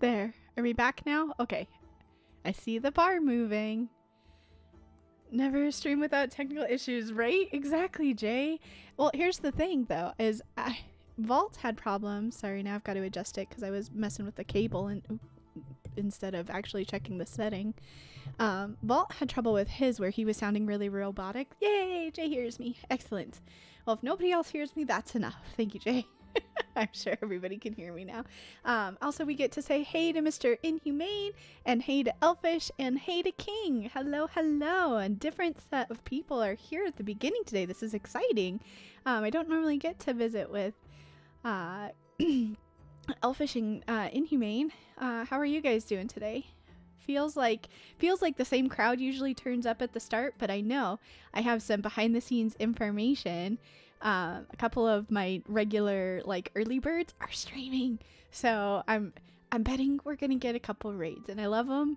There. Are we back now? Okay. I see the bar moving. Never stream without technical issues, right? Exactly, Jay. Well, here's the thing, though, is Vault had problems. Sorry, now I've got to adjust it because I was messing with the cable and instead of actually checking the setting. Vault had trouble with his where he was sounding really robotic. Yay, Jay hears me. Excellent. Well, if nobody else hears me, that's enough. Thank you, Jay. I'm sure everybody can hear me now. Also, we get to say hey to Mr. Inhumane, and hey to Elfish, and hey to King. Hello, hello. A different set of people are here at the beginning today. This is exciting. I don't normally get to visit with Elfish and Inhumane. How are you guys doing today? Feels like the same crowd usually turns up at the start, but I know I have some behind the scenes information. A couple of my regular early birds are streaming, so I'm betting we're gonna get a couple raids, and I love them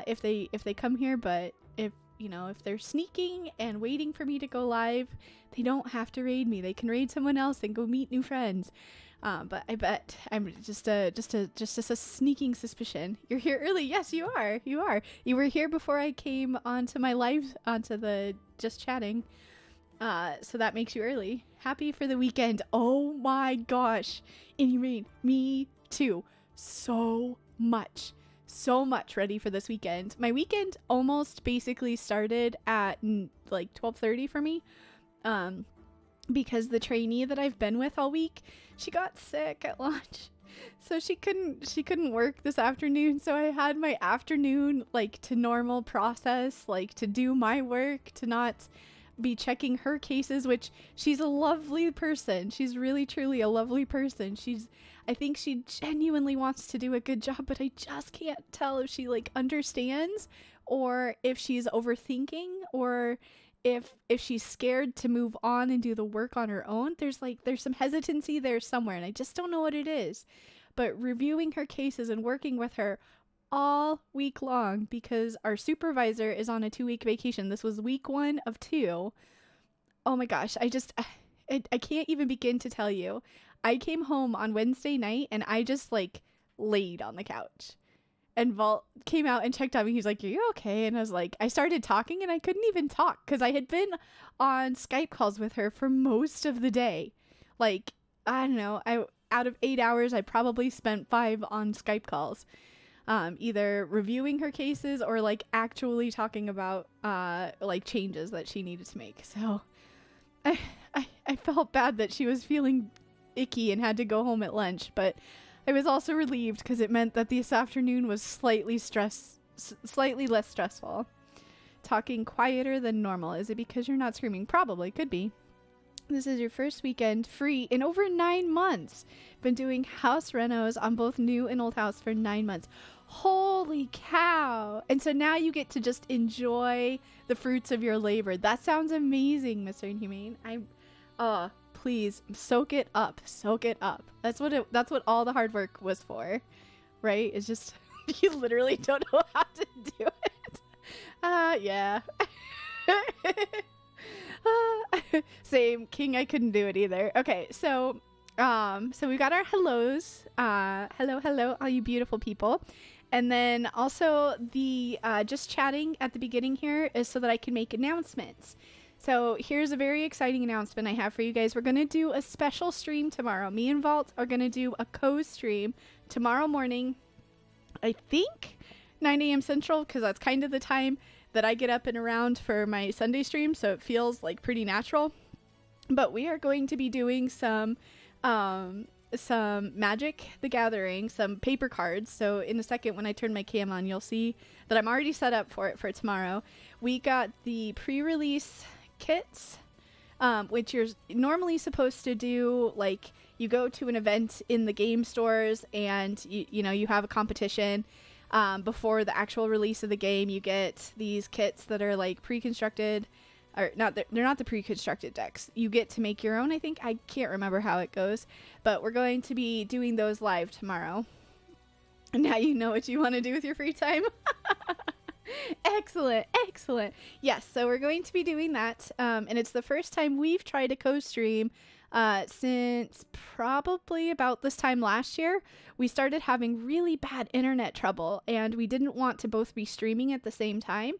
if they come here. But if they're sneaking and waiting for me to go live, they don't have to raid me. They can raid someone else and go meet new friends. But I bet I'm just a sneaking suspicion. You're here early. Yes, you are. You were here before I came onto my live, onto the just chatting. So that makes you early. Happy for the weekend. Oh my gosh. Inhumane. Me too. So much ready for this weekend. My weekend almost basically started at 12:30 for me. Because the trainee that I've been with all week, she got sick at lunch. So she couldn't work this afternoon. So I had my afternoon to normal process, to do my work, to not be checking her cases, which she's a lovely person. She's really truly a lovely person. I think she genuinely wants to do a good job, but I just can't tell if she understands or if she's overthinking or if she's scared to move on and do the work on her own. There's some hesitancy there somewhere, and I just don't know what it is. But reviewing her cases and working with her all week long, because our supervisor is on a 2-week vacation. This was week 1 of 2. Oh my gosh, I can't even begin to tell you. I came home on Wednesday night and I just laid on the couch. And Vault came out and checked on me. He's like, "Are you okay?" And I was like, I started talking and I couldn't even talk because I had been on Skype calls with her for most of the day. I don't know, out of 8 hours, I probably spent 5 on Skype calls. Either reviewing her cases or actually talking about changes that she needed to make. So I felt bad that she was feeling icky and had to go home at lunch, but I was also relieved because it meant that this afternoon was slightly less stressful. Talking quieter than normal. Is it because you're not screaming? Probably, could be. This is your first weekend free in over 9 months. Been doing house renos on both new and old house for 9 months. Holy cow. And so now you get to just enjoy the fruits of your labor. That sounds amazing, Mr. Inhumane. Please soak it up. That's what all the hard work was for, right? It's just you literally don't know how to do it. Yeah. Same. King, I couldn't do it either. Okay, so we got our hellos. Hello, all you beautiful people. And then also the just chatting at the beginning here is so that I can make announcements. So here's a very exciting announcement I have for you guys. We're going to do a special stream tomorrow. Me and Vault are going to do a co-stream tomorrow morning, I think 9 a.m. Central, because that's kind of the time that I get up and around for my Sunday stream, so it feels pretty natural. But we are going to be doing some Magic the Gathering, some paper cards. So in a second when I turn my cam on, you'll see that I'm already set up for it for tomorrow. We got the pre-release kits, which you're normally supposed to do, you go to an event in the game stores and you have a competition. Before the actual release of the game, you get these kits that are pre-constructed, or not. They're not the pre-constructed decks. You get to make your own. I think, I can't remember how it goes, but we're going to be doing those live tomorrow. And now you know what you want to do with your free time. Excellent. Yes, so we're going to be doing that, and it's the first time we've tried a co-stream since probably about this time last year, we started having really bad internet trouble, and we didn't want to both be streaming at the same time.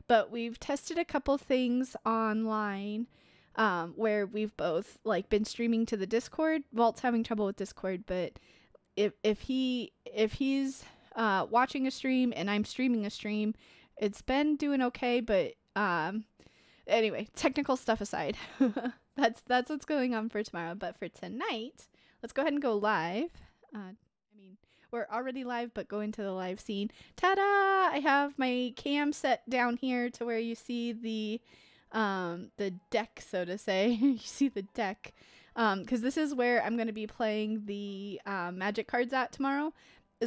But we've tested a couple things online where we've both like been streaming to the Discord. Walt's having trouble with Discord, but if he's watching a stream and I'm streaming a stream, it's been doing okay. But anyway, technical stuff aside, that's what's going on for tomorrow. But for tonight, let's go ahead and go live. We're already live, but go into the live scene. Ta-da! I have my cam set down here to where you see the deck, so to say. You see the deck. Because this is where I'm going to be playing the magic cards at tomorrow.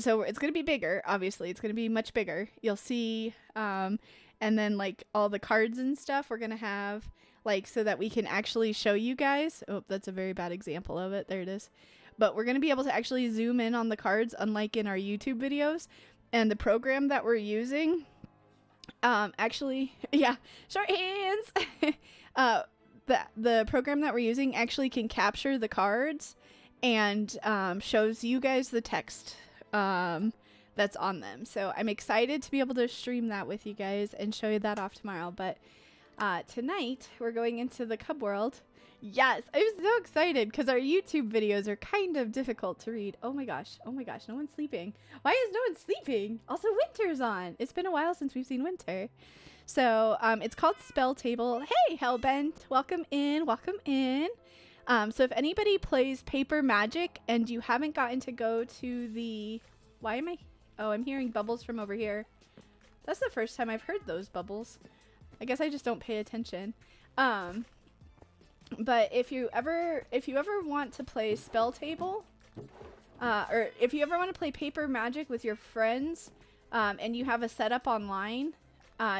So it's going to be bigger, obviously. It's going to be much bigger. You'll see, and then like all the cards and stuff we're going to have, like, so that we can actually show you guys. Oh, that's a very bad example of it. There it is. But we're going to be able to actually zoom in on the cards, unlike in our YouTube videos. And the program that we're using, actually, yeah, short hands. The program that we're using actually can capture the cards and shows you guys the text that's on them. So I'm excited to be able to stream that with you guys and show you that off tomorrow. But tonight, we're going into the Cub world. Yes, I'm so excited because our YouTube videos are kind of difficult to read. Oh my gosh, no one's sleeping. Why is no one sleeping? Also, winter's on. It's been a while since we've seen winter. So it's called Spell Table. Hey, Hellbent, welcome in. So if anybody plays Paper Magic and you haven't gotten to go to the... Why am I... Oh, I'm hearing bubbles from over here. That's the first time I've heard those bubbles. I guess I just don't pay attention. But if you ever want to play Spell Table, or if you ever want to play Paper Magic with your friends, and you have a setup online,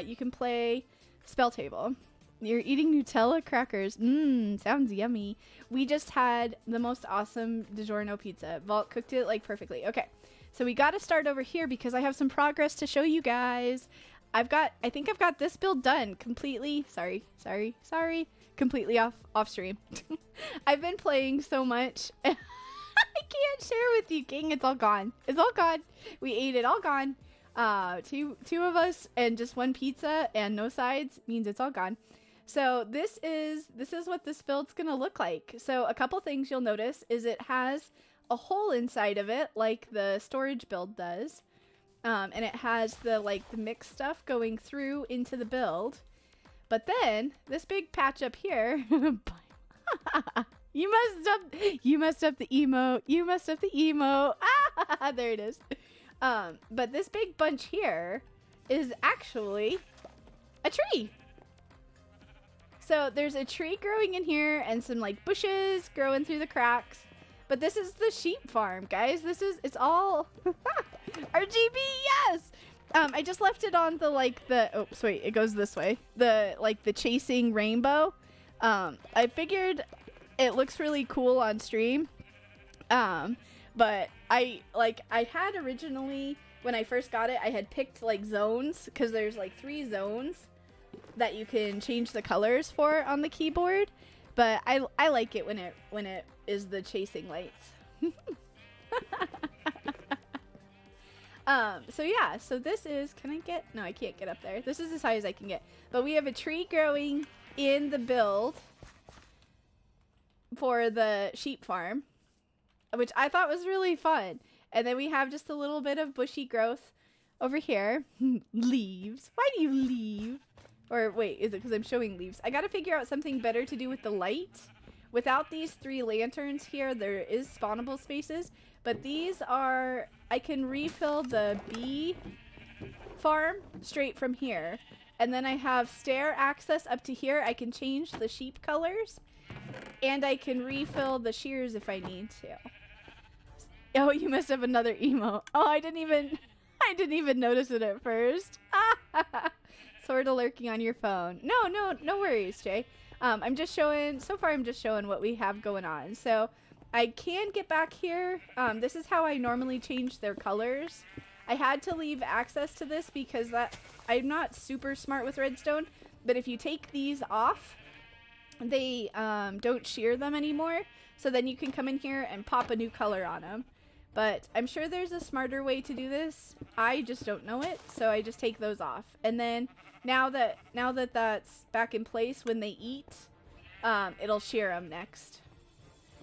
you can play Spell Table. You're eating Nutella crackers. Sounds yummy. We just had the most awesome DiGiorno pizza. Vault cooked it like perfectly. Okay, so we got to start over here because I have some progress to show you guys. I think I've got this build done completely. Sorry. Completely off stream. I've been playing so much. I can't share with you, King. It's all gone. We ate it, all gone. Two of us and just one pizza and no sides means it's all gone. So this is what this build's gonna look like. So a couple things you'll notice is it has a hole inside of it like the storage build does. And it has the mixed stuff going through into the build. But then this big patch up here, you messed up the emote. Ah, there it is. But this big bunch here is actually a tree. So there's a tree growing in here and some like bushes growing through the cracks. But this is the sheep farm, guys. It's all RGB, yes. I just left it on oops, wait, it goes this way. The chasing rainbow. I figured it looks really cool on stream. But I had originally, when I first got it, I had picked like zones, because there's like 3 zones that you can change the colors for on the keyboard. But I like it when it is the chasing lights. So yeah, so this is, no, I can't get up there. This is as high as I can get. But we have a tree growing in the build for the sheep farm, which I thought was really fun. And then we have just a little bit of bushy growth over here. Leaves. Why do you leave? Or wait, is it because I'm showing leaves? I gotta figure out something better to do with the light. Without these 3 lanterns here, there is spawnable spaces. But these are, I can refill the bee farm straight from here. And then I have stair access up to here. I can change the sheep colors. And I can refill the shears if I need to. Oh, you must have another emote. Oh, I didn't even notice it at first. Sort of lurking on your phone. No worries, Jay. I'm just showing what we have going on. So I can get back here. This is how I normally change their colors. I had to leave access to this because I'm not super smart with redstone, but if you take these off, they don't shear them anymore. So then you can come in here and pop a new color on them. But I'm sure there's a smarter way to do this. I just don't know it, so I just take those off. And then now that that's back in place, when they eat, it'll shear them next.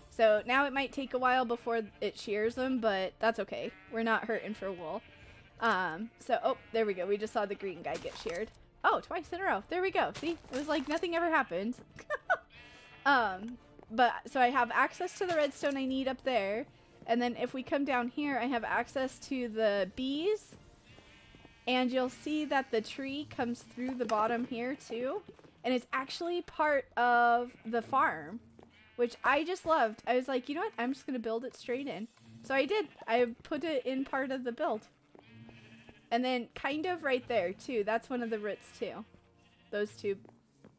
So now it might take a while before it shears them, but that's okay. We're not hurting for wool. So, oh, there we go. We just saw the green guy get sheared. Oh, twice in a row. There we go. See? It was like nothing ever happened. But, so I have access to the redstone I need up there. And then if we come down here, I have access to the bees. And you'll see that the tree comes through the bottom here too. And it's actually part of the farm, which I just loved. I was like, you know what? I'm just going to build it straight in. So I did. I put it in part of the build. And then kind of right there too. That's one of the roots too. Those two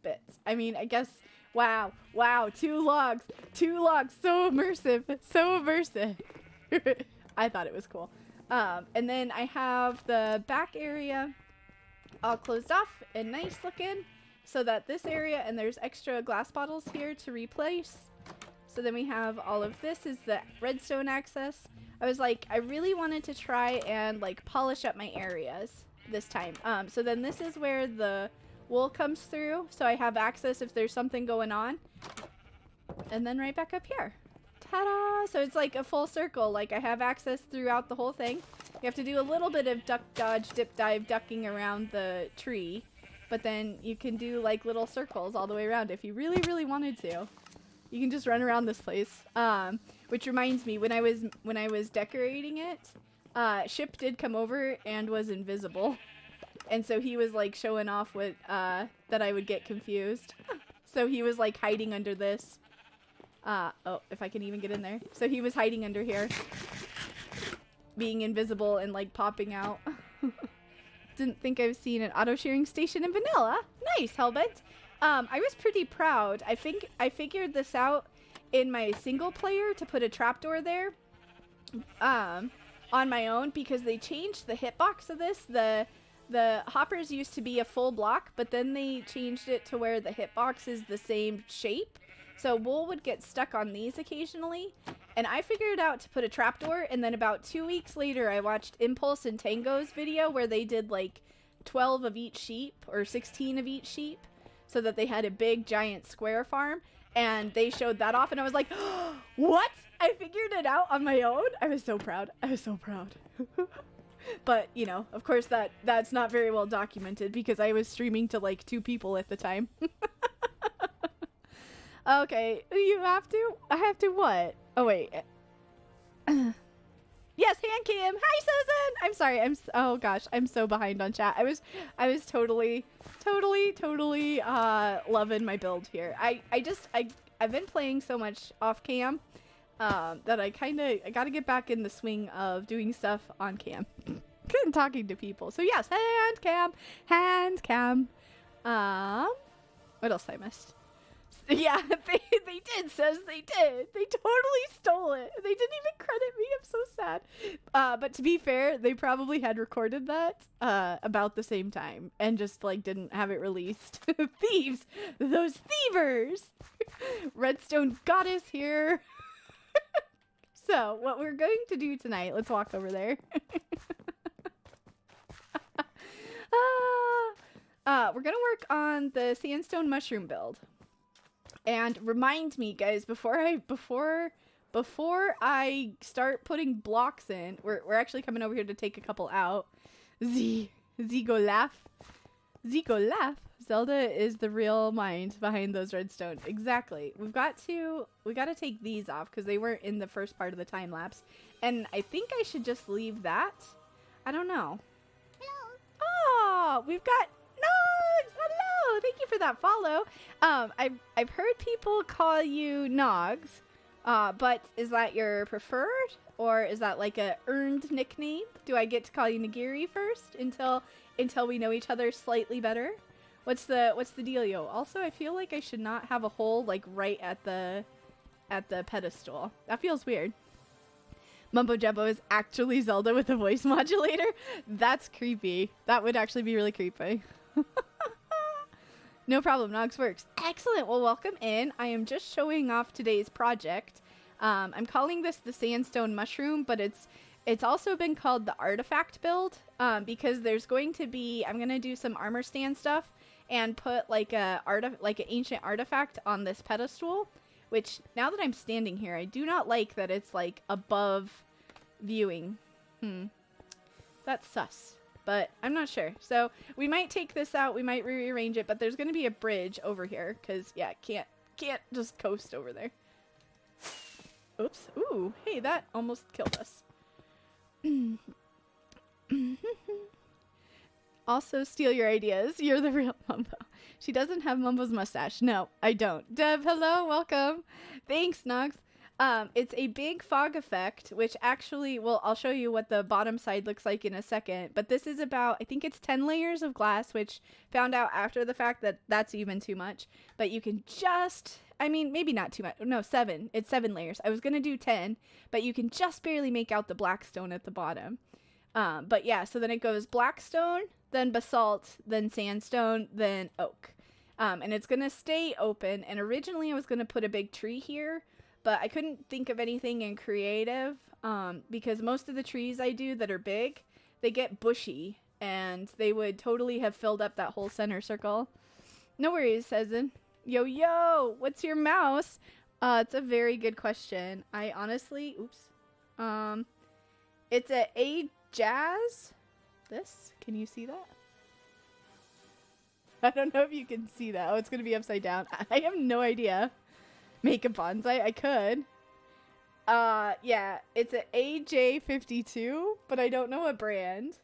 bits. I mean, I guess, wow, 2 logs, so immersive, so immersive. I thought it was cool. And then I have the back area all closed off and nice looking, so that this area, and there's extra glass bottles here to replace. So then we have all of this is the redstone access. I was like, I really wanted to try and like polish up my areas this time. So then this is where the wool comes through, so I have access if there's something going on. And then right back up here. Ta-da! So it's like a full circle. Like I have access throughout the whole thing. You have to do a little bit of duck, dodge, dip, dive, ducking around the tree. But then you can do like little circles all the way around if you really, really wanted to. You can just run around this place. Which reminds me, when I was decorating it, Ship did come over and was invisible. And so he was like showing off what that I would get confused. So he was like hiding under this. Oh, if I can even get in there. So he was hiding under here, being invisible and like popping out. Didn't think I've seen an auto shearing station in vanilla. Nice, Hellbent. I was pretty proud. I think I figured this out in my single player to put a trapdoor there on my own, because they changed the hitbox of this. The hoppers used to be a full block, but then they changed it to where the hitbox is the same shape. So wool would get stuck on these occasionally, and I figured out to put a trapdoor, and then about 2 weeks later I watched Impulse and Tango's video where they did like 12 of each sheep or 16 of each sheep, so that they had a big giant square farm, and they showed that off, and I was like, oh, what? I figured it out on my own? I was so proud. I was so proud. But, you know, of course that's not very well documented because I was streaming to like 2 people at the time. Okay, you have to? I have to what? Oh, wait. Yes, hand cam. Hi, Susan. I'm sorry. Oh gosh, I'm so behind on chat. I was totally loving my build here. I've been playing so much off cam that I gotta get back in the swing of doing stuff on cam and talking to people. So yes, hand cam. What else I missed? Yeah, they did, says they did. They totally stole it. They didn't even credit me. I'm so sad. But to be fair, they probably had recorded that about the same time and just like didn't have it released. Thieves! Those thievers! Redstone goddess here. So, what we're going to do tonight, let's walk over there. We're gonna work on the sandstone mushroom build. And remind me, guys, before I start putting blocks in, we're actually coming over here to take a couple out. Zigo laugh. Zelda is the real mind behind those redstone. Exactly. We got to take these off because they weren't in the first part of the time lapse. And I think I should just leave that. I don't know. Hello. Oh, we've got Nogs. Hello. Thank you for that follow. I've heard people call you Nogs, but is that your preferred, or is that like a earned nickname? Do I get to call you Nagiri first until we know each other slightly better? What's the dealio? Also, I feel like I should not have a hole like right at the pedestal. That feels weird. Mumbo Jumbo is actually Zelda with a voice modulator? That's creepy. That would actually be really creepy. No problem, Nogs works. Excellent. Well, welcome in. I am just showing off today's project. I'm calling this the sandstone mushroom, but it's also been called the artifact build because there's going to be, I'm going to do some armor stand stuff and put like an ancient artifact on this pedestal, which now that I'm standing here, I do not like that it's like above viewing. That's sus, but I'm not sure. So we might take this out, we might rearrange it, but there's going to be a bridge over here because yeah, can't just coast over there. Oops. Ooh, hey, that almost killed us. Also steal your ideas. You're the real Mumbo. She doesn't have Mumbo's mustache. No, I don't. Deb, hello, welcome. Thanks, Nox. It's a big fog effect, which actually, well, I'll show you what the bottom side looks like in a second. But this is about, I think it's 10 layers of glass, which found out after the fact that that's even too much. But you can just, I mean, maybe not too much. No, 7. It's 7 layers. I was going to do 10, but you can just barely make out the black stone at the bottom. But yeah, so then it goes black stone, then basalt, then sandstone, then oak. And it's going to stay open. And originally I was going to put a big tree here, but I couldn't think of anything in creative because most of the trees I do that are big, they get bushy and they would totally have filled up that whole center circle. No worries, Sezen. Yo, yo, what's your mouse? It's a very good question. I honestly, oops. It's a Jazz. This, can you see that? I don't know if you can see that. Oh, it's going to be upside down. I have no idea. Make a bonsai? I could. Yeah, it's an AJ52, but I don't know what brand.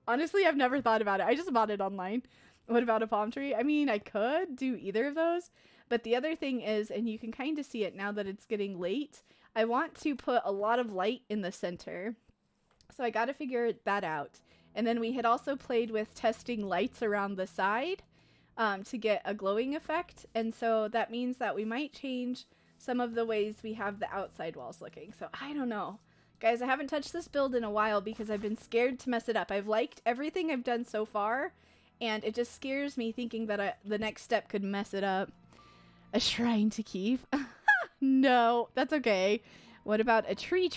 Honestly, I've never thought about it. I just bought it online. What about a palm tree? I mean, I could do either of those, but the other thing is, and you can kind of see it now that it's getting late, I want to put a lot of light in the center. So I got to figure that out. And then we had also played with testing lights around the side to get a glowing effect. And so that means that we might change some of the ways we have the outside walls looking. So I don't know. Guys, I haven't touched this build in a while because I've been scared to mess it up. I've liked everything I've done so far, and it just scares me thinking that the next step could mess it up. A shrine to keep? No, that's okay. What about a tree?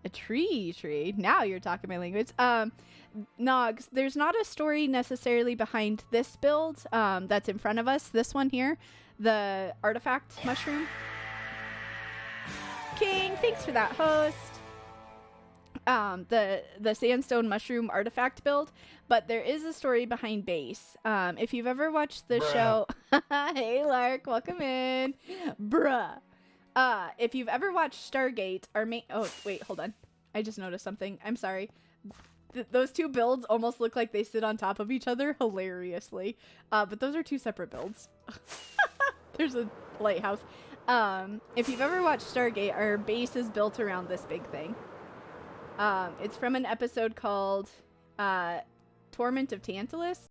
A tree? Now you're talking my language. Nogs, there's not a story necessarily behind this build that's in front of us. This one here, the artifact mushroom. King, thanks for that, host. The sandstone mushroom artifact build, but there is a story behind base. If you've ever watched the show, hey Lark, welcome in, bruh. If you've ever watched Stargate, oh wait, hold on, I just noticed something. I'm sorry. Those two builds almost look like they sit on top of each other hilariously, but those are two separate builds. There's a lighthouse. If you've ever watched Stargate, our base is built around this big thing. It's from an episode called Torment of Tantalus.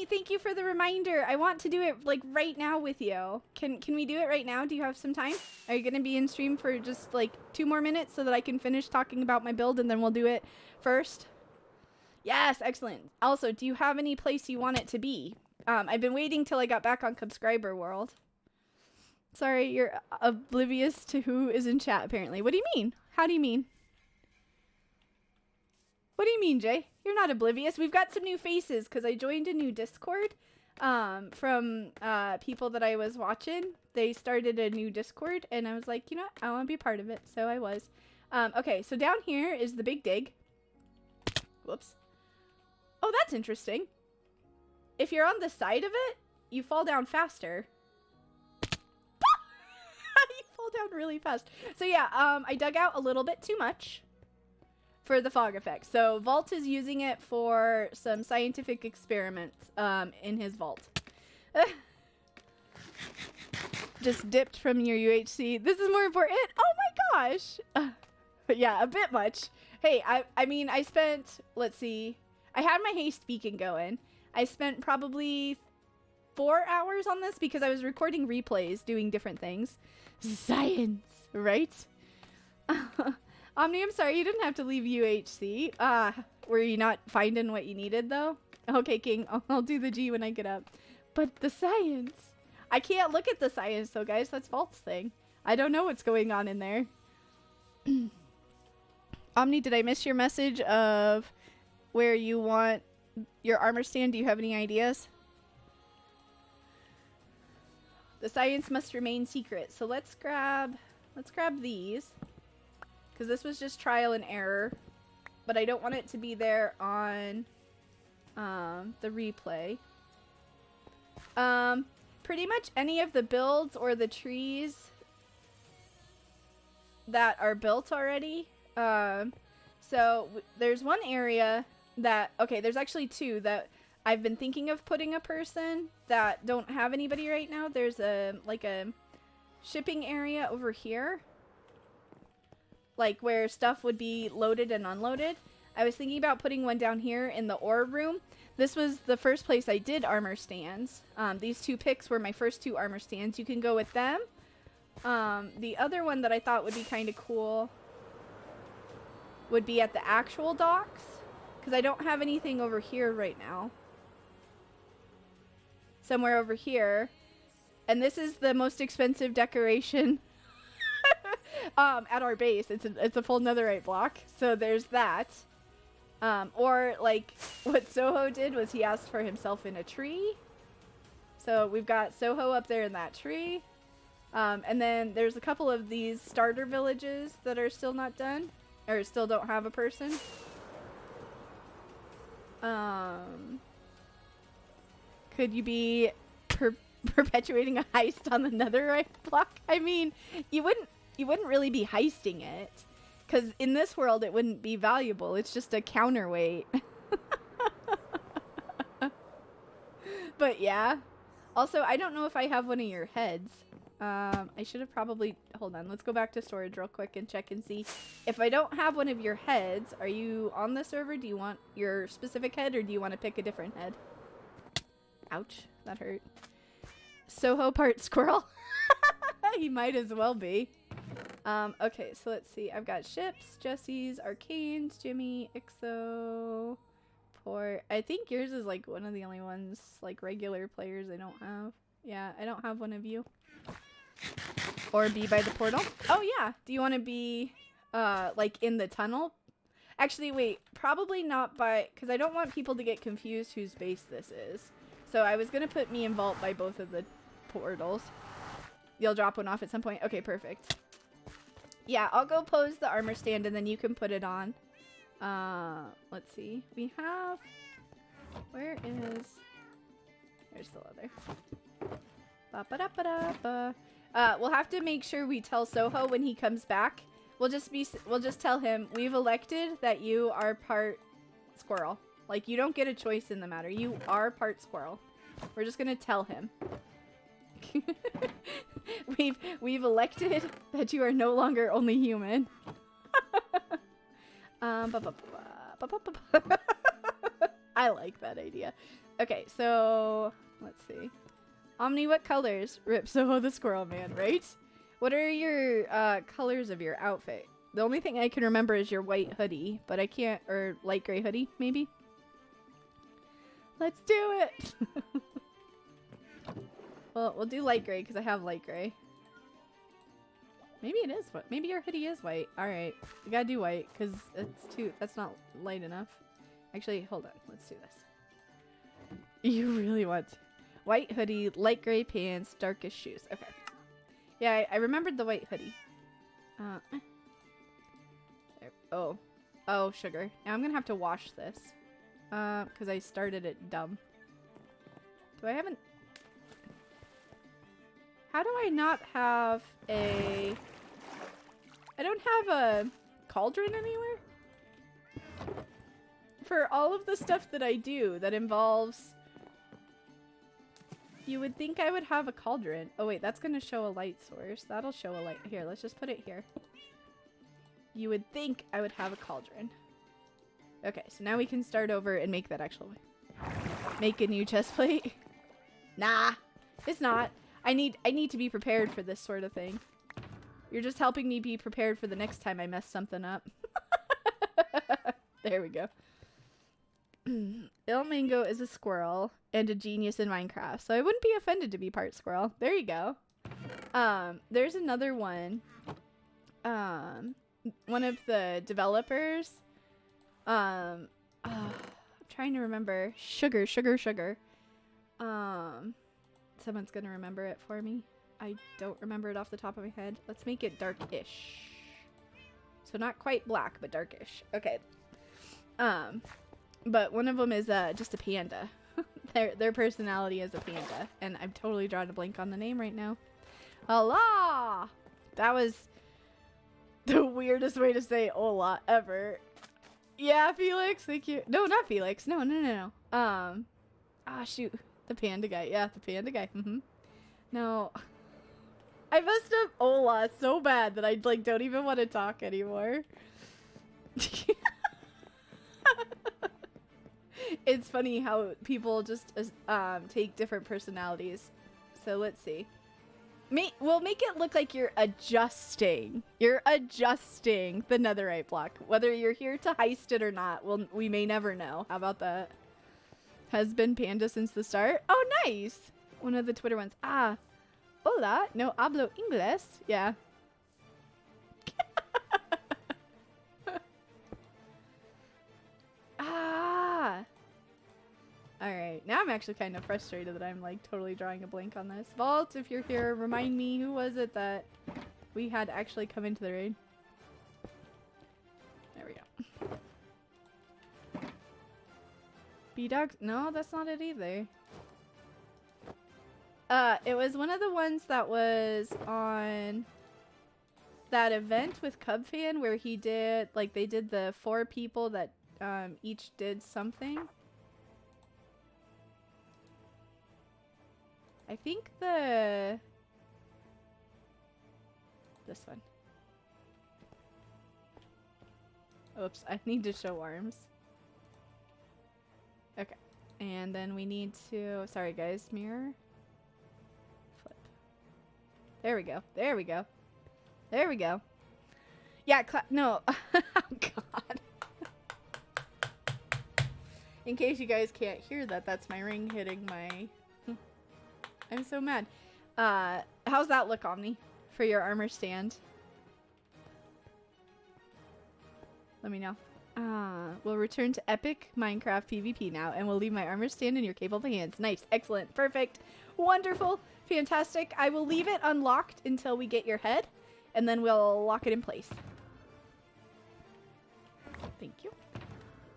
Thank you for the reminder. I want to do it like right now with you. Can we do it right now? Do you have some time? Are you going to be in stream for just like 2 more minutes so that I can finish talking about my build and then we'll do it first? Yes, excellent. Also, do you have any place you want it to be? I've been waiting till I got back on Cubscriber world. Sorry, you're oblivious to who is in chat apparently. What do you mean? How do you mean? What do you mean, Jay? You're not oblivious. We've got some new faces because I joined a new Discord from people that I was watching. They started a new Discord and I was like, you know what? I want to be part of it. So I was. Okay, so down here is the big dig. Whoops. Oh, that's interesting. If you're on the side of it, you fall down faster. You fall down really fast. So yeah, I dug out a little bit too much for the fog effect. So Vault is using it for some scientific experiments in his vault. Just dipped from your UHC. This is more important. Oh my gosh. But yeah, a bit much. Hey, I mean, I spent, let's see. I had my haste beacon going. I spent probably 4 hours on this because I was recording replays doing different things. Science, right? Omni, I'm sorry, you didn't have to leave UHC. Were you not finding what you needed, though? Okay, King, I'll do the G when I get up. But the science. I can't look at the science, though, guys. That's Vault's thing. I don't know what's going on in there. Omni, did I miss your message of where you want your armor stand? Do you have any ideas? The science must remain secret. So let's grab these. Because this was just trial and error. But I don't want it to be there on the replay. Pretty much any of the builds or the trees that are built already. So there's one area that, okay, there's actually two that I've been thinking of putting a person that don't have anybody right now. There's like a shipping area over here. Like where stuff would be loaded and unloaded. I was thinking about putting one down here in the ore room. This was the first place I did armor stands. These two picks were my first two armor stands. You can go with them. The other one that I thought would be kind of cool would be at the actual docks. Because I don't have anything over here right now. Somewhere over here. And this is the most expensive decoration at our base. It's a full netherite block. So there's that. Or like what Soho did was he asked for himself in a tree. So we've got Soho up there in that tree. And then there's a couple of these starter villages that are still not done. Or still don't have a person. Could you be perpetuating a heist on the netherite block? I mean, you wouldn't really be heisting it. Because in this world, it wouldn't be valuable. It's just a counterweight. But yeah. Also, I don't know if I have one of your heads. I should have probably... Hold on. Let's go back to storage real quick and check and see. If I don't have one of your heads, are you on the server? Do you want your specific head or do you want to pick a different head? Ouch. That hurt. Soho part squirrel. He might as well be. Okay, so let's see. I've got Ships, Jesse's, Arcanes, Jimmy, Ixo, Port. I think yours is like one of the only ones, like regular players I don't have. Yeah, I don't have one of you. Or be by the portal. Oh yeah. Do you want to be, like in the tunnel? Actually, wait. Probably not by, because I don't want people to get confused whose base this is. So I was going to put me in vault by both of the portals. You'll drop one off at some point? Okay, perfect. Yeah, I'll go pose the armor stand and then you can put it on. Let's see. We have... Where is... There's the leather. Ba-ba-da-ba-da-ba. We'll have to make sure we tell Soho when he comes back. We'll just tell him, we've elected that you are part squirrel. Like, you don't get a choice in the matter. You are part squirrel. We're just gonna tell him. We've elected that you are no longer only human. I like that idea. Okay, so let's see. Omni, what colors? Rip Soho the Squirrel Man, right? What are your colors of your outfit? The only thing I can remember is your white hoodie, but I can't, or light gray hoodie, maybe? Let's do it! Well, we'll do light gray because I have light gray. Maybe it is what? Maybe your hoodie is white. Alright. We gotta do white because that's not light enough. Actually, hold on. Let's do this. You really want white hoodie, light gray pants, darkest shoes. Okay. Yeah, I remembered the white hoodie. There. Oh. Oh, sugar. Now I'm gonna have to wash this. Because I started it dumb. Do I haven't... How do I not have a... I don't have a cauldron anywhere? For all of the stuff that I do that involves... You would think I would have a cauldron. Oh wait, that's going to show a light source. That'll show a light... Here, let's just put it here. You would think I would have a cauldron. Okay, so now we can start over and make that actual way. Make a new chest plate. Nah, it's not. I need to be prepared for this sort of thing. You're just helping me be prepared for the next time I mess something up. There we go. Il Mango is a squirrel and a genius in Minecraft, so I wouldn't be offended to be part squirrel. There you go. There's another one. One of the developers. I'm trying to remember. Sugar. Someone's gonna remember it for me. I don't remember it off the top of my head. Let's make it dark-ish. So not quite black, but darkish. Okay. But one of them is just a panda. Their personality is a panda, and I'm totally drawing a blank on the name right now. Allah! That was the weirdest way to say hola ever. Yeah, Felix, thank you. No, not Felix. No. Ah, shoot. The panda guy. Yeah, the panda guy. No. I messed up hola so bad that I like don't even want to talk anymore. It's funny how people just take different personalities. So let's see. We'll make it look like you're adjusting. You're adjusting the netherite block. Whether you're here to heist it or not, we may never know. How about that? Has been panda since the start. Oh, nice. One of the Twitter ones. Ah. Hola. No hablo inglés. Yeah. Ah. Alright, now I'm actually kind of frustrated that I'm like totally drawing a blank on this. Vault, if you're here, remind me, who was it that we had actually come into the raid? There we go. B-Dogs? No, that's not it either. It was one of the ones that was on that event with Cubfan where he did, like, they did the 4 people that each did something. I think this one. Oops, I need to show arms. Okay. And then we need to, sorry guys, mirror. Flip. There we go. There we go. There we go. Yeah, no. Oh god. In case you guys can't hear that, that's my ring hitting my... I'm so mad. How's that look, Omni, for your armor stand? Let me know. We'll return to epic Minecraft PvP now, and we'll leave my armor stand in your capable hands. Nice, excellent, perfect, wonderful, fantastic. I will leave it unlocked until we get your head, and then we'll lock it in place. Thank you.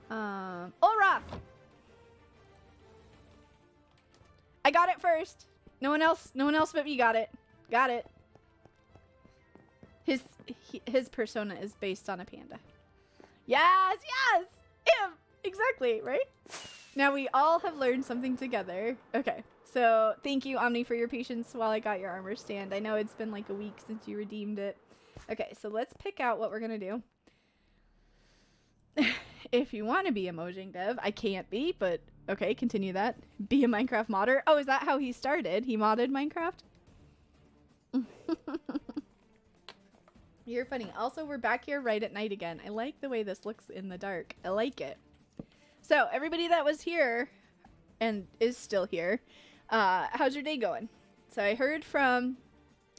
Olaf! I got it first. No one else but me got it. Got it. His persona is based on a panda. Yes, yes! Him! Exactly, right? Now we all have learned something together. Okay, so thank you, Omni, for your patience while I got your armor stand. I know it's been like a week since you redeemed it. Okay, so let's pick out what we're gonna do. If you want to be a Mojang dev, I can't be, but okay, continue that. Be a Minecraft modder. Oh, is that how he started? He modded Minecraft? You're funny. Also, we're back here right at night again. I like the way this looks in the dark. I like it. So, everybody that was here and is still here, how's your day going? So, I heard from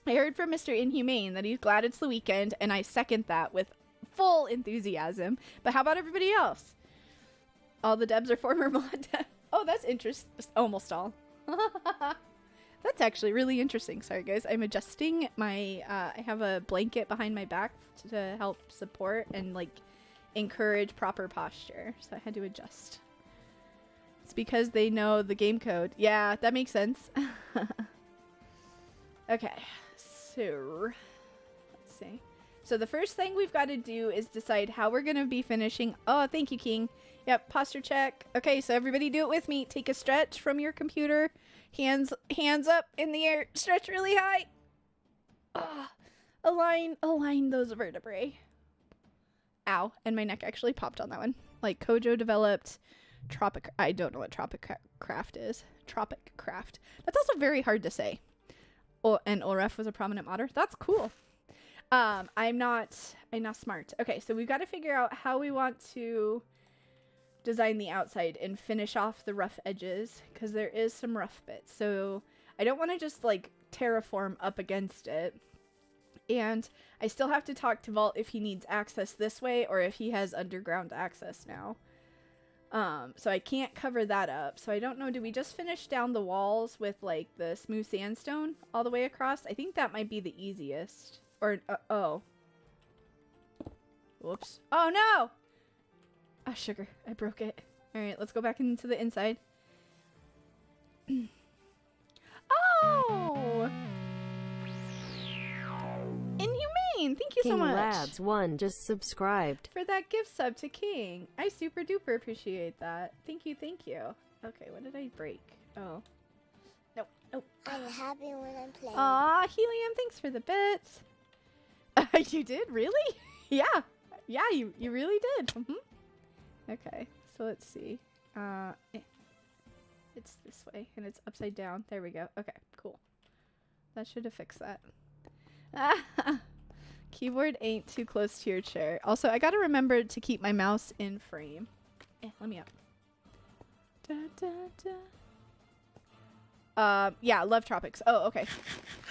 Mr. Inhumane that he's glad it's the weekend, and I second that with full enthusiasm. But how about everybody else? All the devs are former mod devs. Oh, that's interesting. Almost all. That's actually really interesting. Sorry, guys. I'm adjusting my... I have a blanket behind my back to help support and, like, encourage proper posture. So I had to adjust. It's because they know the game code. Yeah, that makes sense. Okay. So... let's see. So the first thing we've got to do is decide how we're going to be finishing. Oh, thank you, King. Yep, posture check. Okay, so everybody do it with me. Take a stretch from your computer. Hands up in the air. Stretch really high. Align those vertebrae. Ow, and my neck actually popped on that one. Like Kojo developed I don't know what tropic craft is. Tropic craft. That's also very hard to say. Oh, and Ulref was a prominent modder. That's cool. I'm not smart. Okay, so we've got to figure out how we want to design the outside and finish off the rough edges, because there is some rough bits. So I don't want to just like terraform up against it. And I still have to talk to Vault if he needs access this way or if he has underground access now. So I can't cover that up. So I don't know, do we just finish down the walls with like the smooth sandstone all the way across? I think that might be the easiest. Or, oh. Whoops. Oh no! Ah, sugar. I broke it. Alright, let's go back into the inside. Oh! Inhumane! Thank you so much. Labs 1 just subscribed. For that gift sub to King. I super duper appreciate that. Thank you, thank you. Okay, what did I break? Oh. Nope, nope. I'm happy when I'm playing. Aw, Helium, thanks for the bits. You did? Really? Yeah. Yeah, you really did. Okay, so let's see. It's this way, and it's upside down. There we go. Okay, cool. That should have fixed that. Keyboard ain't too close to your chair. Also, I gotta remember to keep my mouse in frame. Let me up. Da, da, da. Yeah, love tropics. Oh, okay.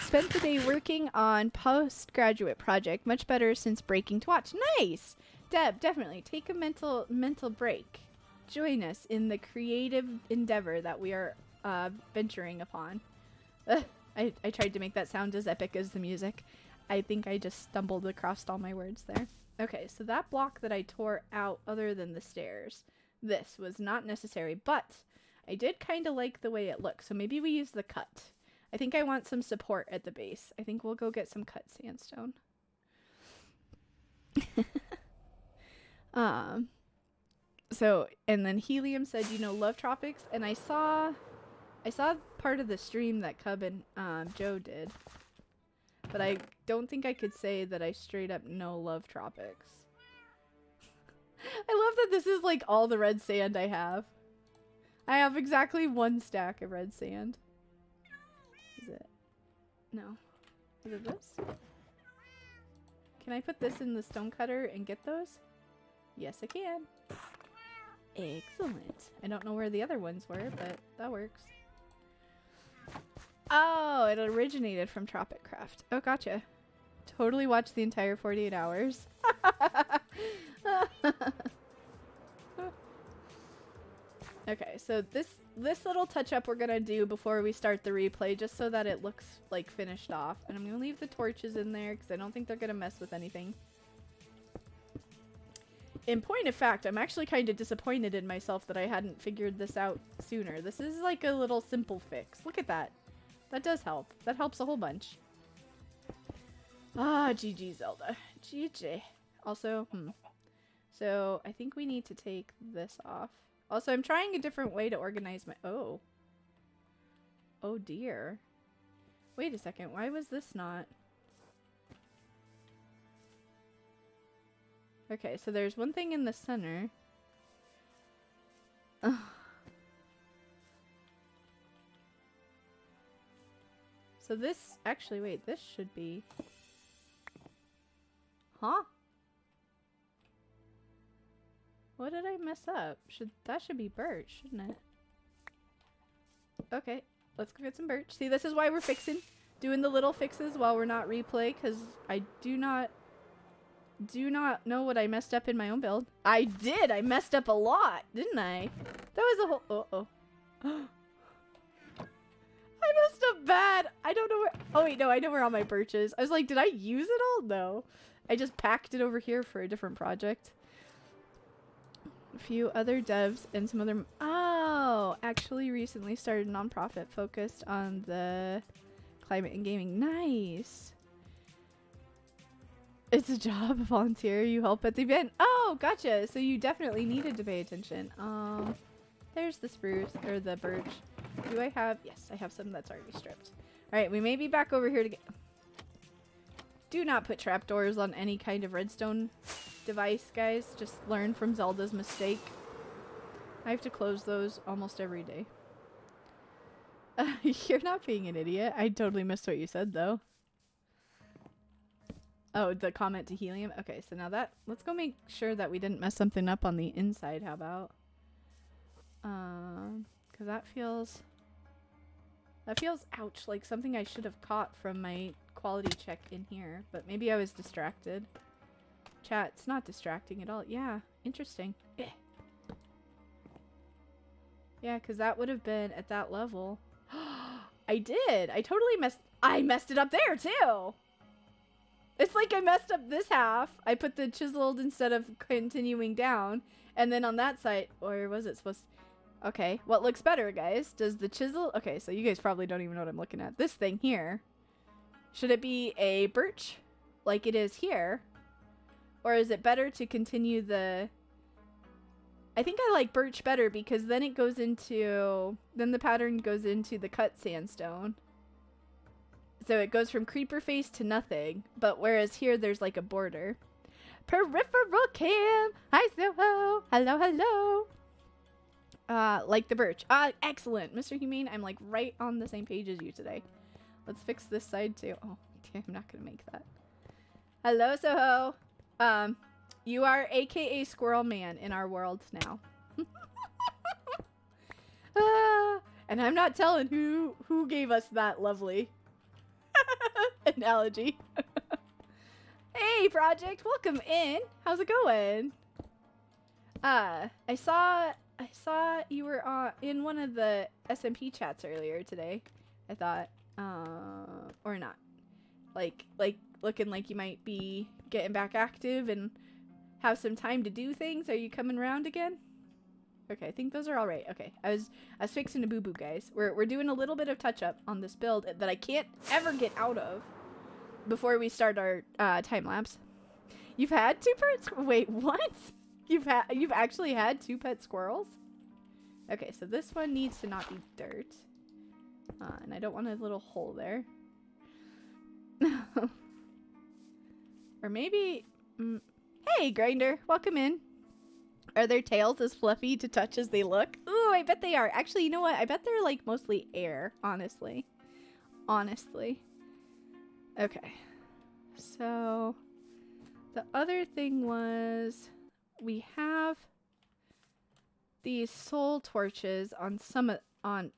Spent the day working on postgraduate project. Much better since breaking to watch. Nice! Deb, definitely. Take a mental break. Join us in the creative endeavor that we are venturing upon. I tried to make that sound as epic as the music. I think I just stumbled across all my words there. Okay, so that block that I tore out other than the stairs, this was not necessary, but I did kind of like the way it looks, so maybe we use the cut. I think I want some support at the base. I think we'll go get some cut sandstone. So, and then Helium said, you know, love tropics, and I saw part of the stream that Cub and Joe did, but I don't think I could say that I straight up no love tropics. I love that this is like all the red sand I have. I have exactly 1 stack of red sand. Is it? No. Is it this? Can I put this in the stone cutter and get those? Yes, I can. Excellent. I don't know where the other ones were, but that works. Oh, it originated from Tropic Craft. Oh, gotcha. Totally watched the entire 48 hours. Okay, so this little touch-up we're gonna do before we start the replay, just so that it looks like finished off. And I'm gonna leave the torches in there, because I don't think they're gonna mess with anything. In point of fact, I'm actually kind of disappointed in myself that I hadn't figured this out sooner. This is like a little simple fix. Look at that. That does help. That helps a whole bunch. Ah, GG Zelda. GG. Also, so I think we need to take this off. Also, I'm trying a different way to organize my... Oh. Oh dear. Wait a second. Why was this not... Okay, so there's one thing in the center. Ugh. So this... Actually, wait. This should be... Huh? What did I mess up? That should be birch, shouldn't it? Okay, let's go get some birch. See, this is why we're doing the little fixes while we're not replay, because I do not know what I messed up in my own build. I did! I messed up a lot, didn't I? That was a whole... Uh-oh. I messed up bad! I don't know where... Oh wait, no, I know where all my birch is. I was like, did I use it all? No. I just packed it over here for a different project. A few other devs and some other... Oh! Actually recently started a nonprofit focused on the climate and gaming. Nice! It's a job, a volunteer. You help at the event. Oh, gotcha! So you definitely needed to pay attention. There's the spruce, or the birch. Do I have... Yes, I have some that's already stripped. Alright, we may be back over here to get... Do not put trapdoors on any kind of redstone device, guys. Just learn from Zelda's mistake. I have to close those almost every day. You're not being an idiot. I totally missed what you said, though. Oh, the comment to helium? Okay, so now that... Let's go make sure that we didn't mess something up on the inside. How about? Because that feels... That feels, ouch, like something I should have caught from my quality check in here. But maybe I was distracted. Chat, it's not distracting at all. Yeah, interesting. Yeah, because that would have been at that level. I did. I totally messed it up there, too. It's like I messed up this half. I put the chiseled instead of continuing down. And then on that side, or was it supposed to... Okay, what looks better, guys? Does the chisel... Okay, so you guys probably don't even know what I'm looking at. This thing here. Should it be a birch like it is here? Or is it better to continue the... I think I like birch better because then it goes into... Then the pattern goes into the cut sandstone. So it goes from creeper face to nothing. But whereas here there's like a border. Peripheral cam! Hi, Soho! Hello, hello! Like the birch. Excellent. Mr. Humane, I'm like right on the same page as you today. Let's fix this side too. Oh, I'm not gonna make that. Hello, Soho. You are AKA Squirrel Man in our world now. And I'm not telling who gave us that lovely analogy. Hey, Project, welcome in. How's it going? I saw you were in one of the SMP chats earlier today. I thought, or not, like looking like you might be getting back active and have some time to do things. Are you coming around again? Okay, I think those are all right. Okay, I was fixing a boo-boo, guys. We're doing a little bit of touch-up on this build that I can't ever get out of before we start our time lapse. You've had 2 pets? Wait, what? You've actually had 2 pet squirrels? Okay, so this one needs to not be dirt. And I don't want a little hole there. Or maybe... Hey, Grinder! Welcome in. Are their tails as fluffy to touch as they look? Ooh, I bet they are. Actually, you know what? I bet they're like mostly air, honestly. Honestly. Okay. So... The other thing was... We have these soul torches on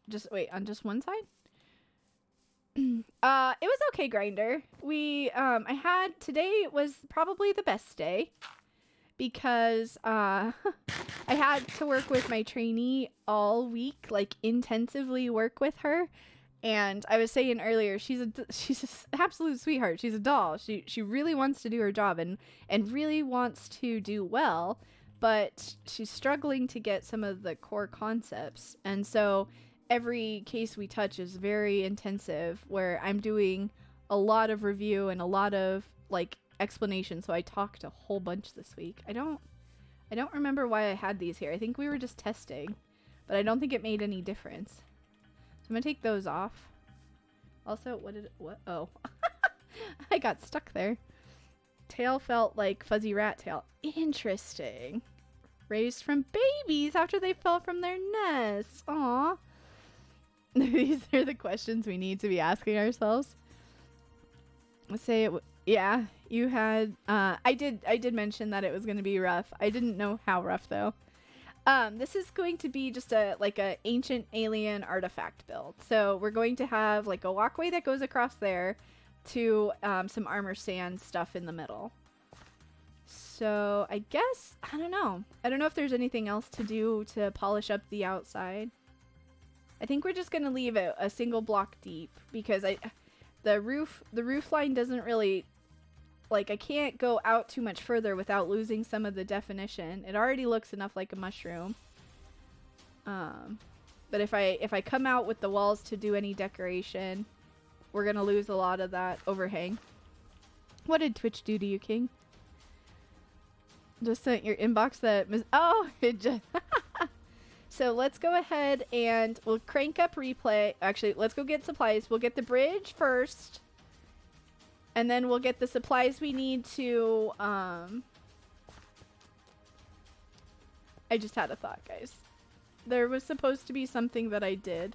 just one side. It was okay, Grinder. Today was probably the best day because I had to work with my trainee all week, like intensively work with her. And I was saying earlier, she's an absolute sweetheart. She's a doll. She really wants to do her job and really wants to do well, but she's struggling to get some of the core concepts. And so every case we touch is very intensive, where I'm doing a lot of review and a lot of like explanation. So I talked a whole bunch this week. I don't remember why I had these here. I think we were just testing, but I don't think it made any difference. So I'm gonna take those off. Also, what? Oh. I got stuck there. Tail felt like fuzzy rat tail. Interesting. Raised from babies after they fell from their nests. Aw. These are the questions we need to be asking ourselves. Let's say it. Yeah, you had. I did mention that it was gonna be rough. I didn't know how rough though. This is going to be just a ancient alien artifact build. So we're going to have like a walkway that goes across there to some armor sand stuff in the middle. So I guess, I don't know if there's anything else to do to polish up the outside. I think we're just going to leave it a single block deep because the roof line doesn't really, like, I can't go out too much further without losing some of the definition. It already looks enough like a mushroom. But if I come out with the walls to do any decoration, we're going to lose a lot of that overhang. What did Twitch do to you, King? Just sent your inbox that... Oh, it just... So let's go ahead and we'll crank up replay. Actually, let's go get supplies. We'll get the bridge first. And then we'll get the supplies we need to, I just had a thought, guys. There was supposed to be something that I did,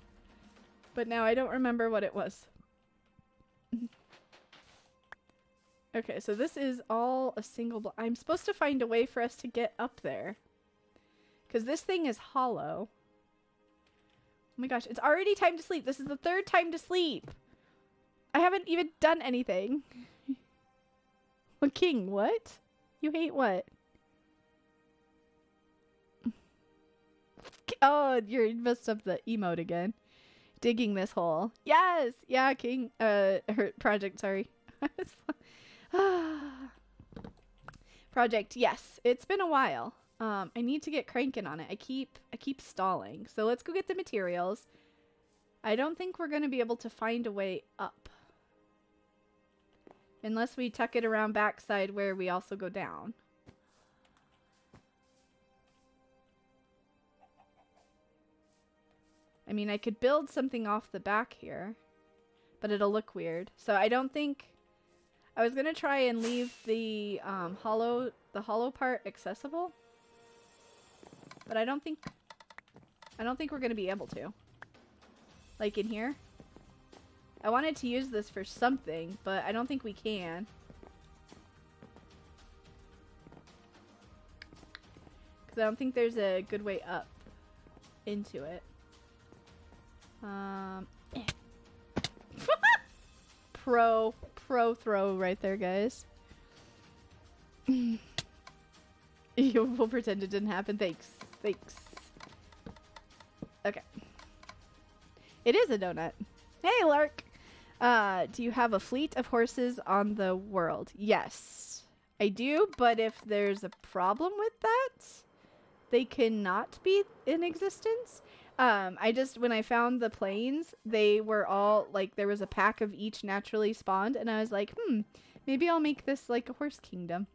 but now I don't remember what it was. Okay, so this is all a single block. I'm supposed to find a way for us to get up there. Because this thing is hollow. Oh my gosh, it's already time to sleep. This is the third time to sleep. I haven't even done anything. Well, King, what? You hate what? Oh, you're messed up the emote again. Digging this hole. Yes! Yeah, King. Project, sorry. Project, yes. It's been a while. I need to get cranking on it. I keep stalling. So let's go get the materials. I don't think we're going to be able to find a way up. Unless we tuck it around backside where we also go down. I mean, I could build something off the back here, but it'll look weird. So I don't think... I was gonna try and leave the hollow part accessible, but I don't think we're gonna be able to. Like in here. I wanted to use this for something, but I don't think we can. Because I don't think there's a good way up into it. Pro throw right there, guys. We'll pretend it didn't happen. Thanks. Okay. It is a donut. Hey, Lark! Do you have a fleet of horses on the world? Yes, I do, but if there's a problem with that, they cannot be in existence. When I found the plains, they were all, like, there was a pack of each naturally spawned, and I was like, maybe I'll make this like a horse kingdom.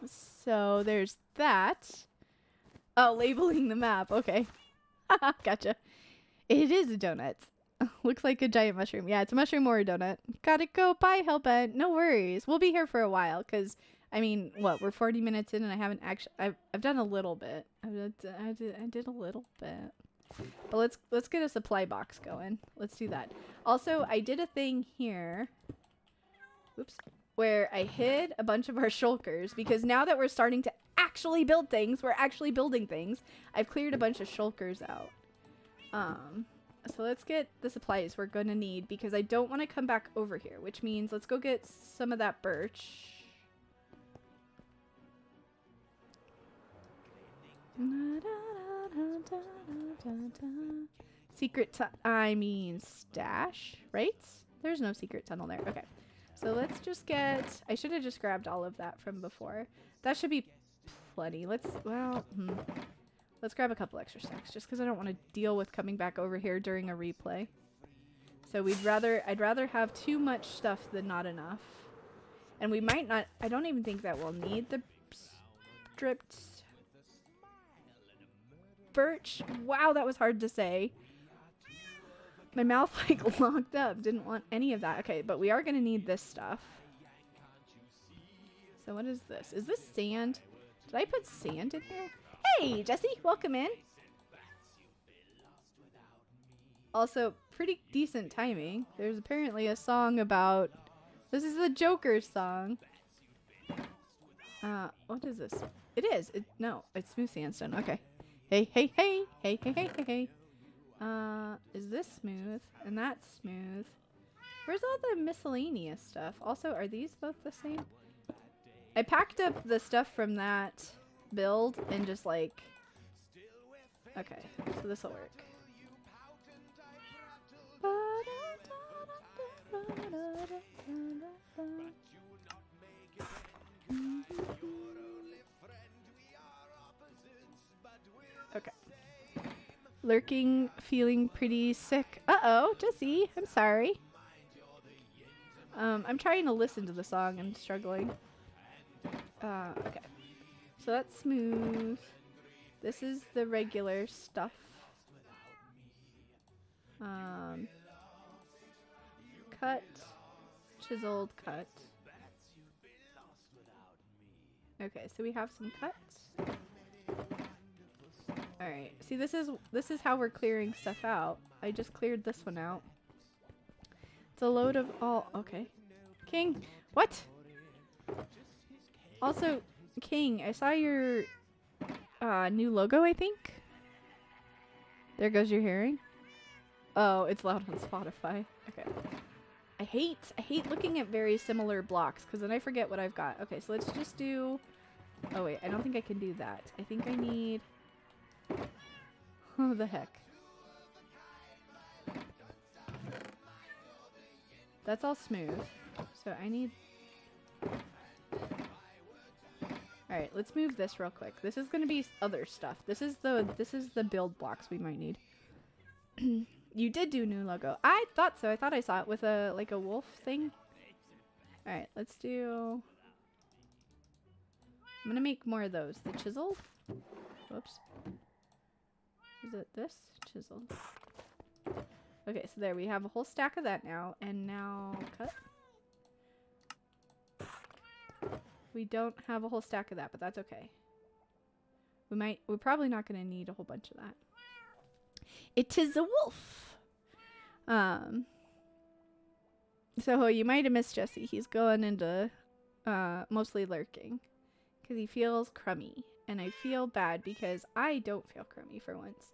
So there's that. Oh, labeling the map. Okay. Gotcha. It is a donut. Looks like a giant mushroom. Yeah, it's a mushroom or a donut. Gotta go. Bye, Hellbent. No worries. We'll be here for a while, because, I mean, what, we're 40 minutes in, and I haven't actually... I've done a little bit. I did a little bit. But let's get a supply box going. Let's do that. Also, I did a thing here. Oops. Where I hid a bunch of our shulkers, because now that we're starting to actually build things, we're actually building things. I've cleared a bunch of shulkers out. So let's get the supplies we're gonna need, because I don't want to come back over here, which means let's go get some of that birch. I mean stash, right? There's no secret tunnel there. Okay. So let's just get... I should have just grabbed all of that from before. That should be plenty. Let's grab a couple extra stacks, just because I don't want to deal with coming back over here during a replay. So I'd rather have too much stuff than not enough. And we might not... I don't even think that we'll need the stripped birch. Wow, that was hard to say. My mouth like locked up. Didn't want any of that. Okay, but we are going to need this stuff. So what is this? Is this sand? Did I put sand in here? Hey, Jesse, welcome in. Also, pretty decent timing. There's apparently a song about... This is the Joker song. What is this? It is. No, it's smooth sandstone. Okay. Hey. Is this smooth? And that's smooth. Where's all the miscellaneous stuff? Also, are these both the same? I packed up the stuff from that build and just like... Okay, so this will work. Okay. Lurking, feeling pretty sick. Uh-oh, Jesse, I'm sorry. I'm trying to listen to the song and struggling. Okay. So that's smooth. This is the regular stuff. Cut. Chiseled cut. Okay, so we have some cuts. Alright, see this is how we're clearing stuff out. I just cleared this one out. It's a load of all okay. King, what? Also, King, I saw your new logo, I think. There goes your hearing. Oh, it's loud on Spotify. Okay. I hate looking at very similar blocks because then I forget what I've got. Okay, so let's just do... Oh wait, I don't think I can do that. I think I need... Oh, the heck. That's all smooth. So I need... Alright, let's move this real quick. This is going to be other stuff. This is the build blocks we might need. You did do new logo. I thought so. I thought I saw it with a like a wolf thing. Alright, let's do... I'm gonna make more of those. The chiseled? Whoops. Is it this? Chiseled. Okay, so there we have a whole stack of that now. And now cut. We don't have a whole stack of that, but that's okay. We're probably not gonna need a whole bunch of that. It is a wolf. So you might have missed Jesse. He's going into mostly lurking because he feels crummy, and I feel bad because I don't feel crummy for once.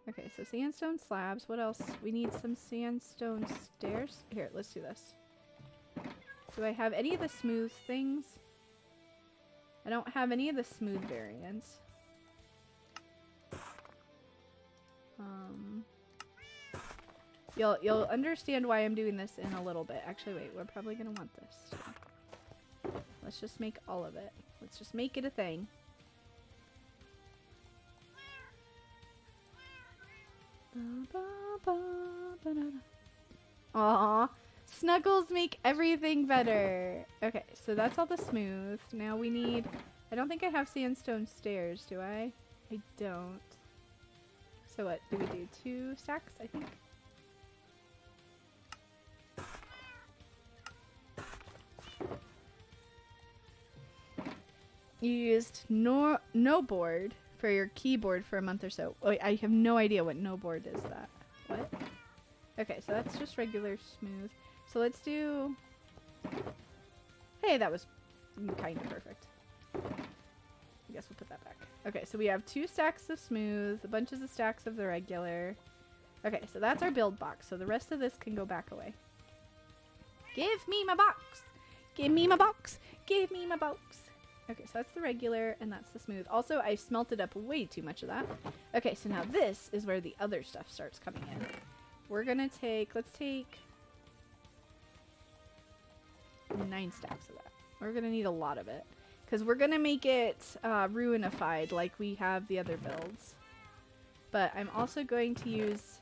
Okay, so sandstone slabs. What else? We need some sandstone stairs. Here, let's do this. Do I have any of the smooth things? I don't have any of the smooth variants. You'll understand why I'm doing this in a little bit. Actually, wait, we're probably gonna want this too. Let's just make all of it. Let's just make it a thing. Aww. Snuggles make everything better. Okay, so that's all the smooth. Now we need... I don't think I have sandstone stairs, do I? I don't. So what do we do? 2 stacks, I think? You used no board for your keyboard for a month or so. Wait, I have no idea what no board is that. What? Okay, so that's just regular smooth. So let's do... Hey, that was kind of perfect. I guess we'll put that back. Okay, so we have 2 stacks of smooth, a bunch of the stacks of the regular. Okay, so that's our build box. So the rest of this can go back away. Give me my box! Give me my box! Give me my box! Okay, so that's the regular, and that's the smooth. Also, I smelted up way too much of that. Okay, so now this is where the other stuff starts coming in. We're gonna take, let's take 9 stacks of that. We're gonna need a lot of it. Because we're gonna make it ruinified like we have the other builds. But I'm also going to use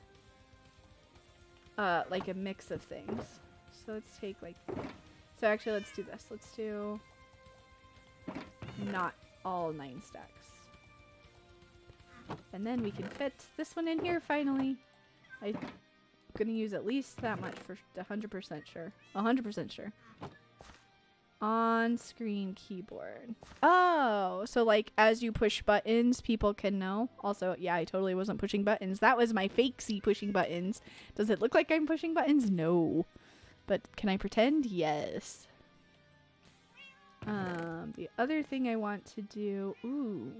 like a mix of things. So let's take like... So actually let's do this. Let's do... not all 9 stacks. And then we can fit this one in here finally. I'm gonna use at least that much for 100% sure. 100% sure. On-screen keyboard. Oh, so like as you push buttons, people can know. Also, yeah, I totally wasn't pushing buttons. That was my fakesy pushing buttons. Does it look like I'm pushing buttons? No. But can I pretend? Yes. The other thing I want to do... Ooh.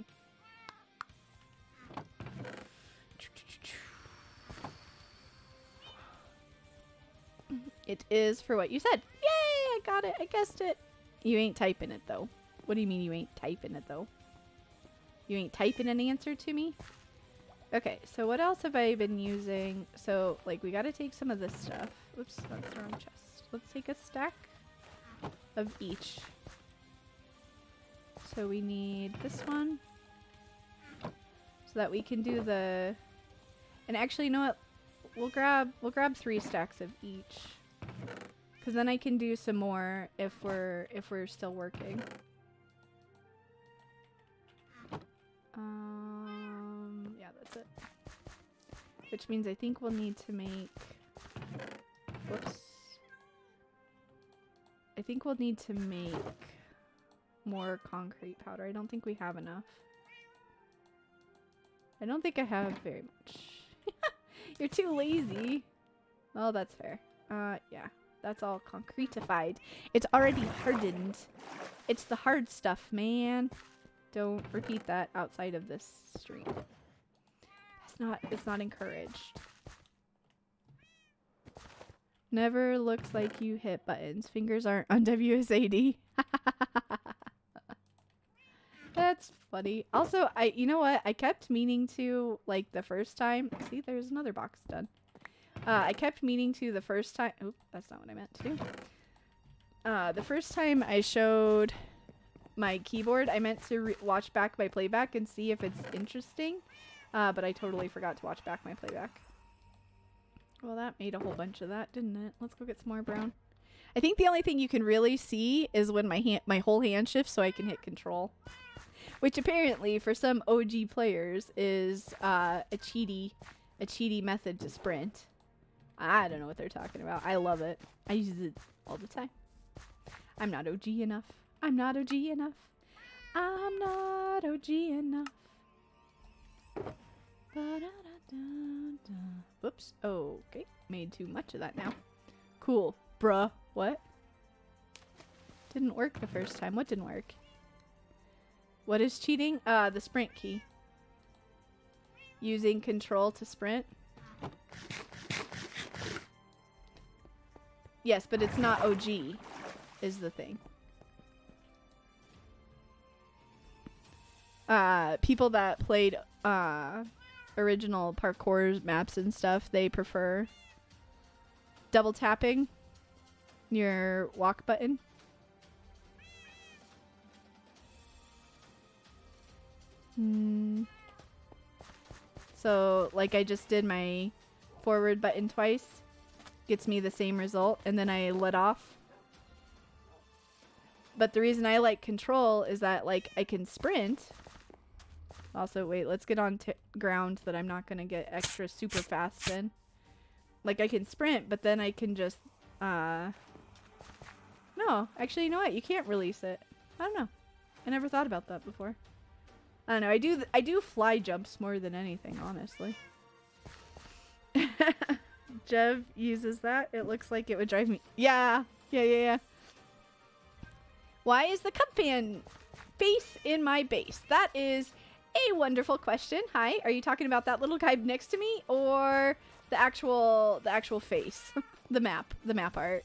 It is for what you said. Yay! I got it. I guessed it. You ain't typing it, though. What do you mean you ain't typing it, though? You ain't typing an answer to me? Okay, so what else have I been using? So, like, we gotta take some of this stuff. Oops, that's the wrong chest. Let's take a stack of each. So we need this one. So that we can do the... And actually, you know what? We'll grab 3 stacks of each. Because then I can do some more if we're still working. Yeah, that's it. Which means I think we'll need to make... Whoops. I think we'll need to make more concrete powder. I don't think we have enough. I don't think I have very much. You're too lazy. Oh, that's fair. Yeah. That's all concretified. It's already hardened. It's the hard stuff, man. Don't repeat that outside of this stream. It's not encouraged. Never looks like you hit buttons. Fingers aren't on WSAD. That's funny. Also, you know what? I kept meaning to, like, the first time. See, there's another box done. I kept meaning to the first time. Oop, that's not what I meant to do. The first time I showed my keyboard, I meant to watch back my playback and see if it's interesting. But I totally forgot to watch back my playback. Well, that made a whole bunch of that, didn't it? Let's go get some more brown. I think the only thing you can really see is when my whole hand shifts so I can hit control. Which apparently, for some OG players, is a cheaty method to sprint. I don't know what they're talking about. I love it. I use it all the time. I'm not OG enough. I'm not OG enough. I'm not OG enough. Whoops. Okay. Made too much of that now. Cool. Bruh. What? Didn't work the first time. What didn't work? What is cheating? The sprint key. Using control to sprint. Yes, but it's not OG, is the thing. People that played original parkour maps and stuff, they prefer double tapping your walk button. So, like, I just did my forward button twice. Gets me the same result, and then I let off. But the reason I like control is that, like, I can sprint. Also, wait, let's get on ground that I'm not gonna get extra super fast in. Like, I can sprint, but then I can just, no, actually, you know what? You can't release it. I don't know. I never thought about that before. I don't know. I do fly jumps more than anything, honestly. Jev uses that. It looks like it would drive me. Yeah. Why is the cup fan face in my base? That is a wonderful question. Hi. Are you talking about that little guy next to me or the actual face? the map art.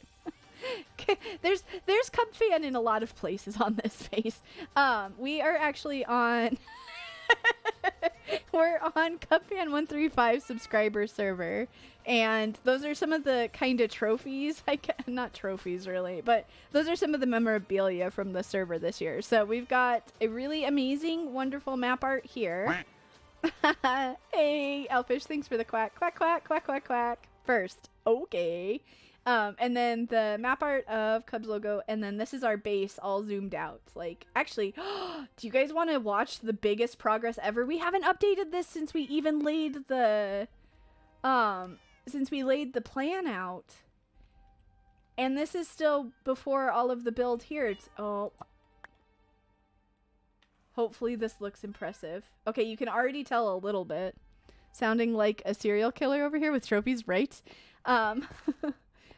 There's cup fan in a lot of places on this face. We are actually on we're on Cubfan 135 subscriber server, and those are some of the kind of trophies. Not trophies really, but those are some of the memorabilia from the server this year. So we've got a really amazing, wonderful map art here. Hey, Elfish, thanks for the quack, quack, quack, quack, quack, quack. First, okay. And then the map art of Cubs logo, and then this is our base all zoomed out. Like, actually, do you guys want to watch the biggest progress ever? We haven't updated this since we even laid the, plan out. And this is still before all of the build here. It's, hopefully this looks impressive. Okay, you can already tell a little bit. Sounding like a serial killer over here with trophies, right?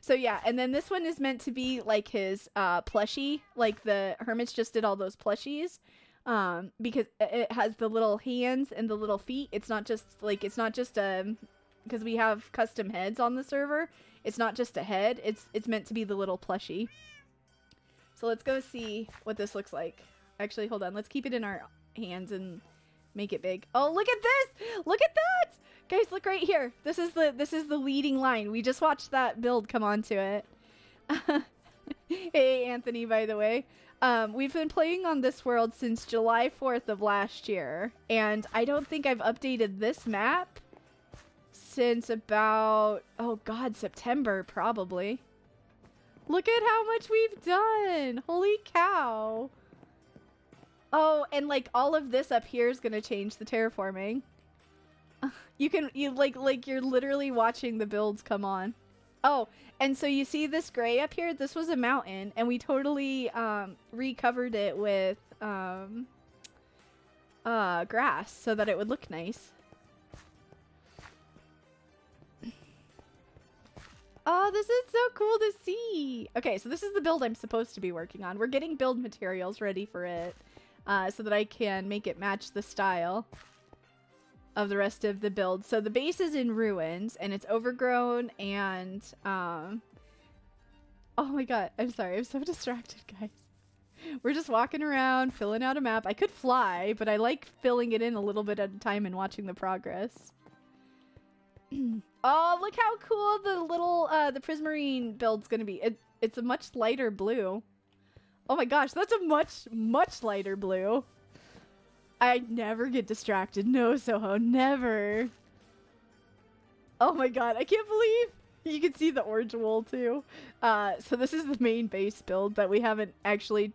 So yeah, and then this one is meant to be like his plushie, like the hermits just did all those plushies, because it has the little hands and the little feet. It's not just because we have custom heads on the server. It's not just a head. It's meant to be the little plushie. So let's go see what this looks like. Actually, hold on. Let's keep it in our hands and make it big. Oh, look at this! Look at that! Guys, look right here. This is the leading line. We just watched that build come onto it. Hey, Anthony, by the way. We've been playing on this world since July 4th of last year, and I don't think I've updated this map since about, oh god, September, probably. Look at how much we've done! Holy cow! Oh, and like all of this up here is gonna change the terraforming. You're literally watching the builds come on. Oh, and so you see this gray up here? This was a mountain, and we totally recovered it with grass so that it would look nice. Oh, this is so cool to see. Okay, so this is the build I'm supposed to be working on. We're getting build materials ready for it so that I can make it match the style of the rest of the build. So the base is in ruins and it's overgrown and oh my god, I'm sorry, I'm so distracted, guys. We're just walking around filling out a map. I could fly, but I like filling it in a little bit at a time and watching the progress. Oh, look how cool the little the prismarine build's gonna be. It's a much lighter blue. Oh my gosh, that's a much lighter blue. I never get distracted. No, Soho, never. Oh my god, I can't believe you can see the orange wool too. So this is the main base build that we haven't actually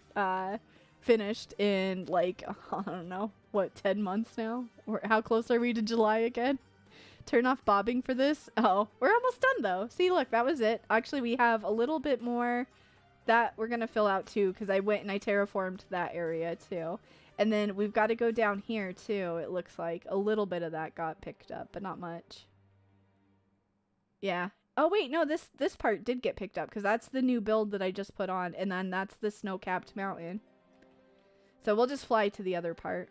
finished in like, I don't know, what, 10 months now? Or how close are we to July again? Turn off bobbing for this. Oh, we're almost done though. See, look, that was it. Actually, we have a little bit more that we're gonna fill out too, because I went and I terraformed that area too. And then we've got to go down here too. It looks like a little bit of that got picked up, but not much. Yeah. Oh wait, no, this part did get picked up because that's the new build that I just put on, and then that's the snow-capped mountain. So we'll just fly to the other part.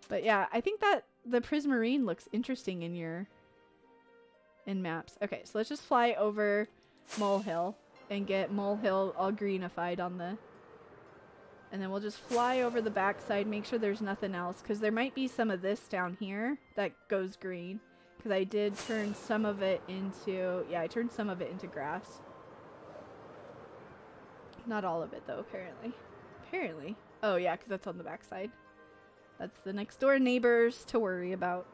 But yeah, I think that the prismarine looks interesting in maps. Okay, so let's just fly over Molehill and get Molehill all greenified on the... And then we'll just fly over the backside, make sure there's nothing else, because there might be some of this down here that goes green. Because I did turn some of it into... Yeah, I turned some of it into grass. Not all of it, though, apparently. Apparently. Oh, yeah, because that's on the backside. That's the next door neighbors to worry about.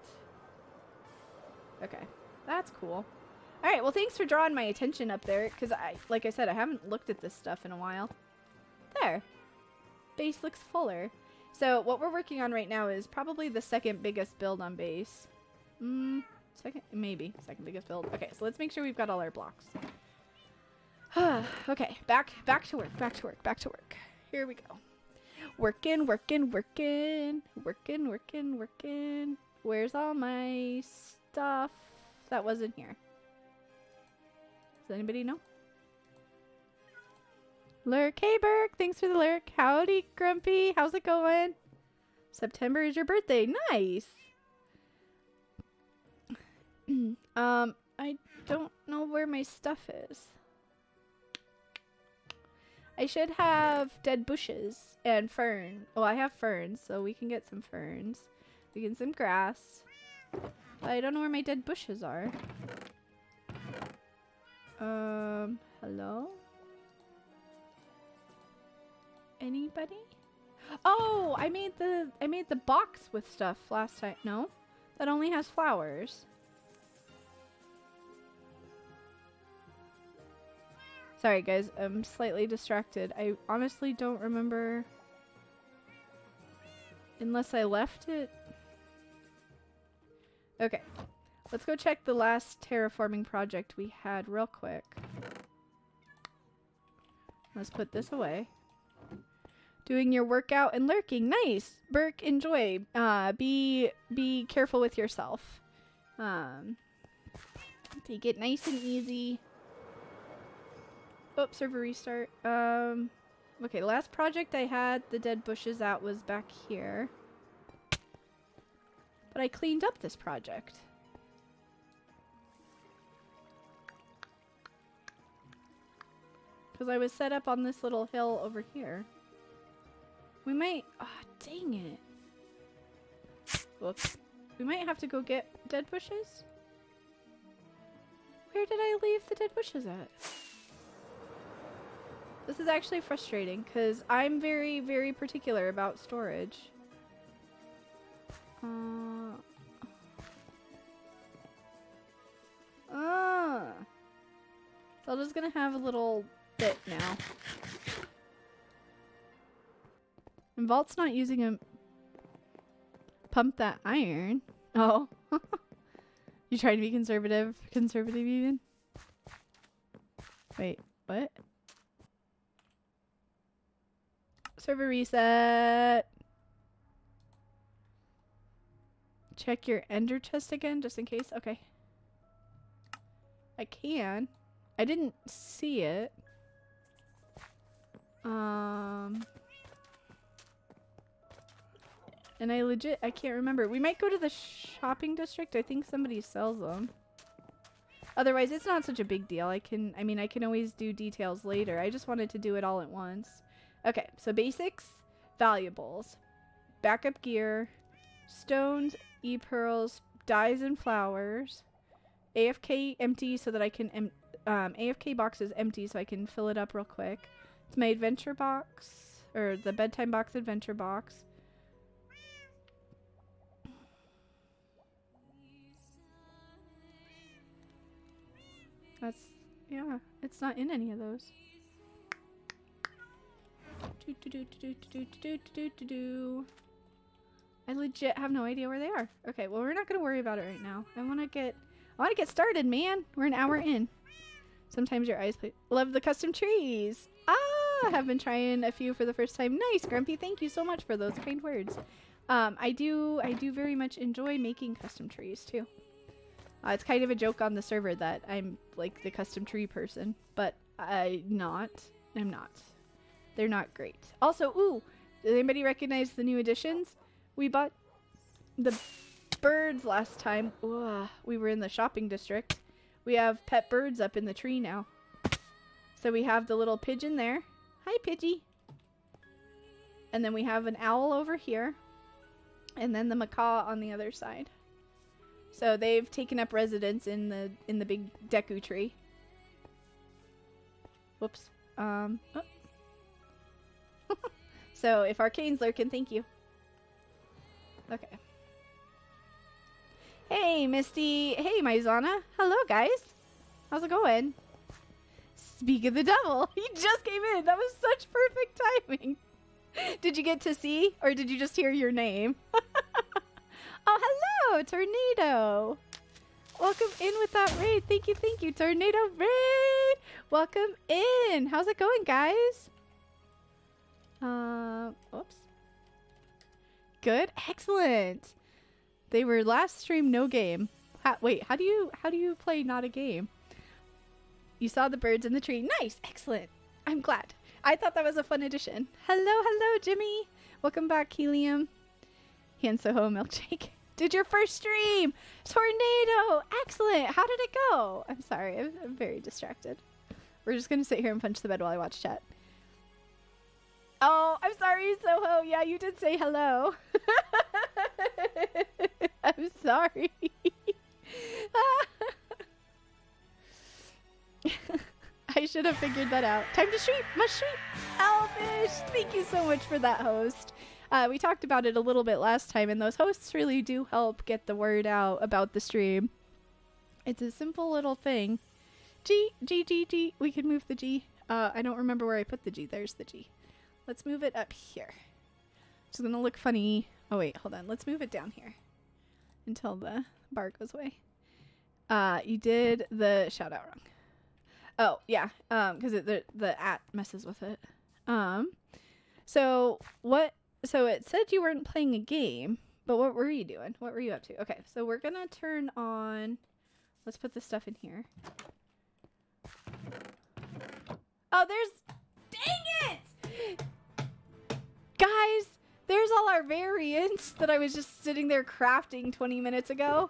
Okay, that's cool. Alright, well, thanks for drawing my attention up there, because like I said, I haven't looked at this stuff in a while. There. Base looks fuller. So what we're working on right now is probably the second biggest build on base. Maybe second biggest build. Okay, so let's make sure we've got all our blocks. Okay, back to work. Here we go. Working. Where's all my stuff that wasn't here? Does anybody know? Lurk, hey Burke, thanks for the lurk. Howdy, Grumpy, how's it going? September is your birthday, nice. I don't know where my stuff is. I should have dead bushes and fern. Oh, I have ferns, so we can get some ferns. We can get some grass. But I don't know where my dead bushes are. Hello? Anybody? Oh, I made the box with stuff last time. No, that only has flowers. Sorry guys, I'm slightly distracted. I honestly don't remember unless I left it. Okay, let's go check the last terraforming project we had real quick. Let's put this away. Doing your workout and lurking. Nice. Burke, enjoy. Be careful with yourself. Take it nice and easy. Oh, server restart. Okay, the last project I had the dead bushes at was back here. But I cleaned up this project. Because I was set up on this little hill over here. We might... Oh, dang it. Whoops. We might have to go get dead bushes? Where did I leave the dead bushes at? This is actually frustrating because I'm very, very particular about storage. Zelda's gonna have a little bit now. And Vault's not using a... Pump that iron. Oh. You trying to be conservative? Conservative even? Wait, what? Server reset. Check your ender chest again, just in case. Okay. I can. I didn't see it. And I can't remember. We might go to the shopping district. I think somebody sells them. Otherwise, it's not such a big deal. I can always do details later. I just wanted to do it all at once. Okay, so basics, valuables, backup gear, stones, e-pearls, dyes and flowers, AFK empty so that I can, AFK box is empty so I can fill it up real quick. It's my adventure box, or the bedtime box adventure box. Yeah, it's not in any of those. I legit have no idea where they are. Okay, well, we're not gonna worry about it right now. I wanna get started, man. We're an hour in. Sometimes your eyes play. Love the custom trees. Ah, have been trying a few for the first time. Nice, Grumpy. Thank you so much for those kind words. I do very much enjoy making custom trees too. It's kind of a joke on the server that I'm like the custom tree person, but I'm not. They're not great. Also, ooh, did anybody recognize the new additions? We bought the birds last time. Ooh, we were in the shopping district. We have pet birds up in the tree now. So we have the little pigeon there. Hi, Pidgey. And then we have an owl over here. And then the macaw on the other side. So they've taken up residence in the big Deku tree. Whoops. Oh. So if Arcane's lurking, thank you. Okay. Hey, Misty. Hey, Maizana. Hello, guys. How's it going? Speak of the devil. He just came in. That was such perfect timing. Did you get to see, or did you just hear your name? Oh, hello, Tornado. Welcome in with that raid. Thank you, Tornado raid. Welcome in. How's it going, guys? Whoops. Good, excellent. They were last stream no game. Wait, how do you play not a game? You saw the birds in the tree. Nice, excellent. I'm glad. I thought that was a fun addition. Hello, Jimmy. Welcome back, Helium. Han Soho milkshake. Did your first stream. Tornado. Excellent. How did it go? I'm sorry. I'm very distracted. We're just going to sit here and punch the bed while I watch chat. Oh, I'm sorry, Soho. Yeah, you did say hello. I'm sorry. I should have figured that out. Time to sweep. Must sweep. Elfish. Thank you so much for that, host. We talked about it a little bit last time, and those hosts really do help get the word out about the stream. It's a simple little thing. G. We can move the G. I don't remember where I put the G. There's the G. Let's move it up here. It's gonna look funny. Oh, wait, hold on. Let's move it down here until the bar goes away. You did the shout out wrong. Oh, yeah, because the at messes with it. So it said you weren't playing a game, but what were you doing? What were you up to? Okay, so we're gonna turn on, let's put this stuff in here. Oh, dang it! Guys, there's all our variants that I was just sitting there crafting 20 minutes ago.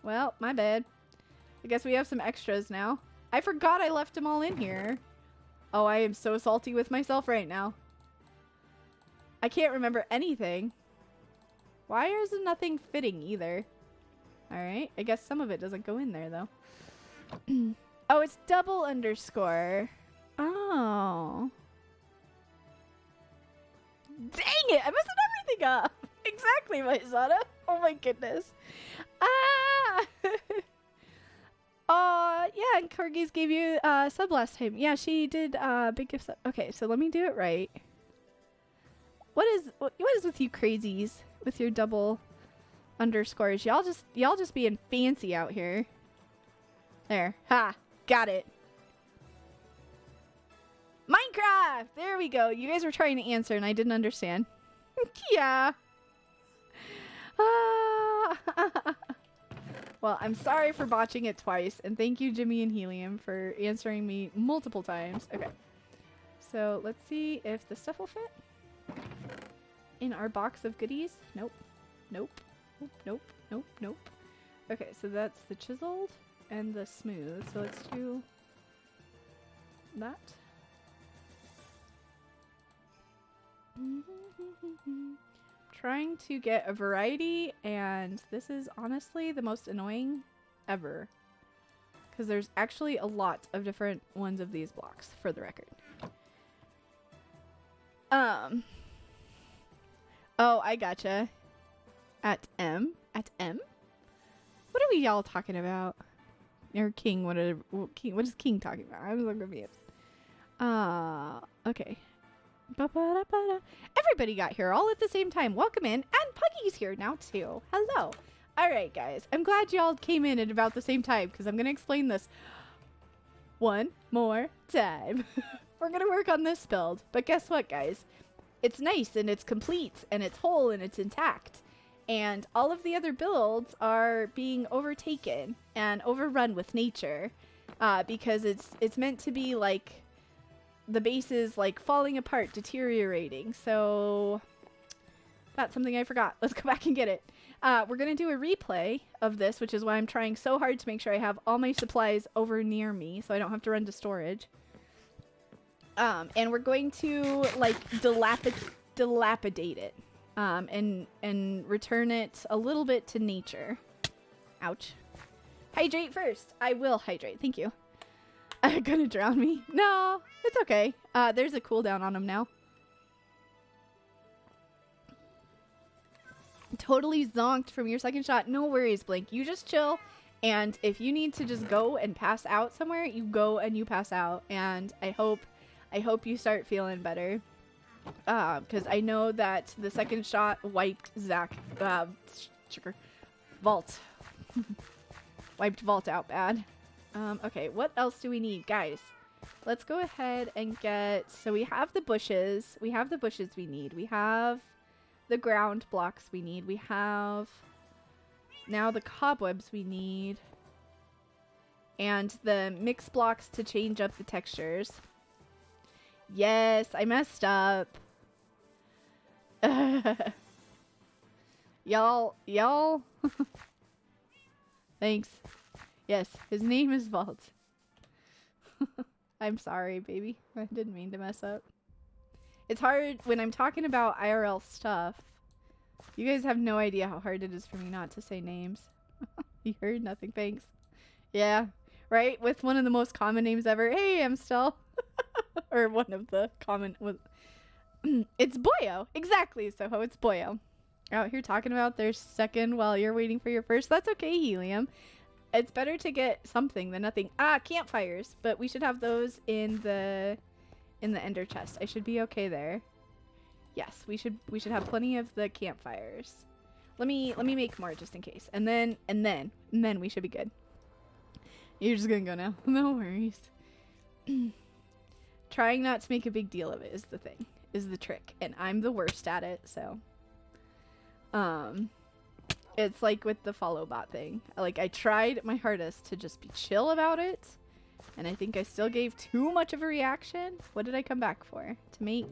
Well, my bad. I guess we have some extras now. I forgot I left them all in here. Oh, I am so salty with myself right now. I can't remember anything. Why is nothing fitting either? Alright, I guess some of it doesn't go in there though. Oh, it's double underscore. Oh. Dang it! I messed everything up! Exactly, Maizana. Oh my goodness. Ah! Yeah, and Corgis gave you a sub last time. Yeah, she did big gift sub. Okay, so let me do it right. What is with you crazies with your double underscores? Y'all just being fancy out here. There. Ha! Got it. Minecraft! There we go. You guys were trying to answer and I didn't understand. Yeah. Well, Well, I'm sorry for botching it twice, and thank you, Jimmy and Helium, for answering me multiple times. Okay. So let's see if the stuff will fit in our box of goodies. Nope. Nope. Nope. Nope. Nope. Nope. Okay, so that's the chiseled and the smooth. So let's do that. Trying to get a variety, and this is honestly the most annoying ever. Because there's actually a lot of different ones of these blocks, for the record. Oh, I gotcha. At M? At M? What are we y'all talking about? Or King, what is King talking about? I was so confused. Okay. Everybody got here all at the same time. Welcome in. And Puggy's here now too. Hello. Alright guys. I'm glad y'all came in at about the same time because I'm going to explain this one more time. We're going to work on this build. But guess what guys? It's nice and it's complete and it's whole and it's intact. And all of the other builds are being overtaken and overrun with nature. Because it's meant to be like the base is like falling apart, deteriorating. So that's something I forgot. Let's go back and get it. We're going to do a replay of this, which is why I'm trying so hard to make sure I have all my supplies over near me so I don't have to run to storage. And we're going to like dilapidate it and return it a little bit to nature. Ouch. Hydrate first. I will hydrate. Thank you. Gonna drown me? No, it's okay. There's a cooldown on him now. Totally zonked from your second shot. No worries, Blink. You just chill. And if you need to just go and pass out somewhere, you go and you pass out. And I hope you start feeling better. Because I know that the second shot wiped Vault. Wiped Vault out bad. Okay, what else do we need? Guys, let's go ahead and get... So we have the bushes. We have the bushes we need. We have the ground blocks we need. We have now the cobwebs we need. And the mix blocks to change up the textures. Yes, I messed up. Y'all. Thanks. Yes, his name is Vault. I'm sorry, baby. I didn't mean to mess up. It's hard when I'm talking about IRL stuff. You guys have no idea how hard it is for me not to say names. You heard nothing, thanks. Yeah, right? With one of the most common names ever. Hey, I'm still. Or one of the common... It's Boyo. Exactly, Soho. It's Boyo. Out here talking about their second while you're waiting for your first. That's okay, Helium. It's better to get something than nothing. Campfires. But we should have those in the ender chest. I should be okay there. Yes, we should have plenty of the campfires. Let me make more just in case. And then we should be good. You're just gonna go now. No worries. Trying not to make a big deal of it is the thing. Is the trick. And I'm the worst at it, so it's like with the follow bot thing. Like, I tried my hardest to just be chill about it, and I think I still gave too much of a reaction. What did I come back for? To make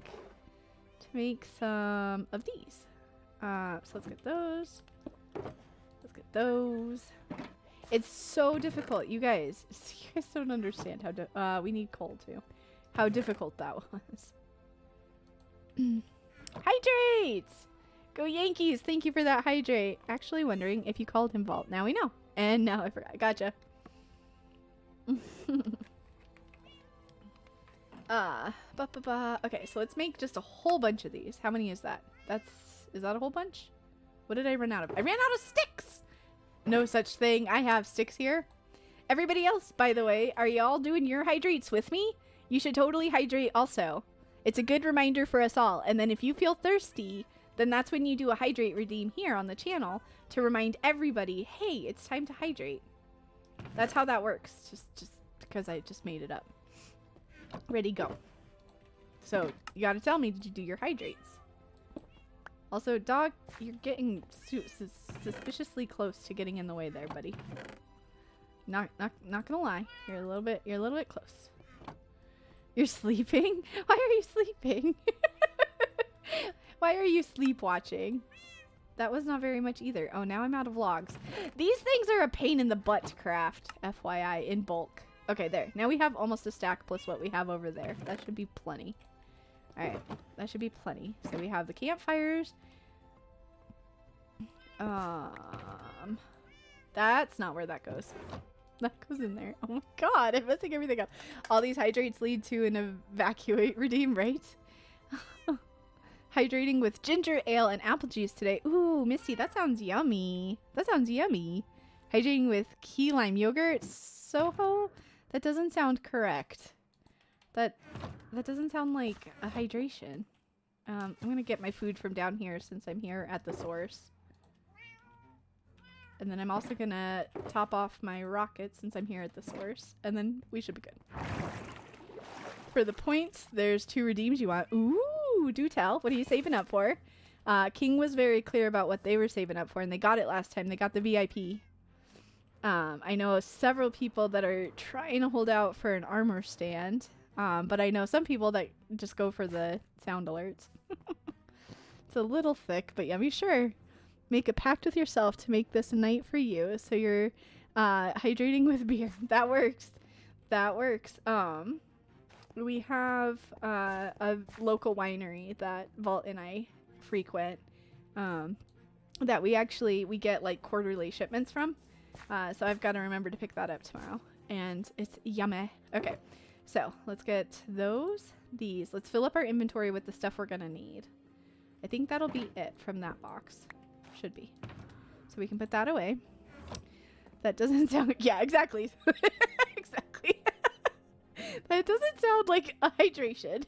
some of these. So let's get those. Let's get those. It's so difficult, you guys. You guys don't understand how we need coal too. How difficult that was. Hydrate! Go Yankees! Thank you for that hydrate. Actually wondering if you called him Vault. Now we know. And now I forgot. Gotcha. Okay, so let's make just a whole bunch of these. How many is that? Is that a whole bunch? What did I run out of? I ran out of sticks! No such thing. I have sticks here. Everybody else, by the way, are y'all doing your hydrates with me? You should totally hydrate also. It's a good reminder for us all. And then if you feel thirsty, then that's when you do a hydrate redeem here on the channel to remind everybody, hey, it's time to hydrate. That's how that works. Just because I just made it up. Ready, go. So you gotta tell me, did you do your hydrates? Also, dog, you're getting suspiciously close to getting in the way there, buddy. Not gonna lie. You're a little bit close. You're sleeping? Why are you sleeping? Why are you sleep watching? That was not very much either. Oh, now I'm out of logs. These things are a pain in the butt to craft, FYI, in bulk. Okay, there. Now we have almost a stack plus what we have over there. That should be plenty. Alright, that should be plenty. So we have the campfires. That's not where that goes. That goes in there. Oh my god, I'm messing everything up. All these hydrates lead to an evacuate redeem, right? Hydrating with ginger ale and apple juice today. Ooh, Misty, that sounds yummy. That sounds yummy. Hydrating with key lime yogurt. Soho? That doesn't sound correct. That doesn't sound like a hydration. I'm gonna get my food from down here since I'm here at the source. And then I'm also gonna top off my rocket since I'm here at the source. And then we should be good. For the points, there's 2 redeems you want. Ooh, do tell. What are you saving up for? King was very clear about what they were saving up for, and they got it last time. They got the VIP. I know several people that are trying to hold out for an armor stand. But I know some people that just go for the sound alerts. It's a little thick, but yeah, be sure. Make a pact with yourself to make this a night for you. So you're hydrating with beer. That works. That works. We have a local winery that Vault and I frequent that we get like quarterly shipments from. So I've got to remember to pick that up tomorrow. And it's yummy. Okay. So let's get these. Let's fill up our inventory with the stuff we're gonna need. I think that'll be it from that box. Should be. So we can put that away. That doesn't sound, yeah, exactly. Exactly. That doesn't sound like a hydration.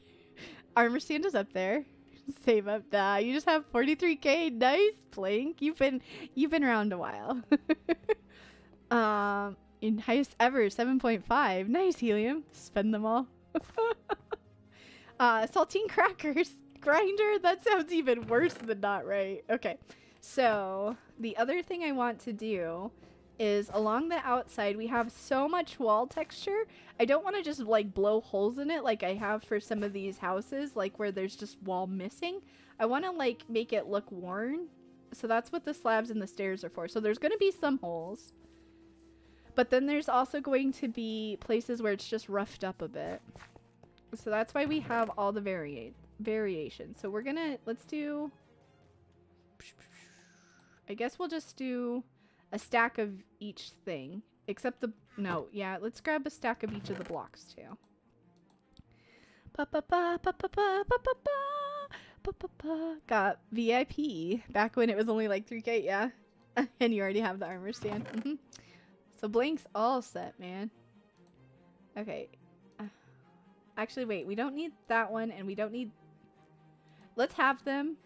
Armor stand is up there. Save up. You just have 43k. Nice, Plank. You've been around a while. In highest ever, 7.5. Nice, Helium. Spend them all. Saltine crackers. Grinder? That sounds even worse than not right. Okay. So, the other thing I want to do is along the outside, we have so much wall texture. I don't want to just, like, blow holes in it like I have for some of these houses, like, where there's just wall missing. I want to, like, make it look worn. So that's what the slabs and the stairs are for. So there's going to be some holes. But then there's also going to be places where it's just roughed up a bit. So that's why we have all the variations. So we're gonna, let's do, I guess we'll just do a stack of each thing. Except the, no, yeah, let's grab a stack of each of the blocks too. Got VIP back when it was only like 3k, yeah. And you already have the armor stand. So Blank's all set, man. Okay. Actually, wait. We don't need that one, and we don't need... Let's have them.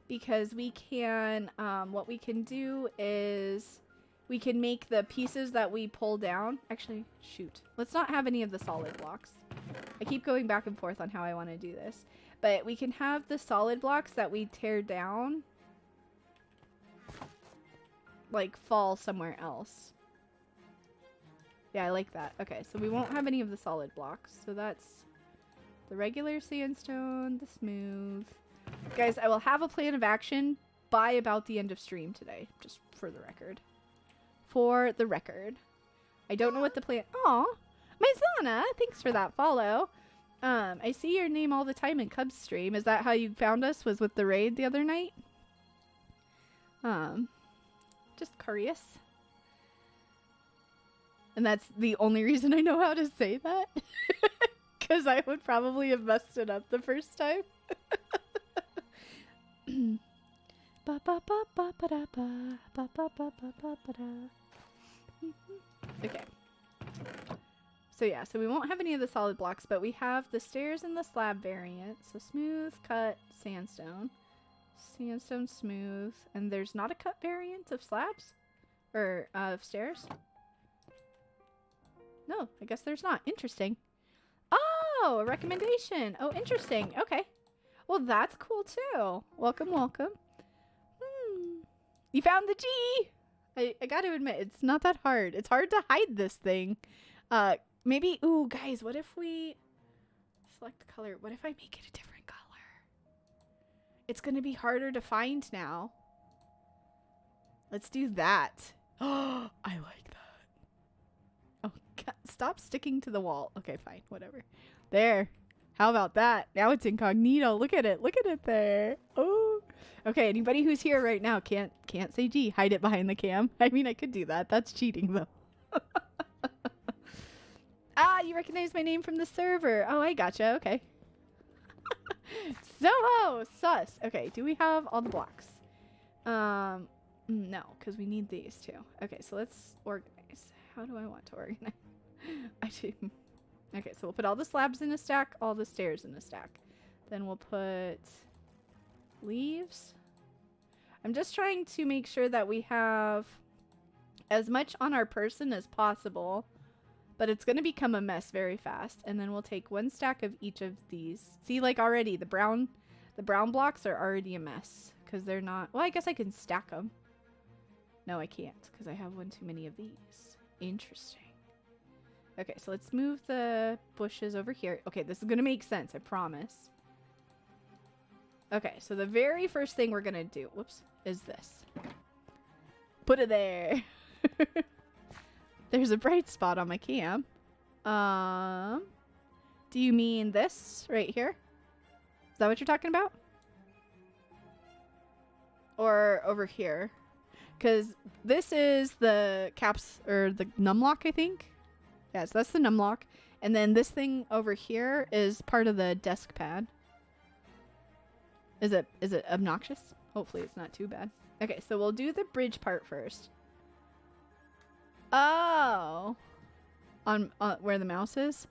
Because we can... what we can do is... We can make the pieces that we pull down... Actually, shoot. Let's not have any of the solid blocks. I keep going back and forth on how I want to do this. But we can have the solid blocks that we tear down... like fall somewhere else. Yeah, I like that. Okay, so we won't have any of the solid blocks. So that's the regular sandstone, the smooth. Guys, I will have a plan of action by about the end of stream today, just for the record. For the record. I don't know what the plan... Aw, Maizana, thanks for that follow. I see your name all the time in Cubs stream. Is that how you found us? Was with the raid the other night? Just curious. And that's the only reason I know how to say that. Because I would probably have messed it up the first time. Okay. So yeah, so we won't have any of the solid blocks, but we have the stairs and the slab variant. So smooth, cut, sandstone. Sandstone, smooth, and there's not a cut variant of slabs? Or, of stairs? No, I guess there's not. Interesting. Oh, a recommendation. Oh, interesting. Okay. Well, that's cool too. Welcome, welcome. You found the G! I gotta admit, it's not that hard. It's hard to hide this thing. Maybe, ooh, guys, what if we select the color? What if I make it a different color? It's gonna be harder to find now. Let's do that. Oh, I like that. Oh, God, stop sticking to the wall. Okay, fine, whatever. There. How about that? Now it's incognito. Look at it. Look at it there. Oh. Okay, anybody who's here right now can't say G. Hide it behind the cam. I mean, I could do that. That's cheating, though. Ah, you recognize my name from the server. Oh, I gotcha. Okay. So, sus. Okay, do we have all the blocks? No, because we need these too. Okay, so let's organize. How do I want to organize? I do. Okay, so we'll put all the slabs in a stack, all the stairs in a stack. Then we'll put leaves. I'm just trying to make sure that we have as much on our person as possible, but it's going to become a mess very fast. And then we'll take one stack of each of these. See, like already the brown blocks are already a mess because they're not, well, I guess I can stack them. No, I can't because I have one too many of these. Interesting. Okay, so let's move the bushes over here. Okay, this is going to make sense, I promise. Okay, so the very first thing we're going to do, whoops, is this. Put it there. There's a bright spot on my cam. Do you mean this right here? Is that what you're talking about? Or over here? Because this is the caps, or the numlock, I think. Yeah, so that's the numlock. And then this thing over here is part of the desk pad. Is it obnoxious? Hopefully it's not too bad. Okay, so we'll do the bridge part first. Oh. On where the mouse is?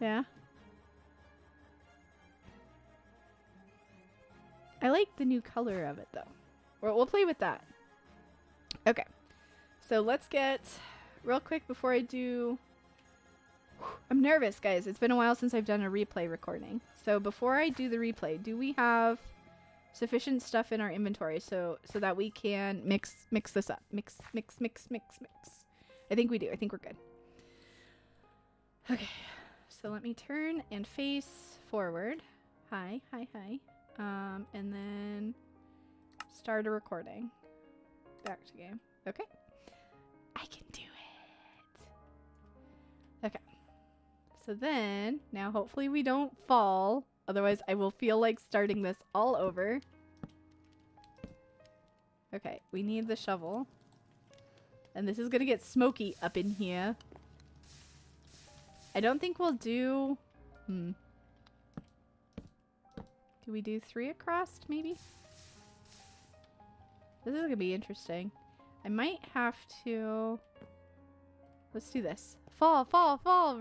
Yeah. I like the new color of it though. We'll play with that. Okay. So let's get real quick before I do... I'm nervous, guys. It's been a while since I've done a replay recording. So before I do the replay, do we have sufficient stuff in our inventory so that we can mix this up? Mix. I think we do. I think we're good. Okay. So let me turn and face forward. Hi. And then start a recording. Back to game. Okay. I can do it. Okay. So then, now hopefully we don't fall. Otherwise, I will feel like starting this all over. Okay, we need the shovel. And this is going to get smoky up in here. I don't think we'll do... Do we do 3 across, maybe? This is going to be interesting. I might have to... Let's do this. Fall,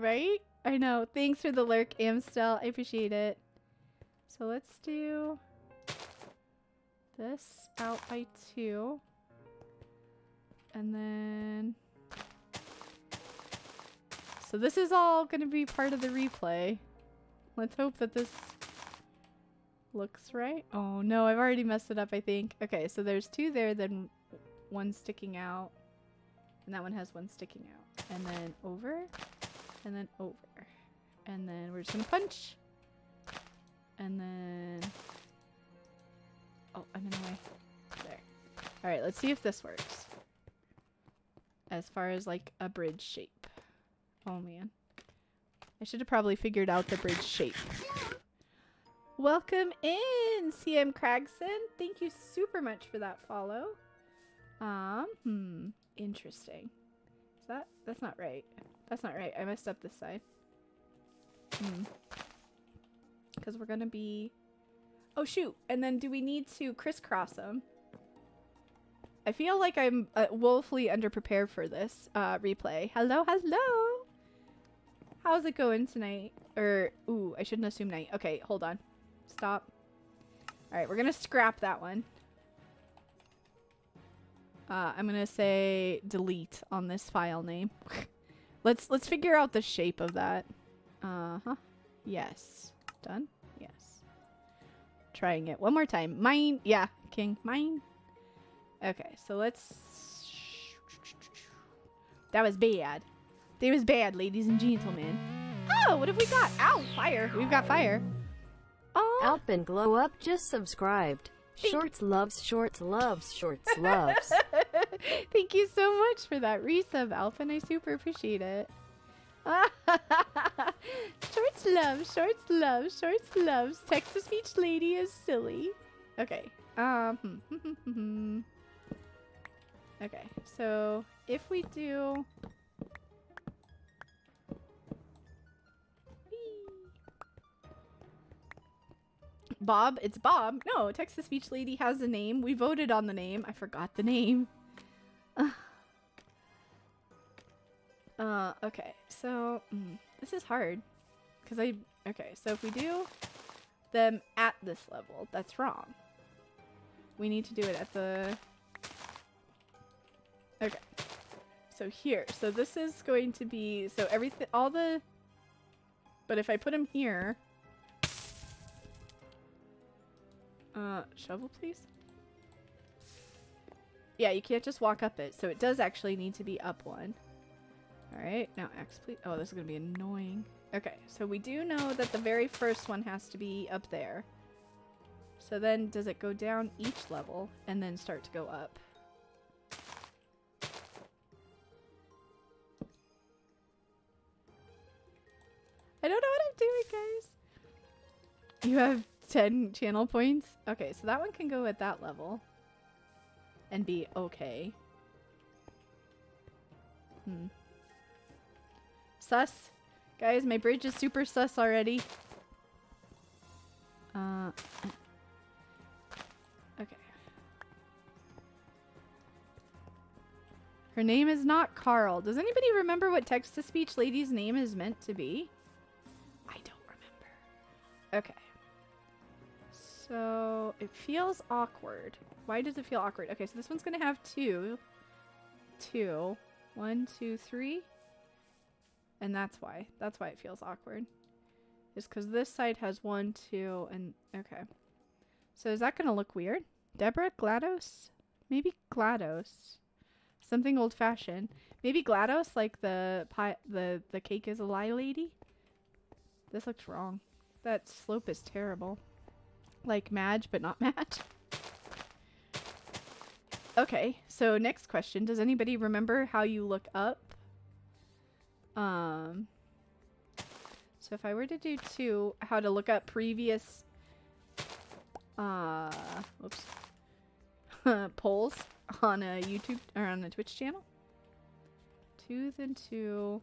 right? I know. Thanks for the lurk, Amstel. I appreciate it. So let's do this out by 2. And then... So this is all going to be part of the replay. Let's hope that this looks right. Oh no, I've already messed it up, I think. Okay, so there's 2 there, then 1 sticking out. And that one has 1 sticking out. And then over. And then over. And then we're just going to punch. And then... Oh, I'm in the way. There. Alright, let's see if this works. As far as like a bridge shape. Oh man. I should have probably figured out the bridge shape. Welcome in, CM Cragson. Thank you super much for that follow. Interesting. Is that's not right. That's not right. I messed up this side. Because we're gonna be... Oh shoot! And then do we need to crisscross them? I feel like I'm woefully underprepared for this replay. Hello. How's it going tonight? Or, ooh, I shouldn't assume night. Okay, hold on. Stop. Alright, we're gonna scrap that one. I'm gonna say delete on this file name. Let's figure out the shape of that. Yes. Done? Yes. trying it one more time. Mine. Yeah, king. Mine. Okay, so let's... That was bad. That was bad, ladies and gentlemen. Oh, what have we got? Ow, fire. We've got fire. Oh. Alpin Glow Up just subscribed. Shorts loves, shorts loves, shorts loves. Thank you so much for that resub, Alpin. I super appreciate it. Shorts love, shorts love, shorts loves. Text-to-speech lady is silly. Okay. Okay, so if we do... Bob, it's Bob. No, text-to-speech lady has a name. We voted on the name. I forgot the name. Okay, so this is hard because okay, so if we do them at this level, that's wrong. We need to do it at the... Okay, so here, so this is going to be, so everything, all the, but if I put them here, shovel please? Yeah, you can't just walk up it, so it does actually need to be up one. Alright, now X please. Oh, this is going to be annoying. Okay, so we do know that the very first one has to be up there. So then does it go down each level and then start to go up? I don't know what I'm doing, guys. You have 10 channel points? Okay, so that one can go at that level. And be okay. Sus. Guys, my bridge is super sus already. Okay. Her name is not Carl. Does anybody remember what text-to-speech lady's name is meant to be? I don't remember. Okay. So, it feels awkward. Why does it feel awkward? Okay, so this one's going to have two. 1, 2, 3. And that's why. That's why it feels awkward. Just because this side has 1, 2, and... Okay. So is that going to look weird? Deborah? GLaDOS? Maybe GLaDOS. Something old-fashioned. Maybe GLaDOS, like the cake is a lie lady? This looks wrong. That slope is terrible. Like Madge, but not Madge. Okay, so next question. Does anybody remember how you look up? So if I were to do 2, how to look up previous whoops, polls on a YouTube or on a Twitch channel. 2, then 2,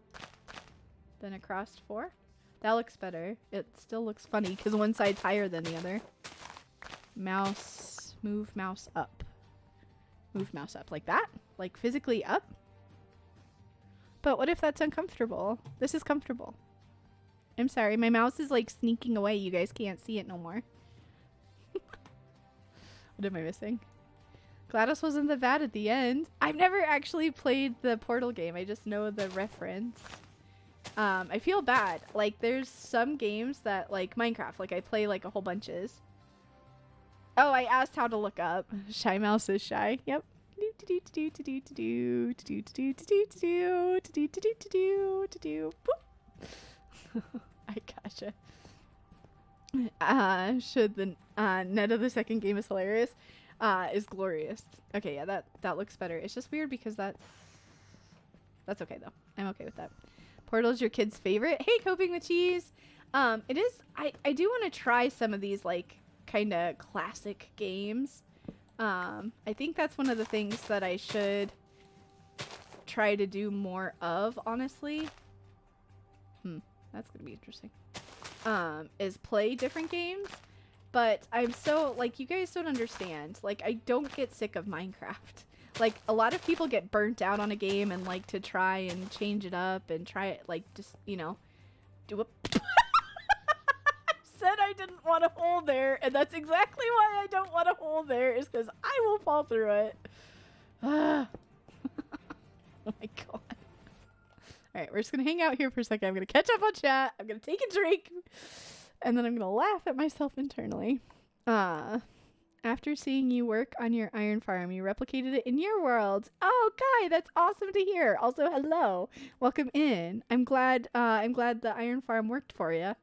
then across 4. That looks better. It still looks funny because one side's higher than the other. Mouse, move mouse up. Move mouse up like that? Like physically up? But what if that's uncomfortable? This is comfortable. I'm sorry, my mouse is like sneaking away. You guys can't see it no more. What am I missing? GLaDOS was in the vat at the end. I've never actually played the Portal game. I just know the reference. I feel bad. Like there's some games that like Minecraft, like I play like a whole bunches. Oh, I asked how to look up. Shy mouse is shy. Yep. I gotcha. Should the net of the second game is hilarious. Is glorious. Okay, yeah, that looks better. It's just weird because that's okay though. I'm okay with that. Portal's your kid's favorite. Hey, Coping with Cheese. It is. I do want to try some of these like kind of classic games. I think that's one of the things that I should try to do more of, honestly. That's gonna be interesting. Is play different games. But I'm so, like, you guys don't understand. Like, I don't get sick of Minecraft. Like, a lot of people get burnt out on a game and like to try and change it up and try it, like, just, you know, do a... Said I didn't want a hole there, and that's exactly why I don't want a hole there, is because I will fall through it. Oh my god. Alright, we're just gonna hang out here for a second. I'm gonna catch up on chat. I'm gonna take a drink. And then I'm gonna laugh at myself internally. After seeing you work on your iron farm, you replicated it in your world. Oh, Kai, that's awesome to hear. Also, hello. Welcome in. I'm glad the iron farm worked for you.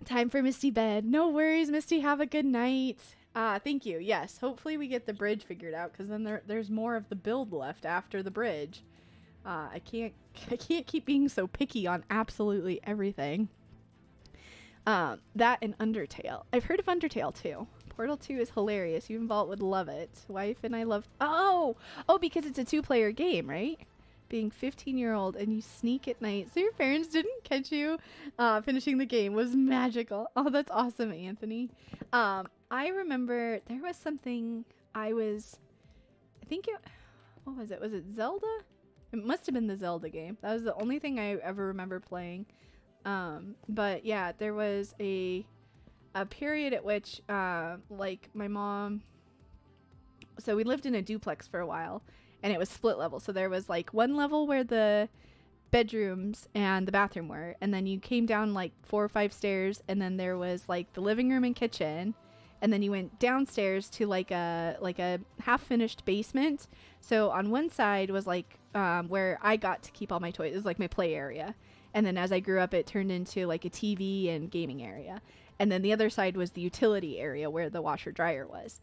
Time for Misty bed. No worries, Misty. Have a good night. Thank you. Yes, hopefully we get the bridge figured out, because then there's more of the build left after the bridge. I can't keep being so picky on absolutely everything. That and Undertale. I've heard of Undertale too. Portal 2 is hilarious. Even Vault would love it. Wife and I love... Oh, because it's a 2-player game, right? Being 15-year-old and you sneak at night so your parents didn't catch you finishing the game was magical. Oh, that's awesome, Anthony. I remember there was something I think it... What was it? Was it Zelda? It must have been the Zelda game. That was the only thing I ever remember playing. But yeah, there was a period at which, like my mom, so we lived in a duplex for a while and it was split level. So there was like one level where the bedrooms and the bathroom were, and then you came down like 4 or 5 stairs, and then there was like the living room and kitchen, and then you went downstairs to like a half finished basement. So on one side was like, where I got to keep all my toys. It was like my play area. And then as I grew up, it turned into like a TV and gaming area. And then the other side was the utility area where the washer dryer was.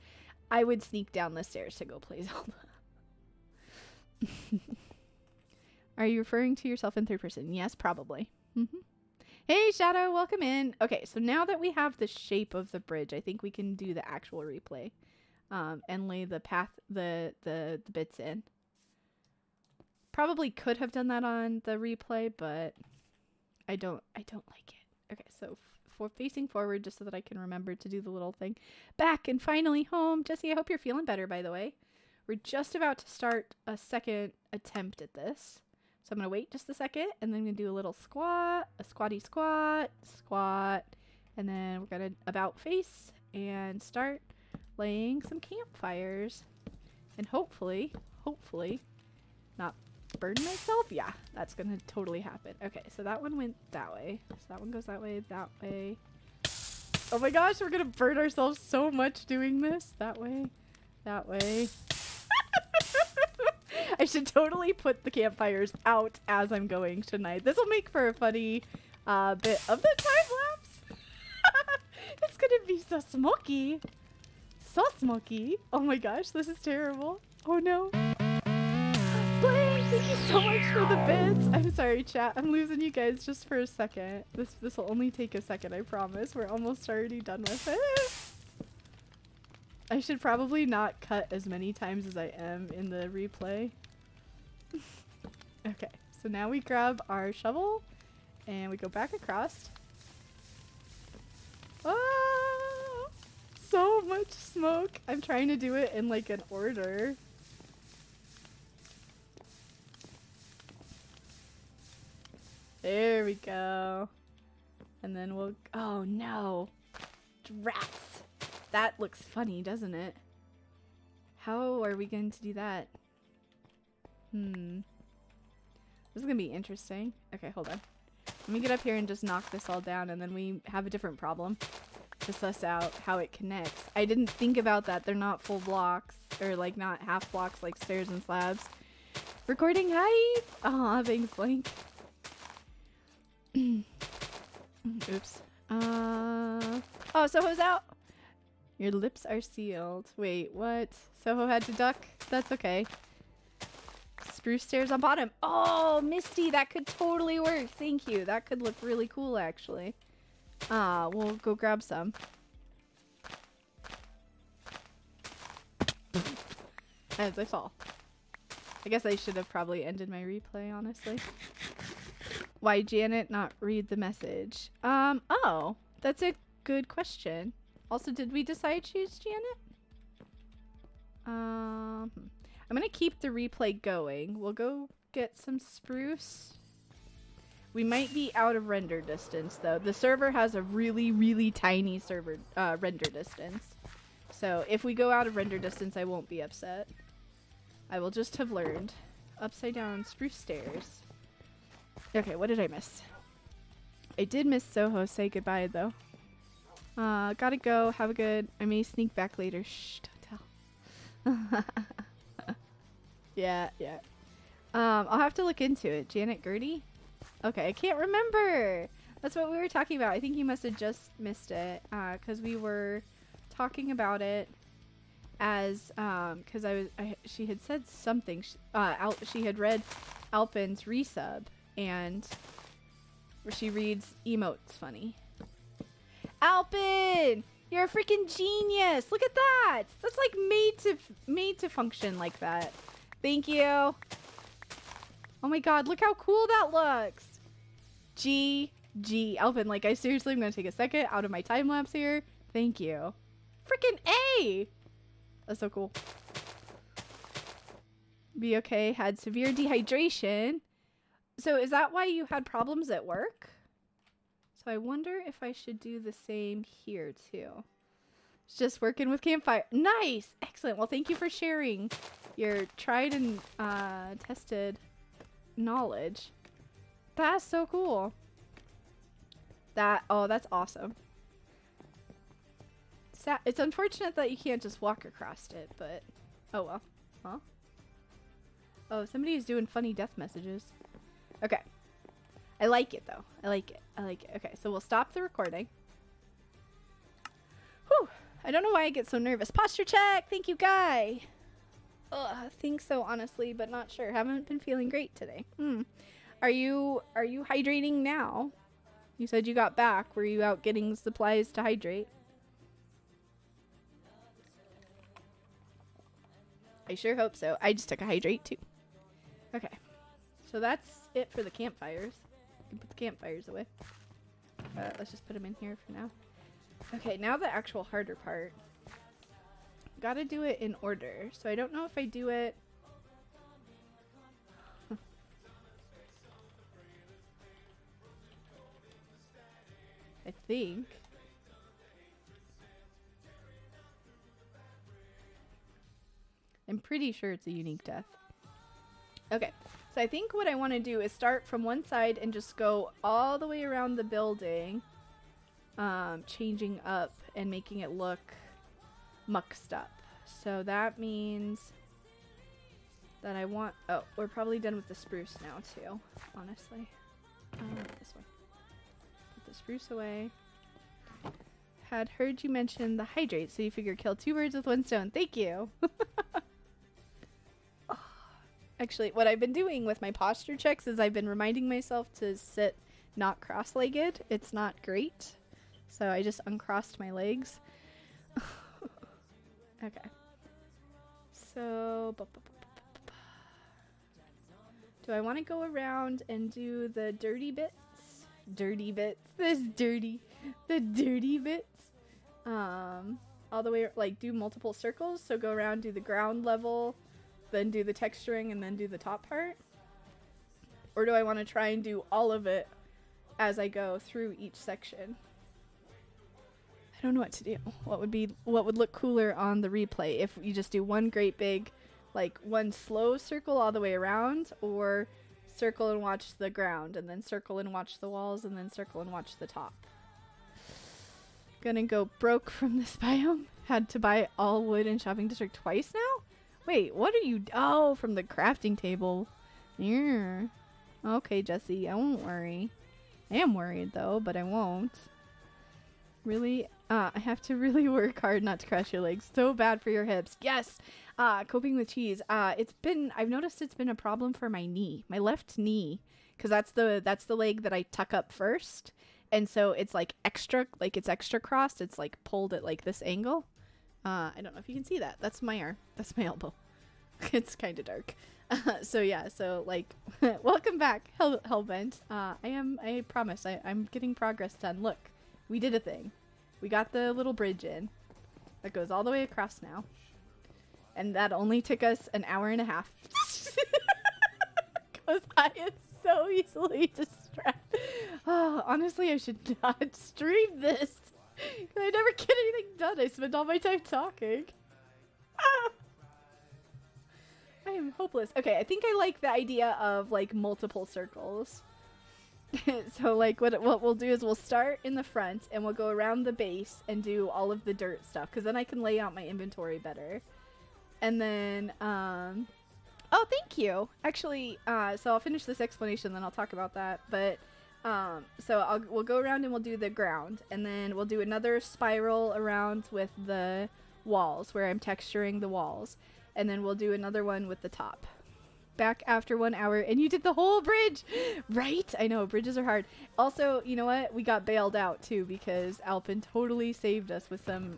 I would sneak down the stairs to go play Zelda. Are you referring to yourself in third person? Yes, probably. Hey, Shadow, welcome in. Okay, so now that we have the shape of the bridge, I think we can do the actual replay and lay the path, the bits in. Probably could have done that on the replay, but I don't like it. Okay, so for facing forward, just so that I can remember to do the little thing. Back and finally home. Jesse, I hope you're feeling better, by the way. We're just about to start a second attempt at this. So I'm going to wait just a second, and then I'm going to do a little squat, a squatty squat, squat, and then we're going to about face and start laying some campfires. And hopefully not burn myself. Yeah, that's gonna totally happen. Okay, so that one went that way. So that one goes that way, that way. Oh my gosh, we're gonna burn ourselves so much doing this. That way, that way. I should totally put the campfires out as I'm going tonight. This will make for a funny bit of the time lapse. It's gonna be so smoky. So smoky. Oh my gosh, this is terrible. Oh no. Blaine, thank you so much for the bits. I'm sorry, chat. I'm losing you guys just for a second. This will only take a second, I promise. We're almost already done with it. I should probably not cut as many times as I am in the replay. Okay, so now we grab our shovel and we go back across. Ah, so much smoke. I'm trying to do it in like an order. There we go. And then we'll... Oh, no. Rats. That looks funny, doesn't it? How are we going to do that? This is going to be interesting. Okay, hold on. Let me get up here and just knock this all down, and then we have a different problem to suss out how it connects. I didn't think about that. They're not full blocks, or like not half blocks like stairs and slabs. Recording, hi! Aw, thanks, Blank. Oops. Oh, Soho's out. Your lips are sealed. Wait, what? Soho had to duck? That's okay. Spruce stairs on bottom. Oh, Misty, that could totally work. Thank you. That could look really cool, actually. We'll go grab some. As I fall. I guess I should have probably ended my replay, honestly. Why Janet not read the message? Oh, that's a good question. Also, did we decide she's Janet? I'm gonna keep the replay going. We'll go get some spruce. We might be out of render distance, though. The server has a really, really tiny server render distance. So if we go out of render distance, I won't be upset. I will just have learned. Upside down spruce stairs. Okay, what did I miss? I did miss Soho say goodbye, though. Gotta go. Have a good... I may sneak back later. Shh, don't tell. Yeah. I'll have to look into it. Janet Gertie? Okay, I can't remember. That's what we were talking about. I think you must have just missed it. Because we were talking about it as... Because she had said something. She had read Alpin's resub. And... where she reads emotes funny. Alpin! You're a freaking genius! Look at that! That's like made to function like that. Thank you. Oh my god, look how cool that looks! GG. Alpin, like I seriously am gonna take a second out of my time lapse here. Thank you. Freaking A! That's so cool. Be okay, had severe dehydration. So is that why you had problems at work? So I wonder if I should do the same here too. It's just working with campfire. Nice! Excellent. Well, thank you for sharing your tried and tested knowledge. That's so cool. Oh, that's awesome. It's unfortunate that you can't just walk across it, but oh well. Huh? Oh, somebody's doing funny death messages. Okay. I like it, though. I like it. Okay, so we'll stop the recording. Whew. I don't know why I get so nervous. Posture check! Thank you, Guy! Ugh, I think so, honestly, but not sure. Haven't been feeling great today. Are you hydrating now? You said you got back. Were you out getting supplies to hydrate? I sure hope so. I just took a hydrate, too. Okay. So that's it for the campfires. You can put the campfires away. Let's just put them in here for now. Okay, now the actual harder part. Gotta do it in order. So I don't know if I do it... I think... I'm pretty sure it's a unique death. Okay, so I think what I want to do is start from one side and just go all the way around the building, changing up and making it look muxed up. So that means that I want... Oh, we're probably done with the spruce now too, honestly. This one. Put the spruce away. Had heard you mention the hydrate, so you figure kill 2 birds with 1 stone. Thank you! Actually, what I've been doing with my posture checks is I've been reminding myself to sit not cross-legged. It's not great. So I just uncrossed my legs. Okay. So... do I want to go around and do the dirty bits? Dirty bits. The dirty bits. All the way, like, do multiple circles. So go around, do the ground level... then do the texturing, and then do the top part? Or do I want to try and do all of it as I go through each section? I don't know what to do. What would look cooler on the replay if you just do one great big, like one slow circle all the way around, or circle and watch the ground, and then circle and watch the walls, and then circle and watch the top. Gonna go broke from this biome. Had to buy all wood in shopping district twice now? Wait, what are you... Oh, from the crafting table. Yeah. Okay, Jesse, I won't worry. I am worried, though, but I won't. Really? I have to really work hard not to crush your legs. So bad for your hips. Yes! Coping with cheese. I've noticed it's been a problem for my knee. My left knee. Because that's the leg that I tuck up first. And so it's like extra crossed. It's like pulled at like this angle. I don't know if you can see that. That's my arm. That's my elbow. It's kind of dark. So yeah, so like, welcome back, Hellbent. I promise, I'm getting progress done. Look, we did a thing. We got the little bridge in. That goes all the way across now. And that only took us an hour and a half. Because I am so easily distracted. Oh, honestly, I should not stream this. I never get anything done. I spend all my time talking. Ah! I am hopeless. Okay, I think I like the idea of like multiple circles. So like what we'll do is we'll start in the front and we'll go around the base and do all of the dirt stuff because then I can lay out my inventory better. And then oh, thank you. Actually, so I'll finish this explanation, then I'll talk about that. But so we'll go around and we'll do the ground, and then we'll do another spiral around with the walls where I'm texturing the walls, and then we'll do another one with the top. Back after 1 hour, and you did the whole bridge, right? I know, bridges are hard. Also, you know what? We got bailed out too because Alpin totally saved us with some,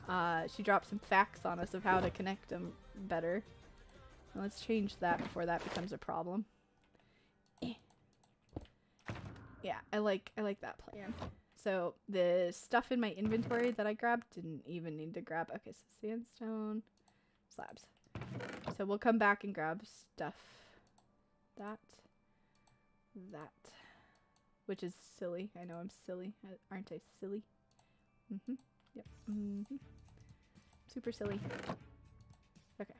she dropped some facts on us of how to connect them better. Let's change that before that becomes a problem. Yeah, I like that plan. So the stuff in my inventory that I grabbed didn't even need to grab. Okay, so sandstone, slabs. So we'll come back and grab stuff. That. Which is silly. I know I'm silly. Aren't I silly? Mm-hmm. Yep. Mm-hmm. Super silly. Okay.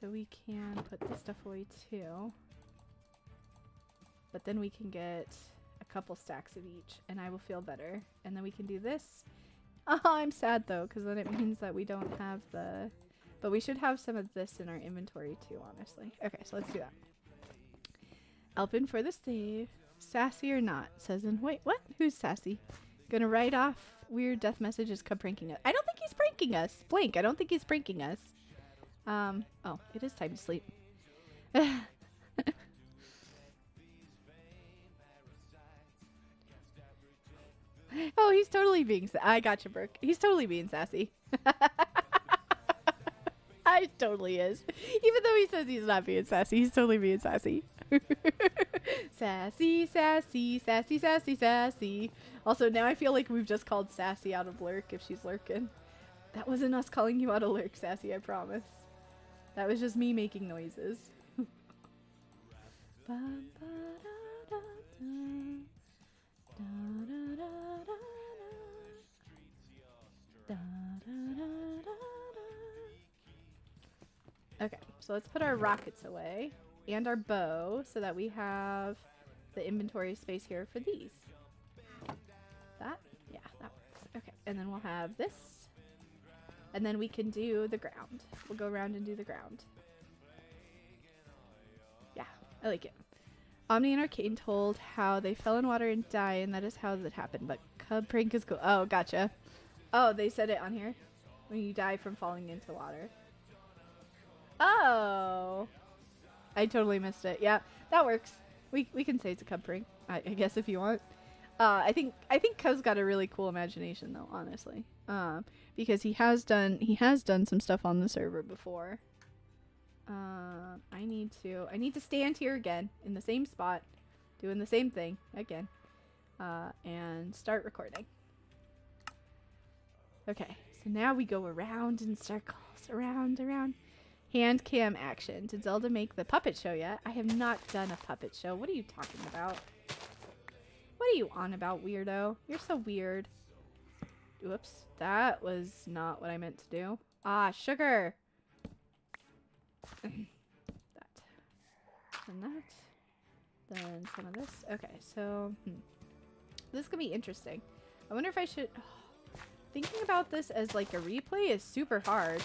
So we can put this stuff away too. But then we can get a couple stacks of each and I will feel better. And then we can do this. Oh, I'm sad though, because then it means that we don't have the... But we should have some of this in our inventory too, honestly. Okay, so let's do that. Alpin for the save. Sassy or not, says in... Wait, what? Who's sassy? Gonna write off weird death messages come pranking us. I don't think he's pranking us. Blank, I don't think he's pranking us. Oh, it is time to sleep. Oh, he's totally being... I gotcha, Brooke. He's totally being sassy. I totally is. Even though he says he's not being sassy, he's totally being sassy. Sassy, sassy, sassy, sassy, sassy. Also, now I feel like we've just called Sassy out of lurk if she's lurking. That wasn't us calling you out of lurk, Sassy, I promise. That was just me making noises. Okay, so let's put our rockets away and our bow so that we have the inventory space here for these. That? Yeah, that works. Okay, and then we'll have this. And then we can do the ground. We'll go around and do the ground. Yeah, I like it. Omni and Arcane told how they fell in water and died, and that is how that happened. But Cub prank is cool. Oh, gotcha. Oh, they said it on here. When you die from falling into water. Oh, I totally missed it. Yeah, that works. We can say it's a Cub prank, I guess, if you want. I think Cub's got a really cool imagination though, honestly. Because he has done some stuff on the server before. I need to stand here again in the same spot, doing the same thing again, and start recording. Okay, so now we go around in circles, around. Hand cam action. Did Zelda make the puppet show yet? I have not done a puppet show. What are you talking about? What are you on about, weirdo? You're so weird. Whoops, that was not what I meant to do. Ah, sugar. That. And that. Then some of this. Okay, so this is gonna be interesting. I wonder if I should... Thinking about this as like a replay is super hard.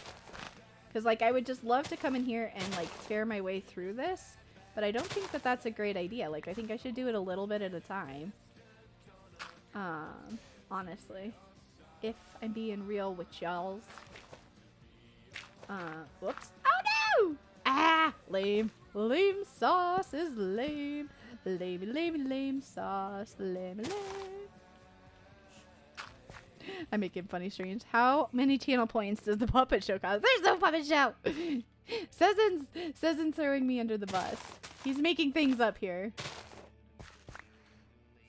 Because like I would just love to come in here and like tear my way through this. But I don't think that that's a great idea. Like I think I should do it a little bit at a time. Honestly. If I'm being real with y'alls. Whoops. Oh no! Ah! Lame. Lame sauce is lame. Lame sauce. Lame. I'm making funny streams. How many channel points does the puppet show cost? There's no puppet show! Sezen's throwing me under the bus. He's making things up here.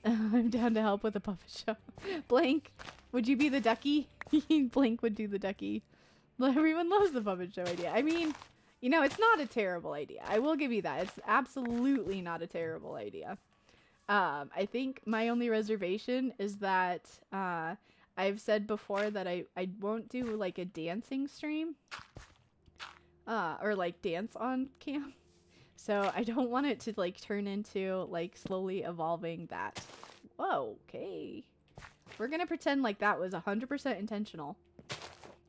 I'm down to help with the puppet show. Blank, would you be the ducky? Blank would do the ducky. Everyone loves the puppet show idea. I mean, you know, it's not a terrible idea. I will give you that. It's absolutely not a terrible idea. I think my only reservation is that I've said before that I won't do like a dancing stream or like dance on cam. So I don't want it to like turn into like slowly evolving that. Whoa, okay. We're gonna pretend like that was 100% intentional.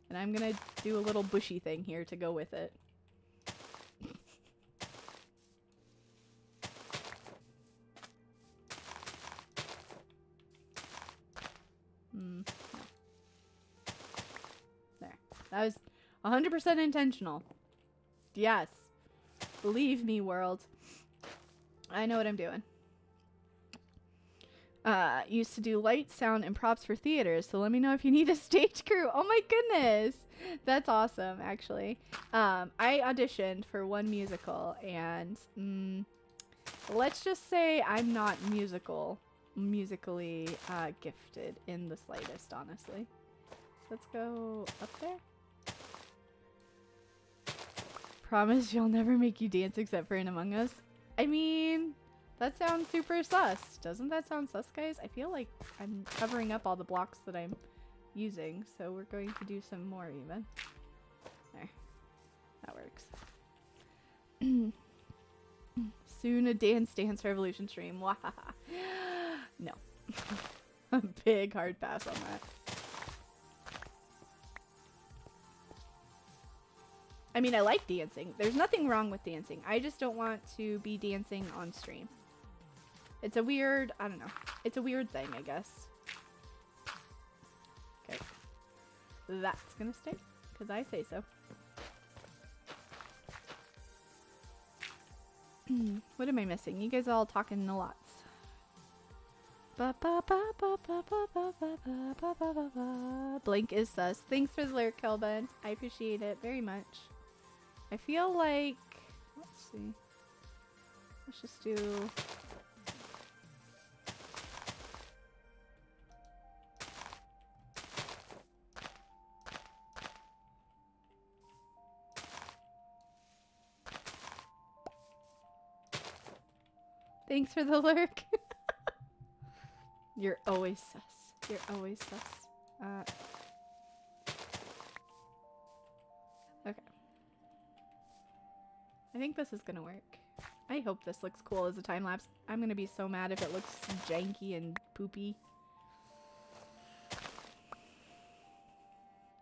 And I'm gonna do a little bushy thing here to go with it. No. There. That was 100% intentional. Yes. Believe me, world. I know what I'm doing. Used to do light, sound, and props for theaters, so let me know if you need a stage crew. Oh my goodness! That's awesome, actually. I auditioned for one musical, and let's just say I'm not musically gifted in the slightest, honestly. Let's go up there. Promise you'll never make you dance except for in Among Us. I mean, that sounds super sus. Doesn't that sound sus, guys? I feel like I'm covering up all the blocks that I'm using, so we're going to do some more even. There. That works. Soon a Dance Revolution stream. Wahaha. No. A big hard pass on that. I mean, I like dancing. There's nothing wrong with dancing. I just don't want to be dancing on stream. It's a weird, I don't know. It's a weird thing, I guess. Okay. That's gonna stay, because I say so. What am I missing? You guys are all talking a lot. Blink is sus. Thanks for the lyric, Kelbun. I appreciate it very much. I feel like, let's see. Let's just do. Thanks for the lurk. You're always sus. You're always sus. Okay. I think this is gonna work. I hope this looks cool as a time lapse. I'm gonna be so mad if it looks janky and poopy.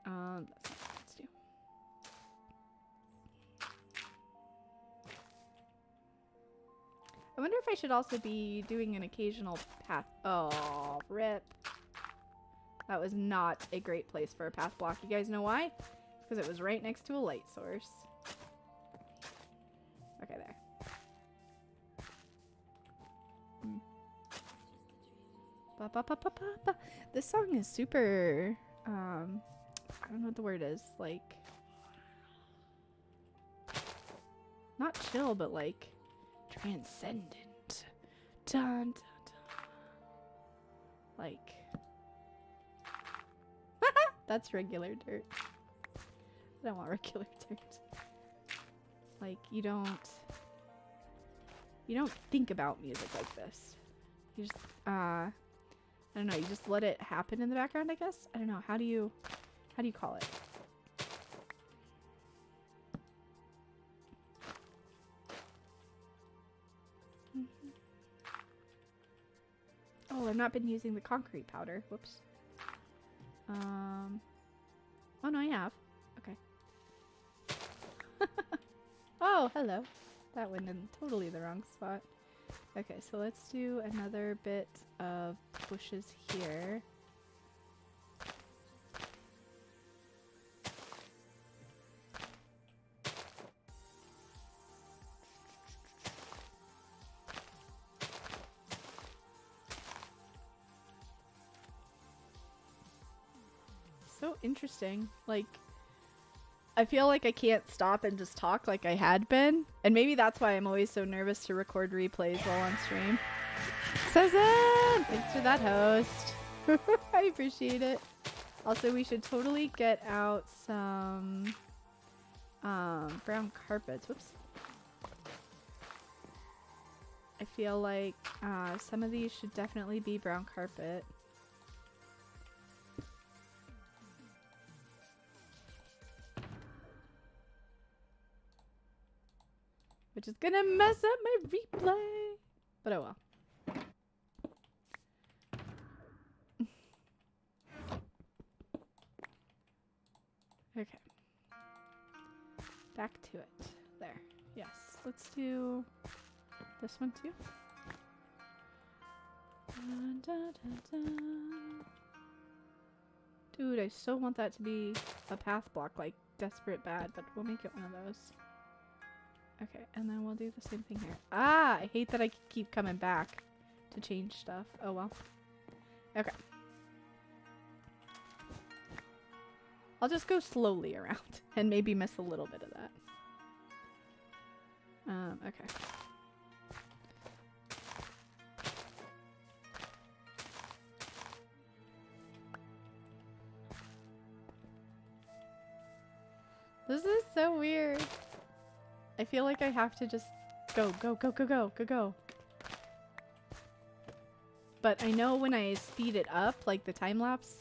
That's not what let's do. I wonder if I should also be doing an occasional path. Oh, rip. That was not a great place for a path block. You guys know why? Because it was right next to a light source. Okay, there. Ba, ba, ba, ba, ba, ba. This song is super, I don't know what the word is. Like, not chill, but like transcendent. Dun, dun, dun. Like, that's regular dirt. I don't want regular dirt. Like, you don't think about music like this. You just, I don't know, you just let it happen in the background, I guess? I don't know, how do you call it? Oh, I've not been using the concrete powder. Whoops. Oh no, I have. Okay. Oh, hello. That went in totally the wrong spot. Okay, so let's do another bit of bushes here. So interesting. Like, I feel like I can't stop and just talk like I had been. And maybe that's why I'm always so nervous to record replays while on stream. Susan! Thanks for that, host. I appreciate it. Also, we should totally get out some brown carpets. Whoops. I feel like some of these should definitely be brown carpet. which is gonna mess up my replay. But oh well. Okay. Back to it. There. Yes. Let's do this one too. Dun, dun, dun, dun. Dude, I so want that to be a path block, like desperate bad, but we'll make it one of those. Okay, and then we'll do the same thing here. Ah, I hate that I keep coming back to change stuff. Oh well. Okay. I'll just go slowly around and maybe miss a little bit of that. Okay. This is so weird. I feel like I have to just go, go, go, go, go, go, go. But I know when I speed it up, like the time lapse,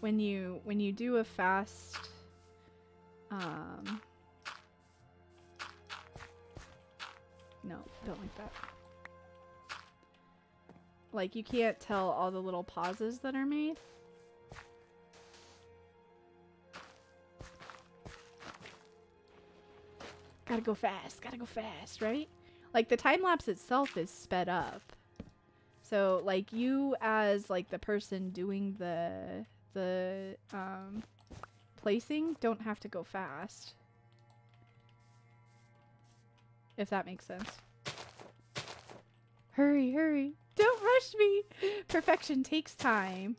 when you do a fast, no, don't like that. Like you can't tell all the little pauses that are made. Gotta go fast, right? Like the time lapse itself is sped up. So like you as like the person doing the placing don't have to go fast. If that makes sense. Hurry, hurry. Don't rush me. Perfection takes time.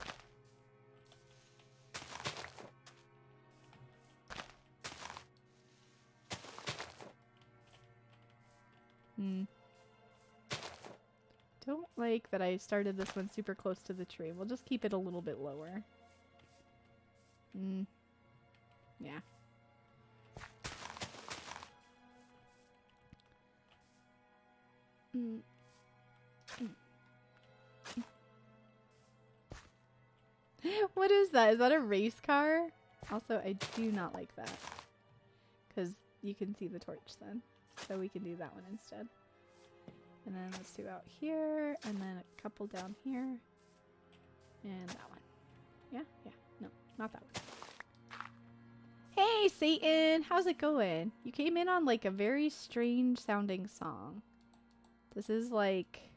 Don't like that I started this one super close to the tree. We'll just keep it a little bit lower. Yeah. What is that? Is that a race car? Also, I do not like that. Because you can see the torch then. So we can do that one instead. And then let's do out here, and then a couple down here. And that one. Yeah? Yeah. No, not that one. Hey, Satan! How's it going? You came in on like a very strange sounding song. This is like...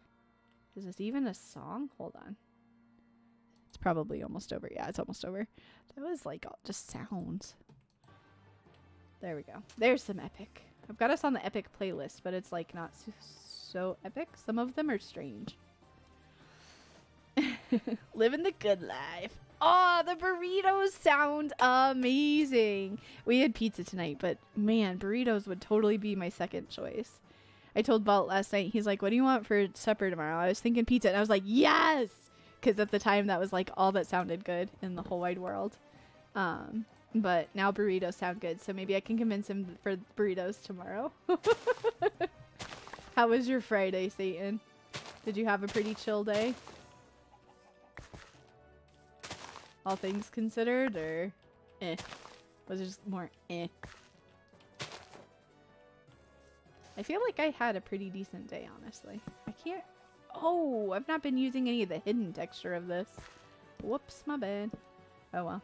Is this even a song? Hold on. It's probably almost over. Yeah, it's almost over. That was like all just sounds. There we go. There's some epic. I've got us on the epic playlist, but it's like not so epic. Some of them are strange. Living the good life. Oh, the burritos sound amazing. We had pizza tonight, but man, burritos would totally be my second choice. I told Balt last night, he's like, what do you want for supper tomorrow? I was thinking pizza, and I was like, yes! Because at the time, that was like all that sounded good in the whole wide world. But now burritos sound good, so maybe I can convince him for burritos tomorrow. How was your Friday, Satan? Did you have a pretty chill day? All things considered, or eh? Was it just more eh? I feel like I had a pretty decent day, honestly. I can't... Oh, I've not been using any of the hidden texture of this. Whoops, my bad. Oh well.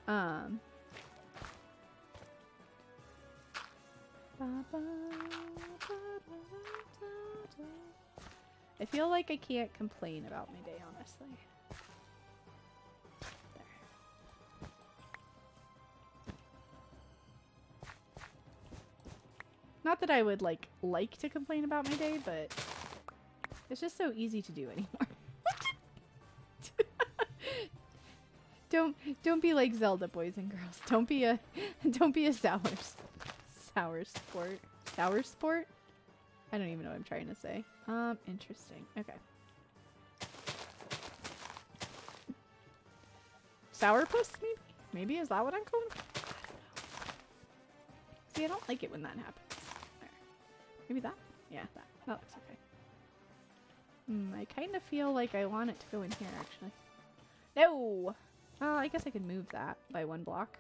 I feel like I can't complain about my day, honestly. There. Not that I would like to complain about my day, but it's just so easy to do anymore. Don't be like Zelda, boys and girls. Don't be a sour sport. Sour sport? I don't even know what I'm trying to say. Interesting. Okay. Sourpuss, maybe? Maybe is that what I'm calling? I don't know. See, I don't like it when that happens. There. Maybe that? Yeah, that. That looks okay. I kind of feel like I want it to go in here, actually. No! Well, I guess I could move that by one block.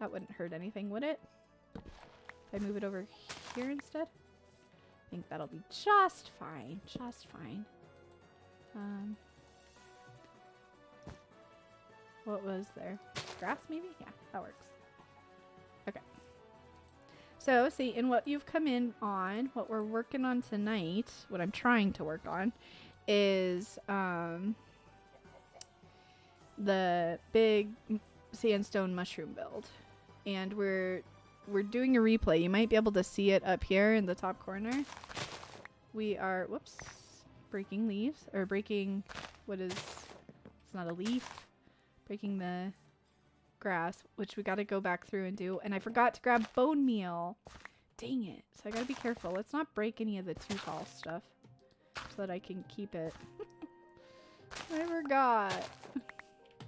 That wouldn't hurt anything, would it? If I move it over here instead? I think that'll be just fine. Just fine. What was there? Grass, maybe? Yeah, that works. Okay. So, see, in what you've come in on, what we're working on tonight, what I'm trying to work on, is the big sandstone mushroom build. And we're doing a replay. You might be able to see it up here in the top corner. We are, whoops, breaking leaves, or breaking, it's not a leaf, breaking the grass, which we got to go back through and do. And I forgot to grab bone meal. Dang it. So I got to be careful. Let's not break any of the too tall stuff so that I can keep it. I forgot.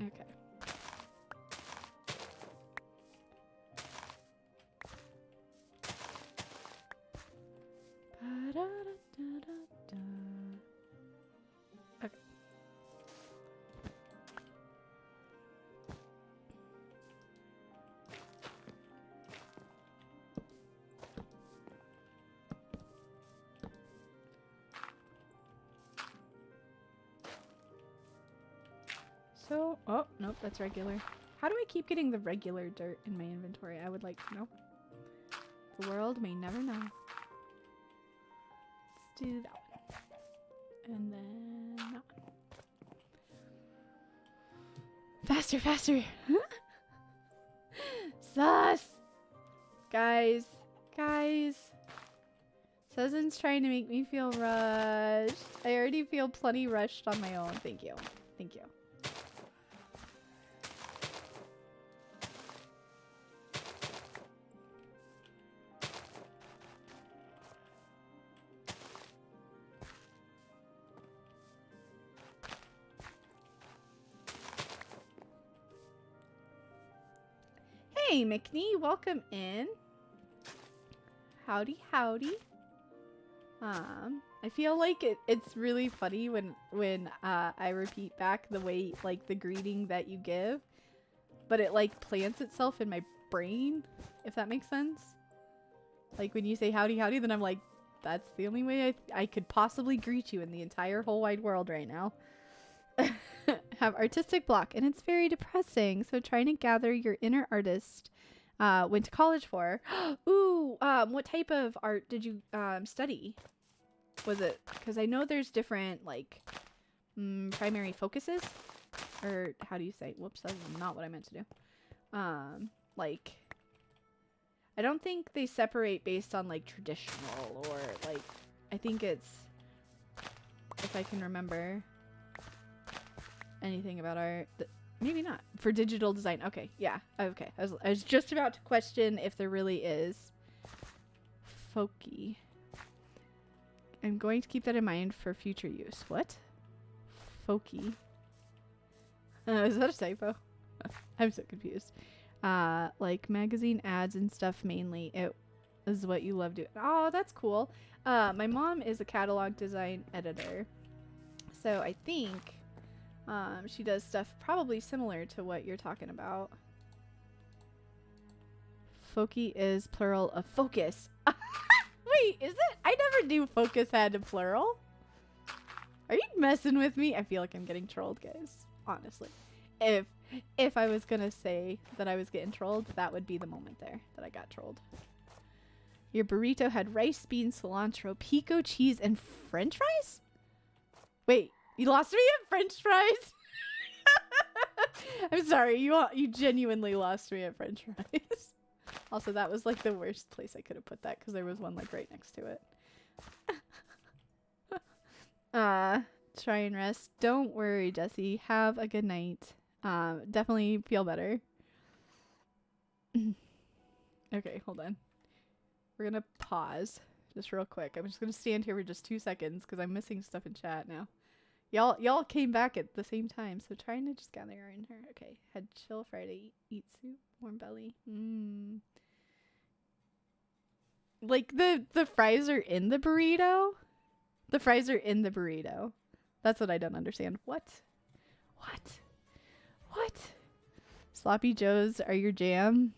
Okay. Okay. So, oh, nope, that's regular. How do I keep getting the regular dirt in my inventory? I would like to know. The world may never know. Let's do that one. And then that one. Faster, faster. Sus. Guys. Susan's trying to make me feel rushed. I already feel plenty rushed on my own. Thank you. Thank you. Hey, McNee, welcome in. Howdy, howdy. I feel like it's really funny when I repeat back the way, like, the greeting that you give, but it, like, plants itself in my brain, if that makes sense. Like, when you say howdy, howdy, then I'm like, that's the only way I could possibly greet you in the entire whole wide world right now. Have artistic block, and it's very depressing. So trying to gather your inner artist. Went to college for. Ooh, what type of art did you study? Was it, because I know there's different, like, primary focuses, or how do you say? Whoops, that's not what I meant to do. Like, I don't think they separate based on, like, traditional, or, like, I think it's, if I can remember anything about art, maybe not for digital design. Okay, yeah, okay. I was just about to question if there really is. Folky. I'm going to keep that in mind for future use. What? Folky. Is that a typo? I'm so confused. Like magazine ads and stuff mainly. It is what you love doing. Oh, that's cool. My mom is a catalog design editor, so I think she does stuff probably similar to what you're talking about. Folky is plural of focus. Wait, is it? I never knew focus had a plural. Are you messing with me? I feel like I'm getting trolled, guys. Honestly. If I was gonna say that I was getting trolled, that would be the moment there that I got trolled. Your burrito had rice, beans, cilantro, pico cheese, and french fries? Wait, you lost me at french fries? I'm sorry, you genuinely lost me at french fries. Also, that was like the worst place I could have put that because there was one like right next to it. Try and rest. Don't worry, Jesse. Have a good night. Definitely feel better. Okay, hold on. We're gonna pause just real quick. I'm just gonna stand here for just 2 seconds because I'm missing stuff in chat now. Y'all came back at the same time, so trying to just gather in her. Okay, had chill Friday, eat soup, warm belly. Like the fries are in the burrito? The fries are in the burrito. That's what I don't understand. What? Sloppy Joes are your jam?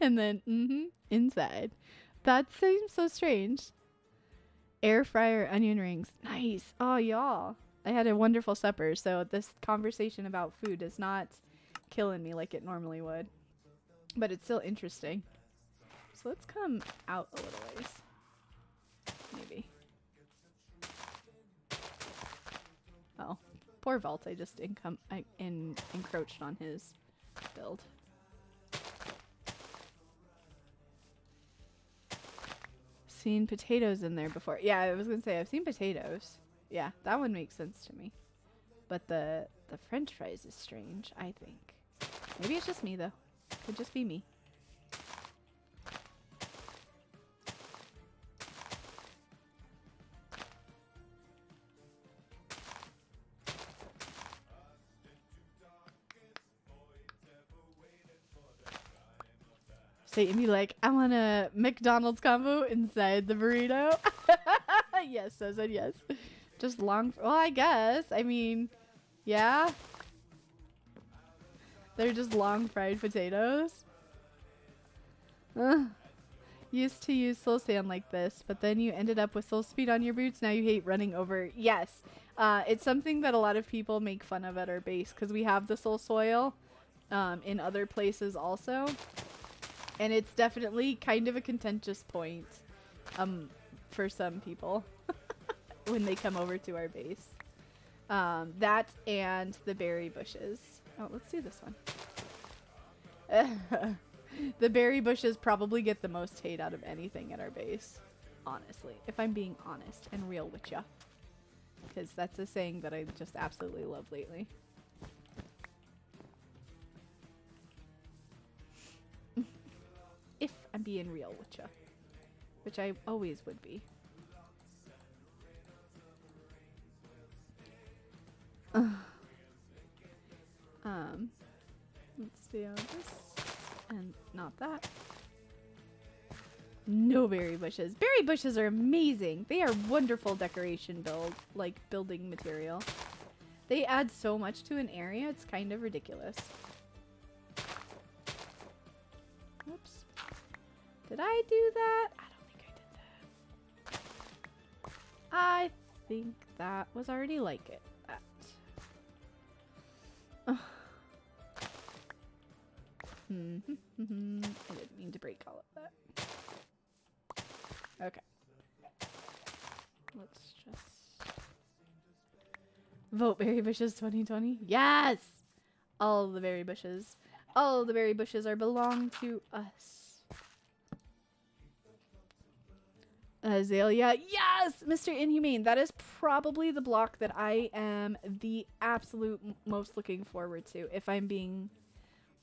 And then, inside. That seems so strange. Air fryer onion rings. Nice. Oh, y'all. I had a wonderful supper, so this conversation about food is not killing me like it normally would. But it's still interesting. So let's come out a little ways. Maybe. Oh, poor Vault. I just encroached on his build. Seen potatoes in there before. Yeah, I was gonna say I've seen potatoes. Yeah, that one makes sense to me. But the French fries is strange, I think. Maybe it's just me though. Could just be me. Satan be like, I want a McDonald's combo inside the burrito. Yes, I said yes. Just long. Well, I guess. I mean, yeah. They're just long fried potatoes. Used to use soul sand like this, but then you ended up with soul speed on your boots. Now you hate running over. Yes. It's something that a lot of people make fun of at our base because we have the soul soil in other places also. And it's definitely kind of a contentious point for some people when they come over to our base. That and the berry bushes. Oh, let's do this one. The berry bushes probably get the most hate out of anything at our base. Honestly, if I'm being honest and real with ya. Because that's a saying that I just absolutely love lately. If I'm being real with ya. Which I always would be. Let's do this. And not that. No berry bushes. Berry bushes are amazing. They are wonderful decoration building material. They add so much to an area, it's kind of ridiculous. Whoops. Did I do that? I don't think I did that. I think that was already like it. I didn't mean to break all of that. Okay. Let's just vote berry bushes 2020. Yes! All the berry bushes. All the berry bushes are belong to us. Azalea. Yes! Mr. Inhumane. That is probably the block that I am the absolute most looking forward to, if I'm being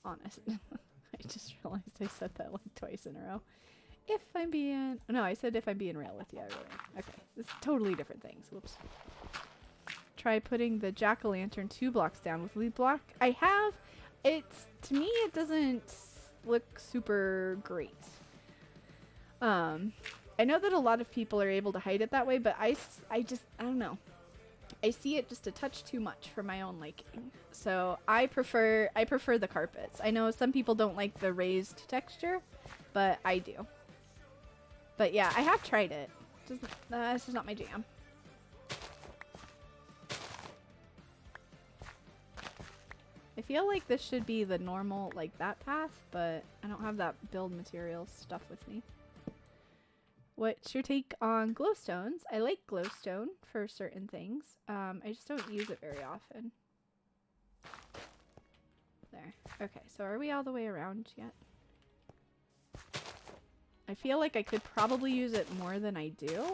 honest. I just realized I said that like twice in a row. If I'm being... No, I said if I'm being real with you. Really. Okay. It's totally different things. Whoops. Try putting the jack-o'-lantern 2 blocks down with lead block. I have. It's... To me, it doesn't look super great. I know that a lot of people are able to hide it that way, but I don't know. I see it just a touch too much for my own liking. So I prefer the carpets. I know some people don't like the raised texture, but I do. But yeah, I have tried it. It's just not my jam. I feel like this should be the normal, like that path, but I don't have that build materials stuff with me. What's your take on glowstones? I like glowstone for certain things. I just don't use it very often. There. Okay, so are we all the way around yet? I feel like I could probably use it more than I do.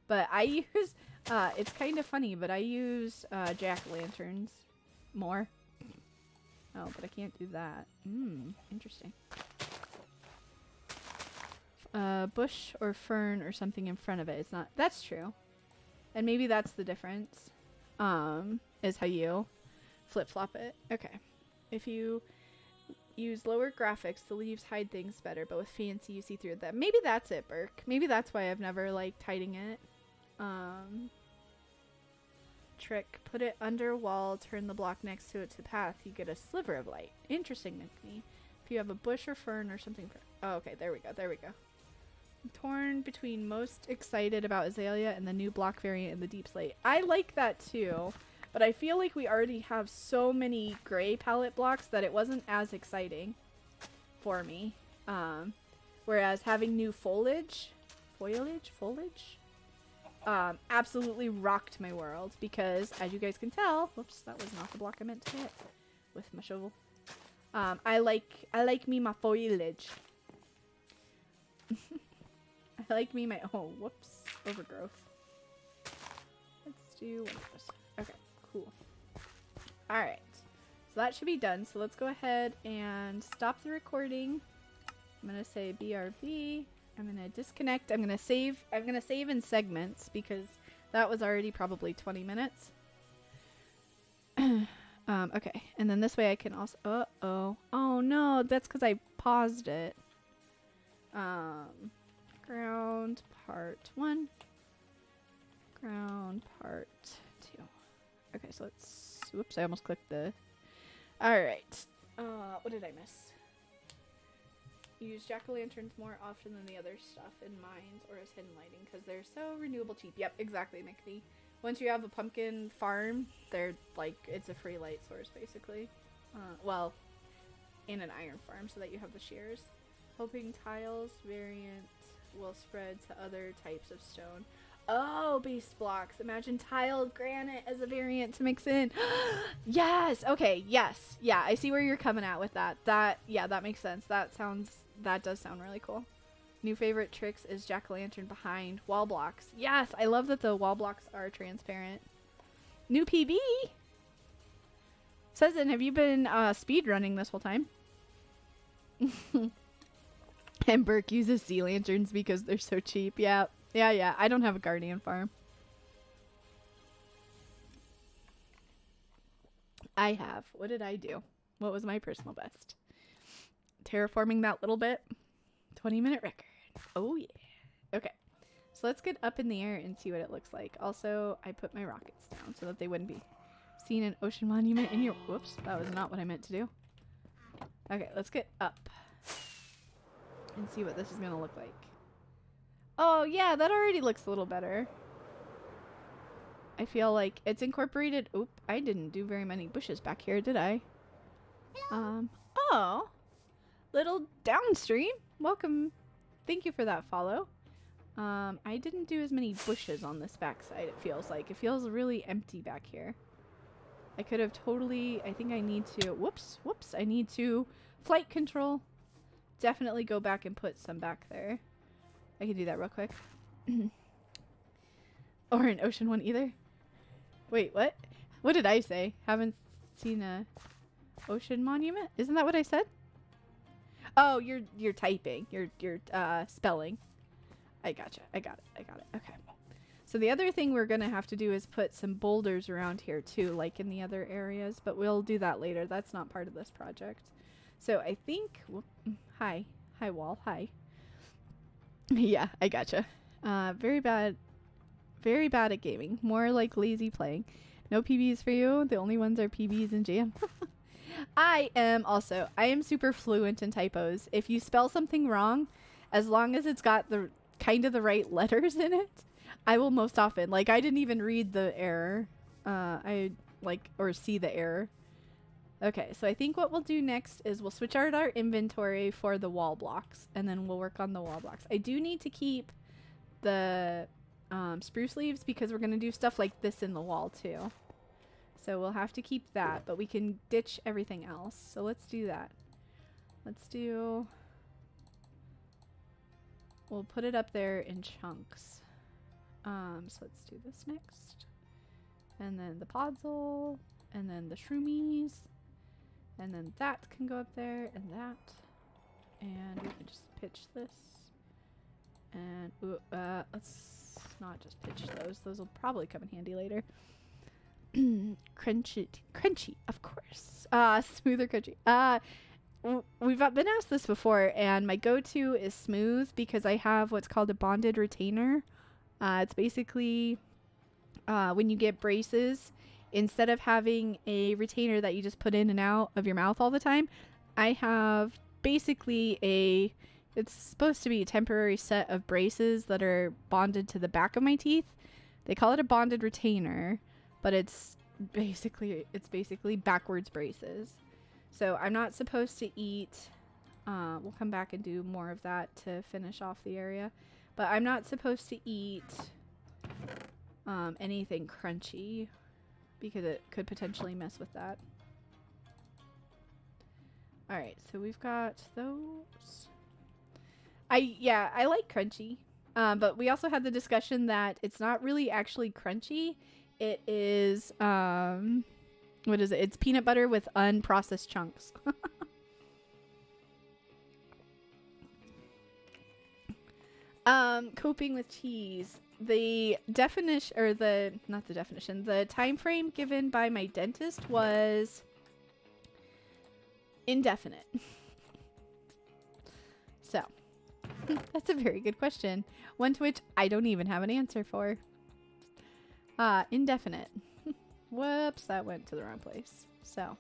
But I use, it's kind of funny, but I use jack-o'-lanterns more. Oh, but I can't do that. Interesting. Bush or fern or something in front of it. It's not. That's true. And maybe that's the difference. Is how you flip-flop it. Okay. If you use lower graphics, the leaves hide things better, but with fancy you see through them. Maybe that's it, Burke. Maybe that's why I've never liked hiding it. Trick. Put it under a wall, turn the block next to it to path. You get a sliver of light. Interesting, McNee. If you have a bush or fern or something. Oh, okay, there we go. There we go. I'm torn between most excited about Azalea and the new block variant in the Deep Slate. I like that too, but I feel like we already have so many gray palette blocks that it wasn't as exciting for me. Whereas having new foliage, absolutely rocked my world because, as you guys can tell, whoops, that was not the block I meant to hit with my shovel. I like me my foliage. I like me my whoops, overgrowth. Let's do one of those. Okay, cool. All right, so that should be done. So let's go ahead and stop the recording. I'm gonna say BRB. I'm gonna disconnect. I'm gonna save in segments because that was already probably 20 minutes. Okay, and then this way I can also. Oh no, that's because I paused it. Ground part 1. Ground part 2. Okay, so let's. Whoops, I almost clicked the. All right. What did I miss? Use jack-o'-lanterns more often than the other stuff in mines or as hidden lighting because they're so renewable cheap. Yep, exactly, McD. Once you have a pumpkin farm, they're like, it's a free light source basically. Well, in an iron farm so that you have the shears. Hoping tiles variant will spread to other types of stone. Oh, base blocks. Imagine tiled granite as a variant to mix in. Yes. Okay. Yes. Yeah. I see where you're coming at with that. Yeah, that makes sense. That does sound really cool. New favorite tricks is jack-o'-lantern behind wall blocks. Yes. I love that the wall blocks are transparent. New PB. Says, have you been speed running this whole time? And Burke uses sea lanterns because they're so cheap. Yeah. Yeah. I don't have a guardian farm. I have. What did I do? What was my personal best? Terraforming that little bit. 20-minute record. Oh, yeah. Okay. So let's get up in the air and see what it looks like. Also, I put my rockets down so that they wouldn't be seen an ocean monument in your... Whoops. That was not what I meant to do. Okay, let's get up and see what this is going to look like. Oh, yeah, that already looks a little better. I feel like it's incorporated... Oop, I didn't do very many bushes back here, did I? Oh. Little downstream. Welcome. Thank you for that follow. I didn't do as many bushes on this backside, it feels like. It feels really empty back here. I could have totally... I think I need to... Whoops. I need to... Flight control. Definitely go back and put some back there. I can do that real quick. Or an ocean one either. Wait, what? What did I say? Haven't seen a ocean monument? Isn't that what I said? Oh, you're typing. You're spelling. I gotcha. I got it. Okay. So the other thing we're gonna have to do is put some boulders around here too, like in the other areas, but we'll do that later. That's not part of this project. So I think... Hi. Hi, wall. Hi. Yeah, I gotcha. Very bad at gaming. More like lazy playing. No PBs for you. The only ones are PBs and jam. I am super fluent in typos. If you spell something wrong, as long as it's got the kind of the right letters in it, I will most often. Like, I didn't even read the error. Or see the error. Okay, so I think what we'll do next is we'll switch out our inventory for the wall blocks, and then we'll work on the wall blocks. I do need to keep the spruce leaves because we're going to do stuff like this in the wall too. So we'll have to keep that, but we can ditch everything else. So let's do that. We'll put it up there in chunks. So let's do this next. And then the podzol, and then the shroomies. And then that can go up there, and that. And we can just pitch this. And let's not just pitch those. Those will probably come in handy later. Crunchy, of course. Smoother crunchy. We've been asked this before, and my go-to is smooth because I have what's called a bonded retainer. It's basically when you get braces, instead of having a retainer that you just put in and out of your mouth all the time, I have basically it's supposed to be a temporary set of braces that are bonded to the back of my teeth. They call it a bonded retainer, but it's basically backwards braces. So I'm not supposed to eat. We'll come back and do more of that to finish off the area. But I'm not supposed to eat anything crunchy because it could potentially mess with that. Alright, so we've got those. I like crunchy. But we also had the discussion that it's not really actually crunchy. It is, what is it? It's peanut butter with unprocessed chunks. Coping with cheese. The definition, or not the definition, the time frame given by my dentist was indefinite. So, that's a very good question. One to which I don't even have an answer for. Indefinite. Whoops, that went to the wrong place. So,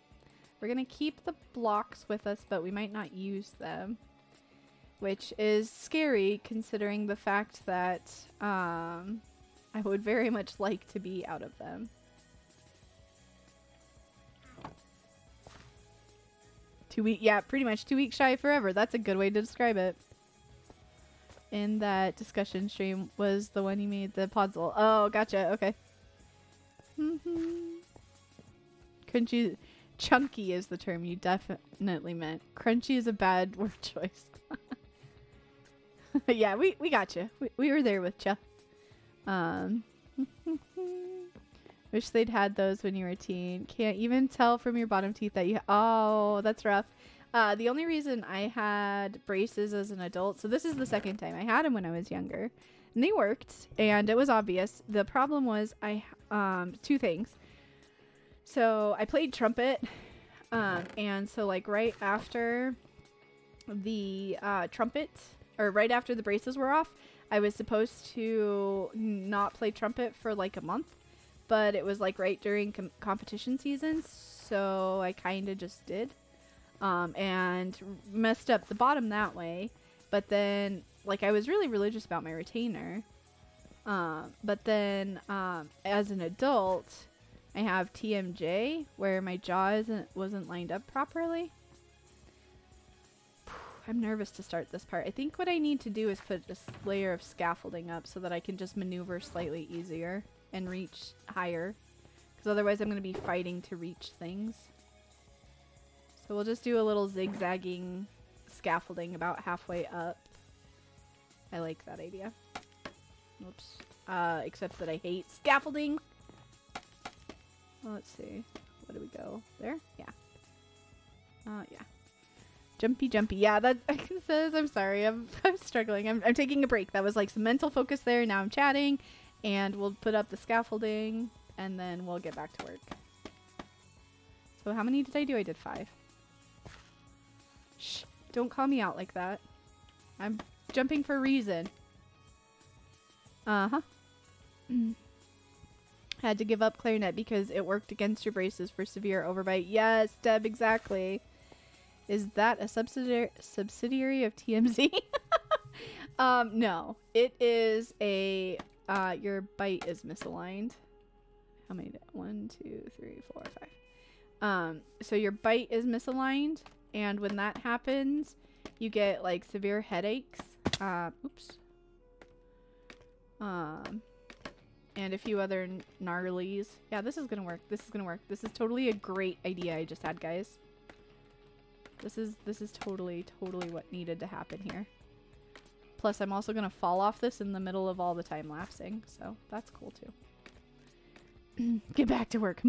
we're gonna keep the blocks with us, but we might not use them. Which is scary considering the fact that I would very much like to be out of them. Yeah, pretty much 2 weeks shy of forever. That's a good way to describe it. In that discussion stream was the one you made the podzol. Oh, gotcha. Okay. Crunchy, chunky is the term you definitely meant. Crunchy is a bad word choice. Yeah, we got you. We were there with you. Wish they'd had those when you were a teen. Can't even tell from your bottom teeth that you... Oh, that's rough. The only reason I had braces as an adult... So this is the second time. I had them when I was younger. And they worked. And it was obvious. The problem was two things. So I played trumpet. And so like right after the trumpet... Or right after the braces were off, I was supposed to not play trumpet for like a month. But it was like right during competition season, so I kind of just did. And messed up the bottom that way. But then, like, I was really religious about my retainer. But then, as an adult, I have TMJ, where my jaw wasn't lined up properly. I'm nervous to start this part. I think what I need to do is put a layer of scaffolding up so that I can just maneuver slightly easier and reach higher. Because otherwise I'm going to be fighting to reach things. So we'll just do a little zigzagging scaffolding about halfway up. I like that idea. Oops. Except that I hate scaffolding. Well, let's see. Where do we go? There? Yeah. Yeah. Jumpy. Yeah, that says, I'm sorry. I'm struggling. I'm taking a break. That was like some mental focus there. Now I'm chatting. And we'll put up the scaffolding. And then we'll get back to work. So how many did I do? I did 5. Shh. Don't call me out like that. I'm jumping for a reason. Uh-huh. Had to give up clarinet because it worked against your braces for severe overbite. Yes, Deb, exactly. Is that a subsidiary of TMZ? No. It is a, your bite is misaligned. How many? 1, 2, 3, 4, 5. So your bite is misaligned, and when that happens, you get, like, severe headaches. Oops. And a few other gnarlies. Yeah, this is gonna work. This is gonna work. This is totally a great idea I just had, guys. This is totally what needed to happen here. Plus, I'm also gonna fall off this in the middle of all the time lapsing, so that's cool too. Get back to work.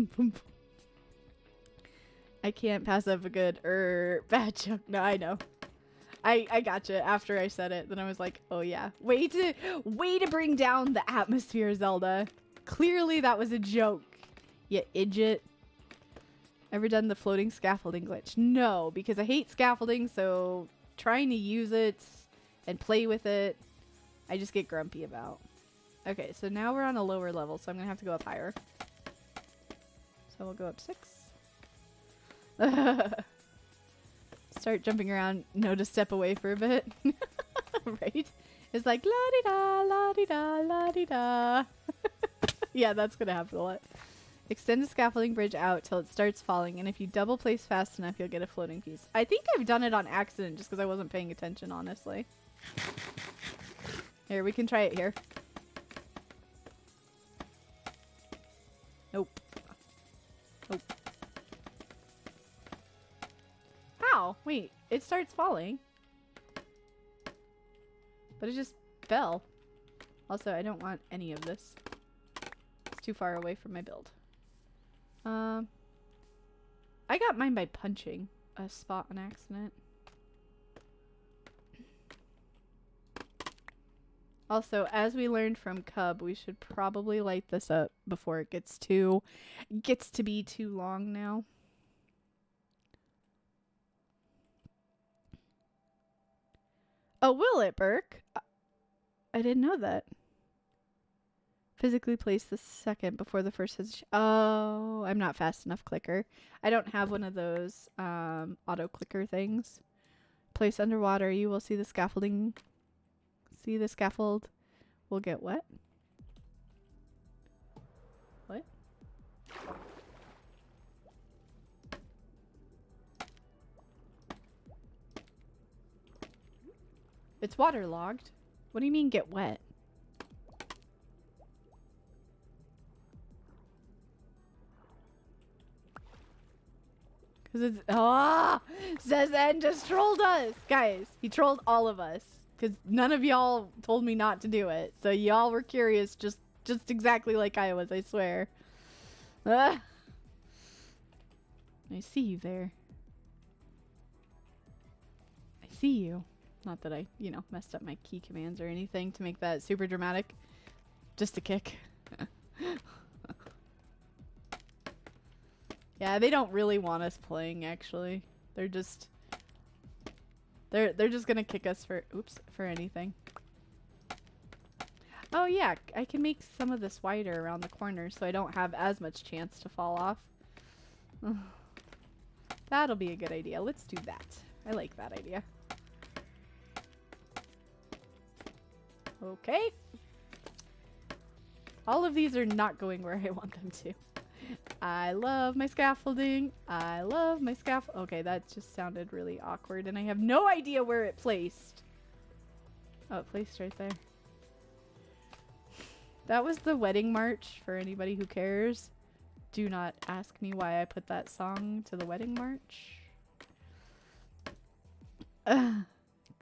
I can't pass up a good bad joke. No, I know. I gotcha after I said it. Then I was like, oh yeah. Way to bring down the atmosphere, Zelda. Clearly that was a joke. You idiot. Ever done the floating scaffolding glitch? No, because I hate scaffolding, so trying to use it and play with it, I just get grumpy about. Okay, so now we're on a lower level, so I'm gonna have to go up higher. So we'll go up 6. start jumping around, know to step away for a bit. Right? It's like la-di-da, la-di-da, la-di-da. Yeah, that's gonna happen a lot. Extend the scaffolding bridge out till it starts falling, and if you double place fast enough, you'll get a floating piece. I think I've done it on accident just because I wasn't paying attention, honestly. Here, we can try it here. Nope. Nope. How? Wait, it starts falling. But it just fell. Also, I don't want any of this. It's too far away from my build. I got mine by punching a spot on accident. Also, as we learned from Cub, we should probably light this up before it gets to be too long now. Oh, will it, Burke? I didn't know that. Physically place the second before the first has... Oh, I'm not fast enough clicker. I don't have one of those auto clicker things. Place underwater. You will see the scaffolding. See the scaffold will get wet. What? It's waterlogged. What do you mean get wet? Because it's... Zezen just trolled us! Guys, he trolled all of us. Because none of y'all told me not to do it. So y'all were curious just exactly like I was, I swear. I see you there. I see you. Not that I, you know, messed up my key commands or anything to make that super dramatic. Just a kick. Yeah, they don't really want us playing, actually. They're just... They're just gonna kick us for... Oops, for anything. Oh, yeah. I can make some of this wider around the corner so I don't have as much chance to fall off. That'll be a good idea. Let's do that. I like that idea. Okay. All of these are not going where I want them to. I love my scaffolding. I love my scaffold. Okay, that just sounded really awkward, and I have no idea where it placed. Oh, it placed right there. That was the wedding march for anybody who cares. Do not ask me why I put that song to the wedding march.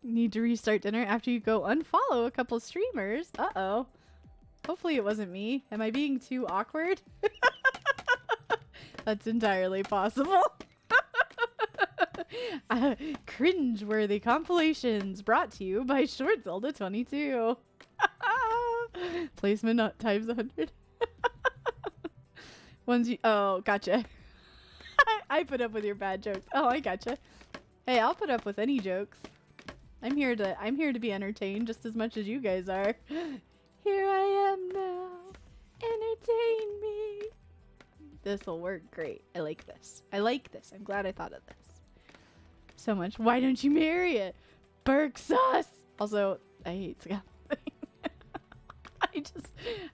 Need to restart dinner after you go unfollow a couple streamers. Uh-oh. Hopefully it wasn't me. Am I being too awkward? That's entirely possible. Cringe-worthy compilations brought to you by Short Zelda 22. Placement not times 100. Ones you... Oh, gotcha. I put up with your bad jokes. Oh, I gotcha. Hey, I'll put up with any jokes. I'm here to be entertained just as much as you guys are. Here I am now. Entertain me. This'll work great. I like this. I like this. I'm glad I thought of this. So much. Why don't you marry it? Burke sus! Also, I hate scaffolding.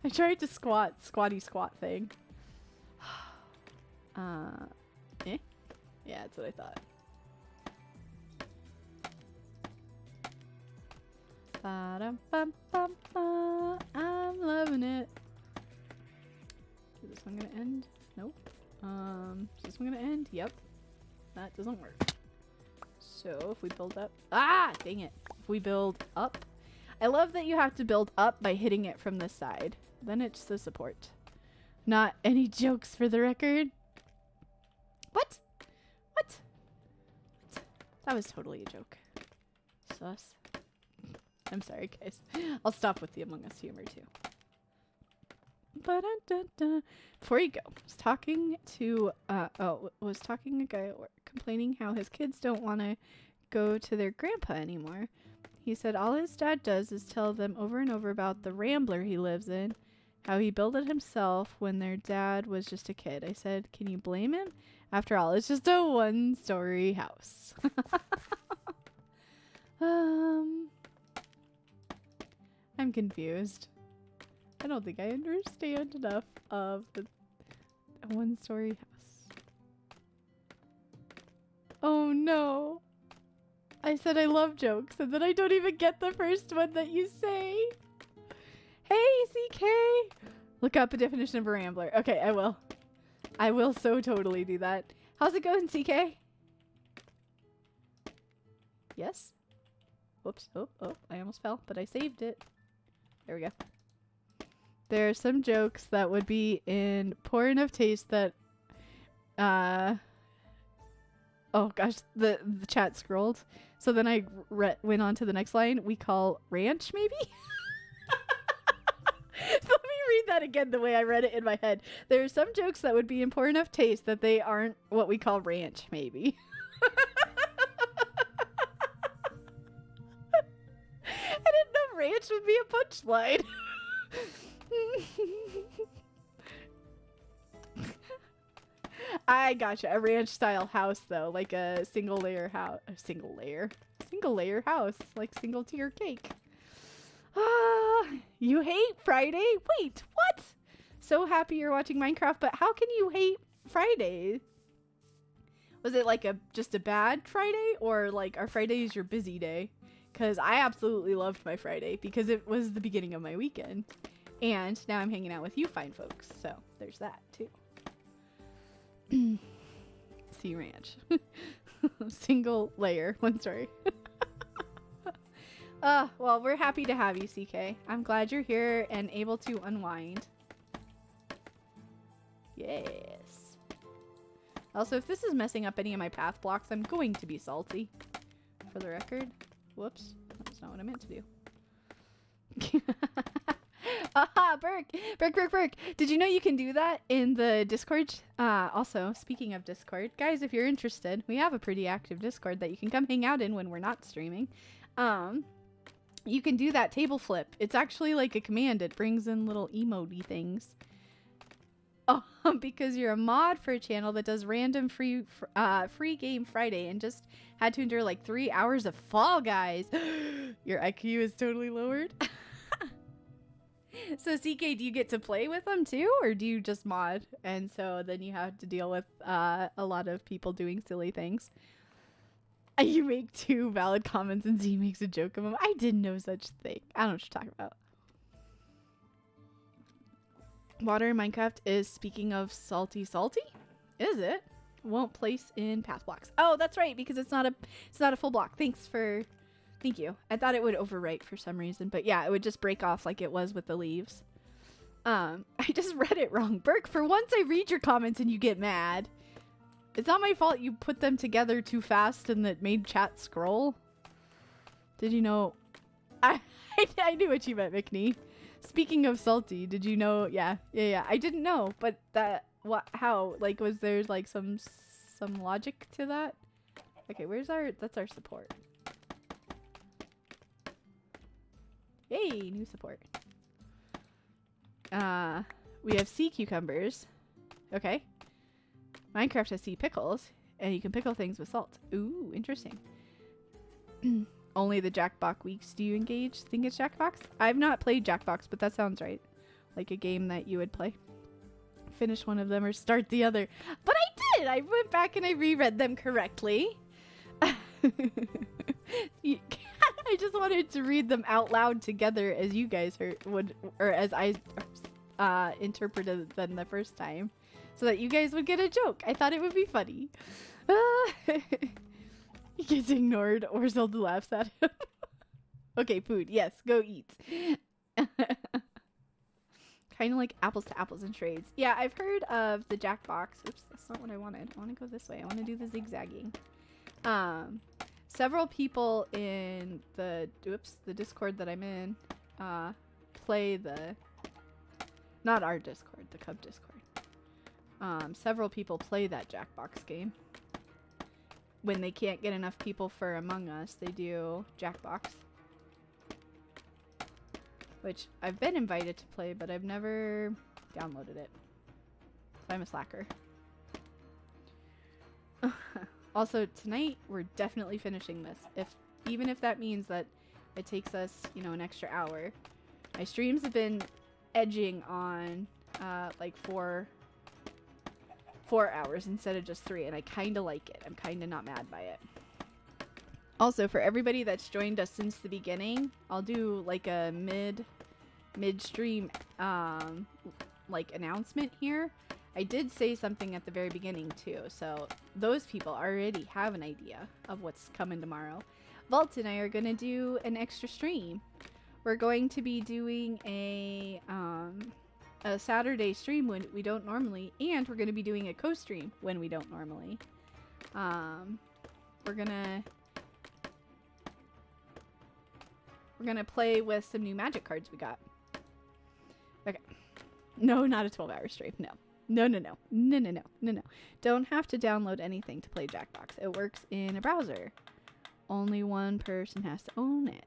I tried to squatty squat thing. Eh? Yeah, that's what I thought. Ba-dum-bum-bum-bum. I'm loving it. Is this one gonna end? Nope. Is this one gonna end? Yep. That doesn't work. So if we build up... Ah! Dang it. If we build up... I love that you have to build up by hitting it from this side. Then it's the support. Not any jokes for the record. What? What? That was totally a joke. Sus. I'm sorry, guys. I'll stop with the Among Us humor, too. Ba-da-da-da. Before you go, was talking a guy at work complaining how his kids don't want to go to their grandpa anymore. He said all his dad does is tell them over and over about the Rambler he lives in, how he built it himself when their dad was just a kid. I said, can you blame him? After all, it's just a one-story house. I'm confused. I don't think I understand enough of the one-story house. Oh no. I said I love jokes and then I don't even get the first one that you say. Hey, CK! Look up a definition of a rambler. Okay, I will. I will so totally do that. How's it going, CK? Yes? Whoops. Oh, I almost fell, but I saved it. There we go. There are some jokes that would be in poor enough taste that, oh gosh, the chat scrolled. So then I went on to the next line. We call ranch, maybe? So let me read that again the way I read it in my head. There are some jokes that would be in poor enough taste that they aren't what we call ranch, maybe. I didn't know ranch would be a punchline. I gotcha. A ranch style house though, like a single layer house. Single layer house, like single tier cake. Ah, you hate Friday? Wait, what? So happy you're watching Minecraft, but how can you hate Friday? Was it like just a bad Friday, or like our Friday is your busy day? Because I absolutely loved my Friday because it was the beginning of my weekend. And now I'm hanging out with you fine folks. So there's that too. Sea ranch. Single layer. One story. Well, we're happy to have you, CK. I'm glad you're here and able to unwind. Yes. Also, if this is messing up any of my path blocks, I'm going to be salty. For the record. Whoops. That's not what I meant to do. Aha, Burke. Did you know you can do that in the Discord? Also, speaking of Discord, guys, if you're interested, we have a pretty active Discord that you can come hang out in when we're not streaming. You can do that table flip. It's actually like a command. It brings in little emoji things. Oh, because you're a mod for a channel that does random free game Friday and just had to endure like 3 hours of Fall Guys. Your IQ is totally lowered. So CK, do you get to play with them too, or do you just mod? And so then you have to deal with a lot of people doing silly things. You make 2 valid comments and Z makes a joke of them. I didn't know such thing. I don't know what you're talking about. Water in Minecraft is, speaking of salty. Is it? Won't place in path blocks. Oh, that's right, because it's not a full block. Thank you. I thought it would overwrite for some reason, but yeah, it would just break off like it was with the leaves. I just read it wrong. Burke, for once I read your comments and you get mad. It's not my fault you put them together too fast and that made chat scroll. Did you know? I knew what you meant, McNee. Speaking of salty, did you know? Yeah. I didn't know, but how? Like, was there like some logic to that? Okay, that's our support. Yay, new support. We have sea cucumbers. Okay. Minecraft has sea pickles, and you can pickle things with salt. Ooh, interesting. Only the Jackbox weeks do you engage? Think it's Jackbox? I've not played Jackbox, but that sounds right. Like a game that you would play. Finish one of them or start the other. But I did! I went back and I reread them correctly. I just wanted to read them out loud together as you guys would, or as I interpreted them the first time. So that you guys would get a joke. I thought it would be funny. He gets ignored or Zelda laughs at him. Okay, food. Yes, go eat. Kind of like apples to apples and trades. Yeah, I've heard of the Jackbox. Oops, that's not what I wanted. I want to go this way. I want to do the zigzagging. Several people in the Discord that I'm in play not our Discord, the Cub Discord. Several people play that Jackbox game. When they can't get enough people for Among Us, they do Jackbox. Which I've been invited to play, but I've never downloaded it. So I'm a slacker. Also, tonight we're definitely finishing this. Even if that means that it takes us, you know, an extra hour. My streams have been edging on like 4 hours instead of just 3, and I kind of like it. I'm kind of not mad by it. Also, for everybody that's joined us since the beginning, I'll do like a mid-stream like announcement here. I did say something at the very beginning too, so those people already have an idea of what's coming tomorrow. Vault and I are gonna do an extra stream. We're going to be doing a Saturday stream when we don't normally, and we're gonna be doing a co-stream when we don't normally. We're gonna play with some new magic cards we got. Okay. No, not a 12-hour stream. No. No. Don't have to download anything to play Jackbox. It works in a browser. Only one person has to own it.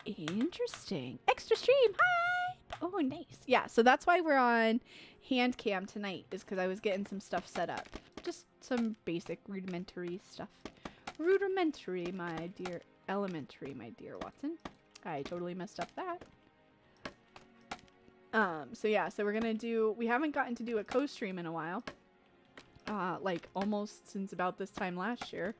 Interesting. Extra stream. Hi. Oh, nice. Yeah, so that's why we're on hand cam tonight, is because I was getting some stuff set up. Just some basic rudimentary stuff. Rudimentary, my dear. Elementary, my dear Watson. I totally messed up that. So yeah, so we're gonna do, we haven't gotten to do a co-stream in a while. Like almost since about this time last year.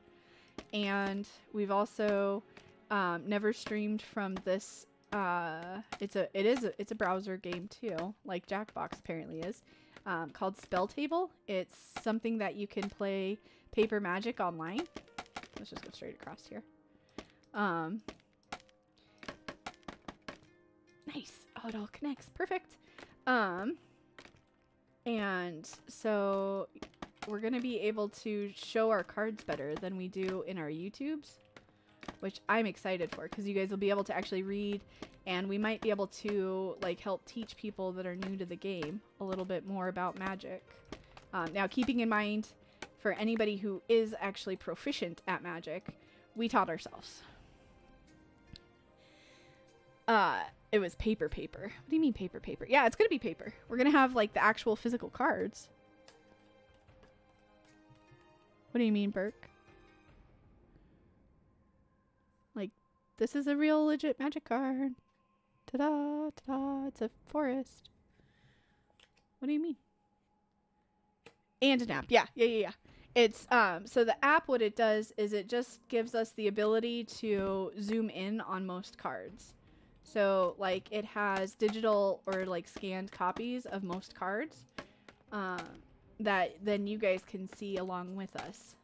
And we've also never streamed from this it's a browser game too, like Jackbox apparently is, called Spell Table. It's something that you can play paper magic online. Let's just go straight across here. Nice. Oh, it all connects. Perfect. And so we're going to be able to show our cards better than we do in our YouTubes, which I'm excited for, because you guys will be able to actually read, and we might be able to like help teach people that are new to the game a little bit more about Magic. Now, keeping in mind, for anybody who is actually proficient at Magic, we taught ourselves. It was paper. What do you mean paper? Yeah, it's gonna be paper. We're gonna have like the actual physical cards. What do you mean, Burke? Like, this is a real legit Magic card. Ta-da, ta-da, it's a forest. What do you mean? And an app. Yeah. It's, so the app, what it does is it just gives us the ability to zoom in on most cards. So, like, it has digital or, like, scanned copies of most cards that then you guys can see along with us.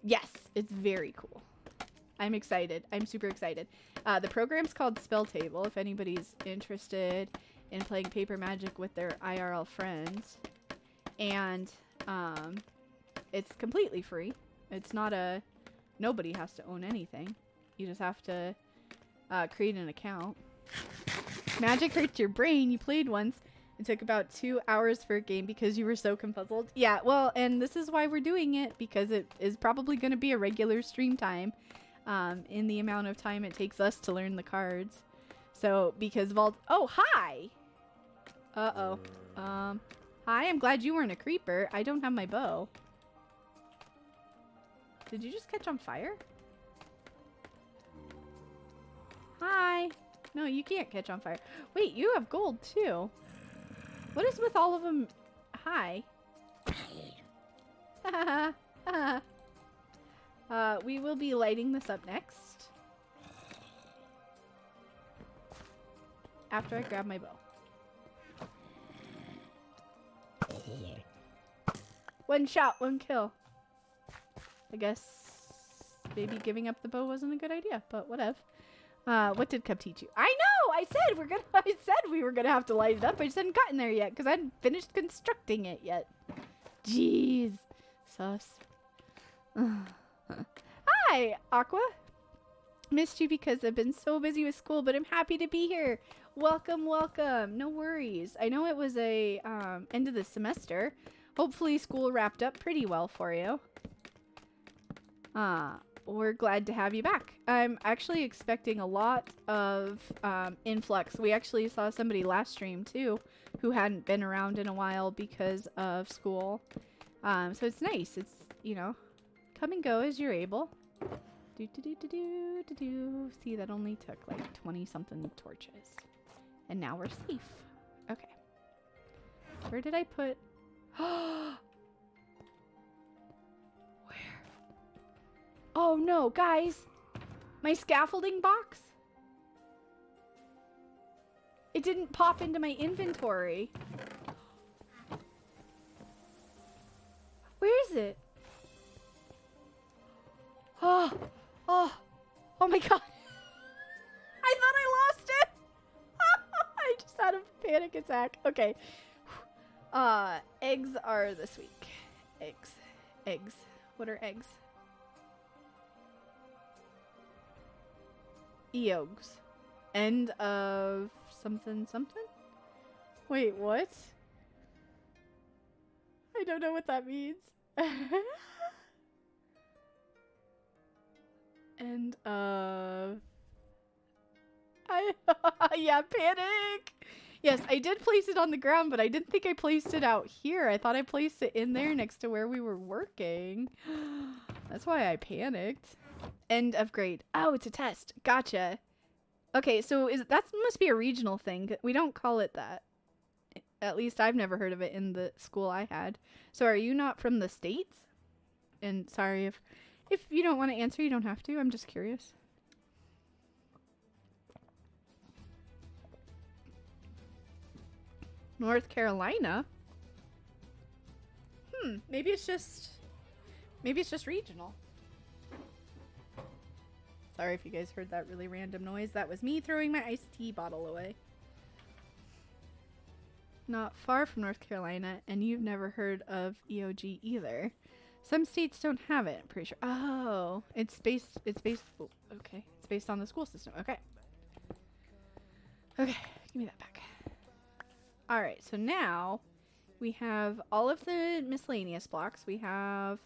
Yes, it's very cool. I'm excited. I'm super excited. The program's called Spell Table, if anybody's interested in playing paper magic with their IRL friends. And it's completely free. It's not a... Nobody has to own anything. You just have to... create an account. Magic hurts your brain. You played once. It took about 2 hours for a game because you were so confuzzled. Yeah, well, and this is why we're doing it, because it is probably going to be a regular stream time in the amount of time it takes us to learn the cards. So, because Vault... Oh, hi! Uh-oh. Hi, I'm glad you weren't a creeper. I don't have my bow. Did you just catch on fire? Hi. No, you can't catch on fire. Wait, you have gold too. What is with all of them? Hi. We will be lighting this up next. After I grab my bow. One shot, one kill. I guess maybe giving up the bow wasn't a good idea, but whatever. What did Cub teach you? I know! I said we were gonna have to light it up. I just hadn't gotten there yet because I hadn't finished constructing it yet. Jeez. Sus. Hi, Aqua. Missed you because I've been so busy with school, but I'm happy to be here. Welcome, welcome. No worries. I know it was a end of the semester. Hopefully school wrapped up pretty well for you. We're glad to have you back. I'm actually expecting a lot of influx. We actually saw somebody last stream too who hadn't been around in a while because of school. So it's nice. It's, you know, come and go as you're able. Do do do do do do do. See, that only took like 20 something torches. And now we're safe. Okay. Where did I put? Where? Oh no, guys! My scaffolding box? It didn't pop into my inventory. Where is it? Oh, oh, oh my god. I thought I lost it. I just had a panic attack. Okay. Eggs are this week. Eggs. Eggs. What are eggs? Eogs. End of something something? Wait, what? I don't know what that means. End of... yeah, panic! Yes, I did place it on the ground, but I didn't think I placed it out here. I thought I placed it in there next to where we were working. That's why I panicked. End of grade. Oh, it's a test. Gotcha. Okay, so that must be a regional thing. We don't call it that. At least I've never heard of it in the school I had. So are you not from the States? And sorry if you don't want to answer, you don't have to. I'm just curious. North Carolina? Maybe it's just regional. Sorry if you guys heard that really random noise. That was me throwing my iced tea bottle away. Not far from North Carolina, and you've never heard of EOG either. Some states don't have it, I'm pretty sure. Oh, it's based, oh, okay. It's based on the school system. Okay. Okay, give me that back. All right, so now we have all of the miscellaneous blocks. We have...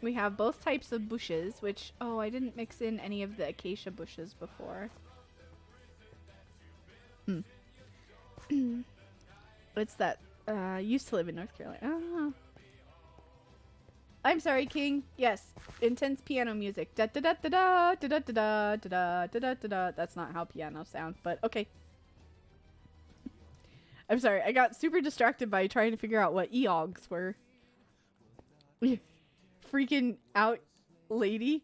We have both types of bushes, which... Oh, I didn't mix in any of the acacia bushes before. What's that? Used to live in North Carolina. Oh. I'm sorry, King. Yes, intense piano music. Da da da da da da da da da da da da da. That's not how piano sound, but okay. I'm sorry. I got super distracted by trying to figure out what eogs were. Freaking out, lady.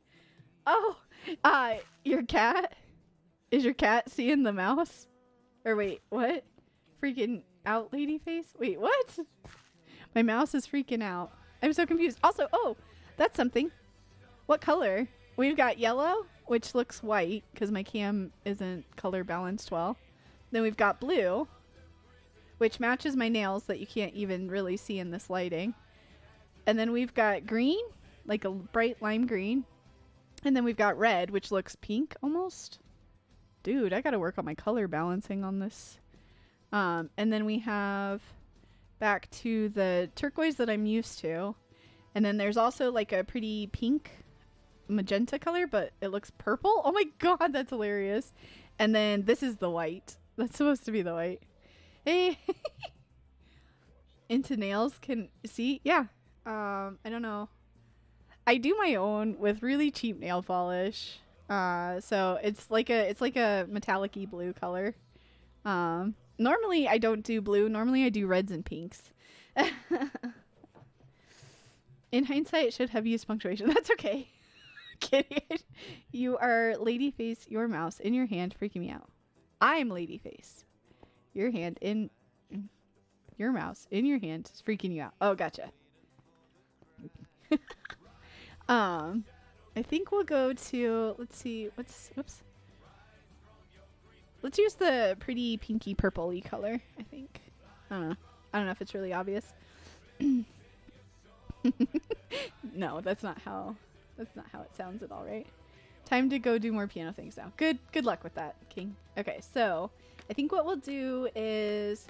Oh, your cat? Is your cat seeing the mouse? Or wait, what? Freaking out, lady face? Wait, what? My mouse is freaking out. I'm so confused. Also, oh, that's something. What color? We've got yellow, which looks white because my cam isn't color balanced well. Then we've got blue, which matches my nails that you can't even really see in this lighting. And then we've got green, like a bright lime green. And then we've got red, which looks pink almost. Dude, I gotta work on my color balancing on this. And then we have back to the turquoise that I'm used to. And then there's also like a pretty pink magenta color, but it looks purple. Oh my god, that's hilarious. And then this is the white. That's supposed to be the white. Hey. Into nails can see? Yeah. I don't know. I do my own with really cheap nail polish. So it's like a metallic-y blue color. Normally I don't do blue. Normally I do reds and pinks. In hindsight, should have used punctuation. That's okay. Kidding. You are Ladyface, your mouse in your hand, freaking me out. I'm Ladyface. Your hand in your mouse in your hand is freaking you out. Oh, gotcha. I think we'll go to, let's see, whoops. Let's use the pretty pinky purple-y color, I think. I don't know if it's really obvious. No, that's not how it sounds at all, right? Time to go do more piano things now. Good luck with that, King. Okay, so I think what we'll do is,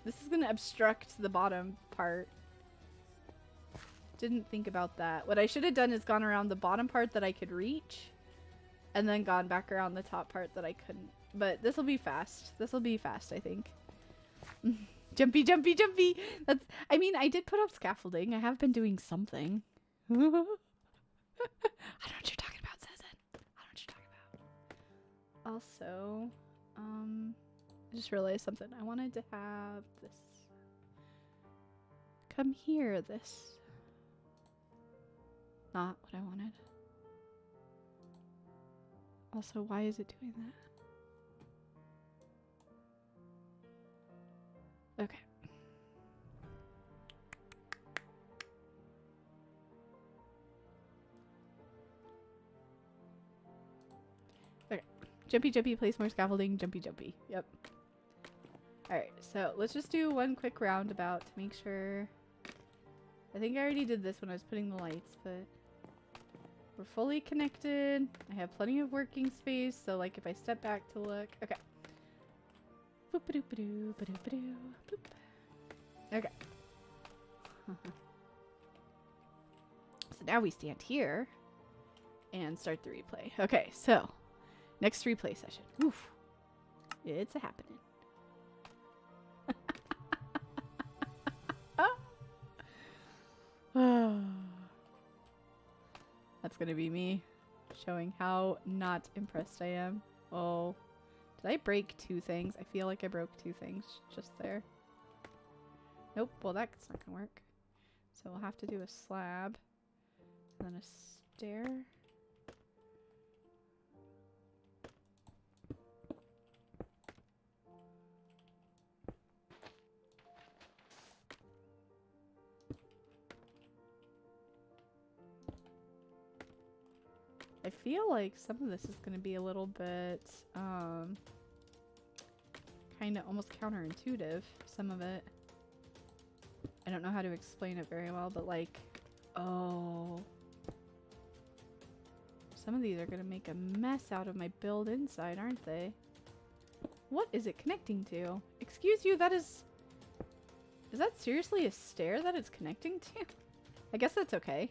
this is gonna obstruct the bottom part. Didn't think about that. What I should have done is gone around the bottom part that I could reach and then gone back around the top part that I couldn't. But this will be fast. This will be fast, I think. Jumpy, jumpy, jumpy. That's. I mean, I did put up scaffolding. I have been doing something. I don't know what you're talking about, Cezanne. I don't know what you're talking about. Also, I just realized something. I wanted to have this. Come here, this. Not what I wanted. Also, why is it doing that? Okay. Okay. Jumpy, jumpy, place more scaffolding. Jumpy, jumpy. Yep. Alright, so let's just do one quick roundabout to make sure. I think I already did this when I was putting the lights, but we're fully connected. I have plenty of working space, so like if I step back to look. Okay. Boop-a-doop-a-doo, ba-doop-a-doo, boop. Okay. So now we stand here and start the replay. Okay, so next replay session. Oof. It's a happening. That's gonna be me showing how not impressed I am. Oh, did I break two things? I feel like I broke two things just there. Nope, well that's not gonna work. So we'll have to do a slab and then a stair. I feel like some of this is going to be a little bit, kind of almost counterintuitive, some of it. I don't know how to explain it very well, but like, oh. Some of these are going to make a mess out of my build inside, aren't they? What is it connecting to? Excuse you, that is that seriously a stair that it's connecting to? I guess that's okay.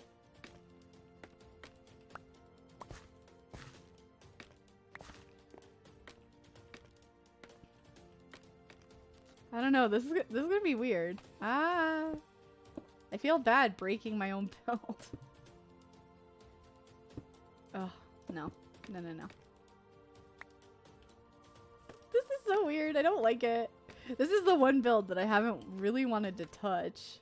I don't know. This is gonna be weird. Ah, I feel bad breaking my own build. Oh no, no, no, no. This is so weird. I don't like it. This is the one build that I haven't really wanted to touch.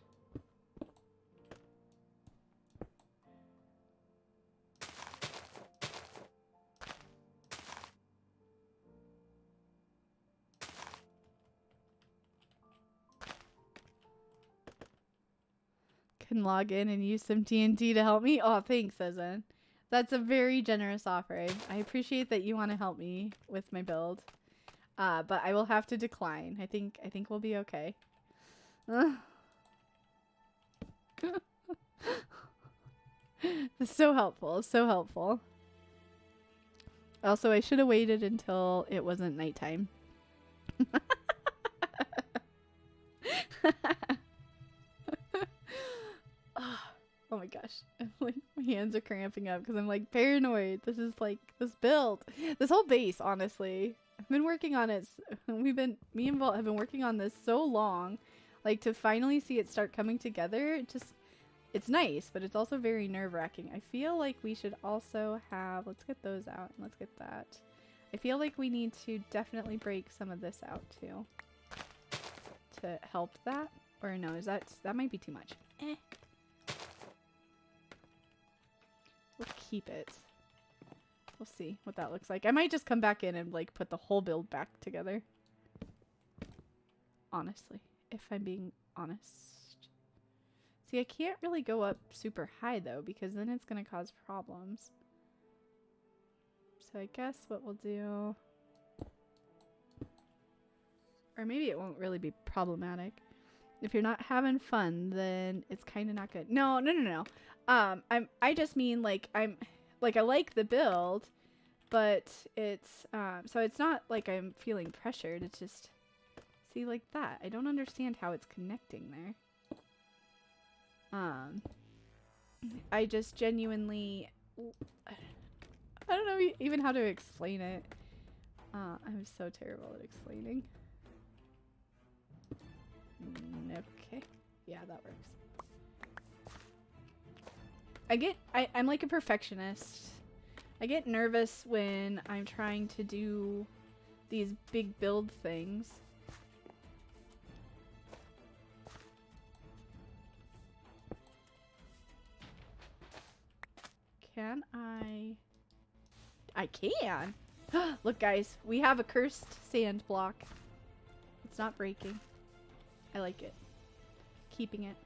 Can log in and use some TNT to help me. Oh, thanks, Cezanne. That's a very generous offer. I appreciate that you want to help me with my build. But I will have to decline. I think we'll be okay. It's so helpful. So helpful. Also, I should have waited until it wasn't nighttime. Oh my gosh. I'm like, my hands are cramping up because I'm like paranoid. This is like this build. This whole base, honestly. I've been working on it. Me and Vault have been working on this so long. Like to finally see it start coming together. It's nice, but it's also very nerve-wracking. I feel like we should also have, let's get those out and let's get that. I feel like we need to definitely break some of this out too. To help that. Or no, that might be too much. Eh. We'll keep it. We'll see what that looks like. I might just come back in and like put the whole build back together. Honestly, if I'm being honest. See, I can't really go up super high though, because then it's going to cause problems. So I guess what we'll do, or maybe it won't really be problematic. If you're not having fun, then it's kind of not good. No. I just mean like I like the build, but it's so it's not like I'm feeling pressured. It's just, see, like that. I don't understand how it's connecting there. I just genuinely, I don't know even how to explain it. I'm so terrible at explaining. Okay. Yeah, that works. I'm like a perfectionist. I get nervous when I'm trying to do these big build things. Can I? I can! Look guys, we have a cursed sand block. It's not breaking. I like it. Keeping it.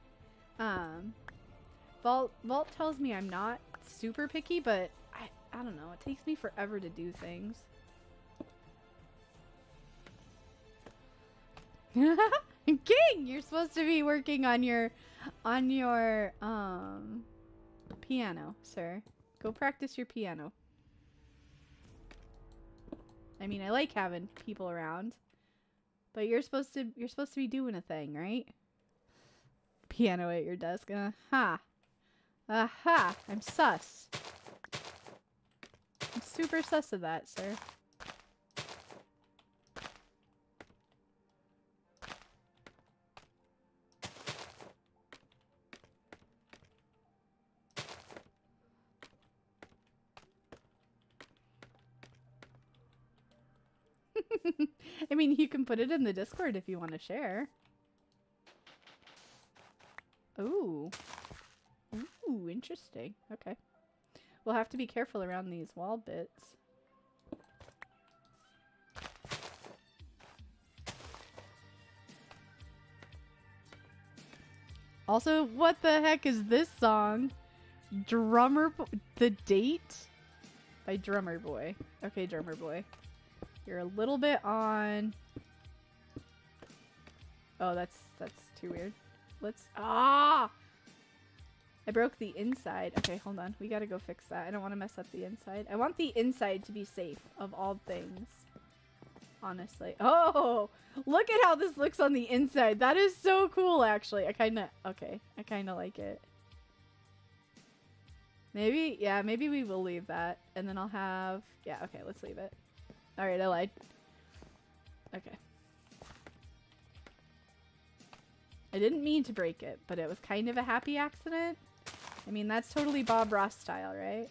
Vault tells me I'm not super picky, but I don't know. It takes me forever to do things. King, you're supposed to be working on your piano, sir. Go practice your piano. I mean, I like having people around, but you're supposed to be doing a thing, right? Piano at your desk. Aha. Aha. I'm sus. I'm super sus of that, sir. I mean, you can put it in the Discord if you want to share. Ooh. Ooh, interesting. Okay. We'll have to be careful around these wall bits. Also, what the heck is this song? The Date? By Drummer Boy. Okay, Drummer Boy. You're a little bit on... Oh, that's too weird. I broke the inside. Okay, hold on. We gotta go fix that. I don't want to mess up the inside. I want the inside to be safe of all things. Honestly. Oh! Look at how this looks on the inside. That is so cool, actually. I kind of like it. Maybe, yeah, maybe we will leave that. And then I'll have... Yeah, okay, let's leave it. Alright, I lied. Okay. I didn't mean to break it, but it was kind of a happy accident. I mean, that's totally Bob Ross style, right?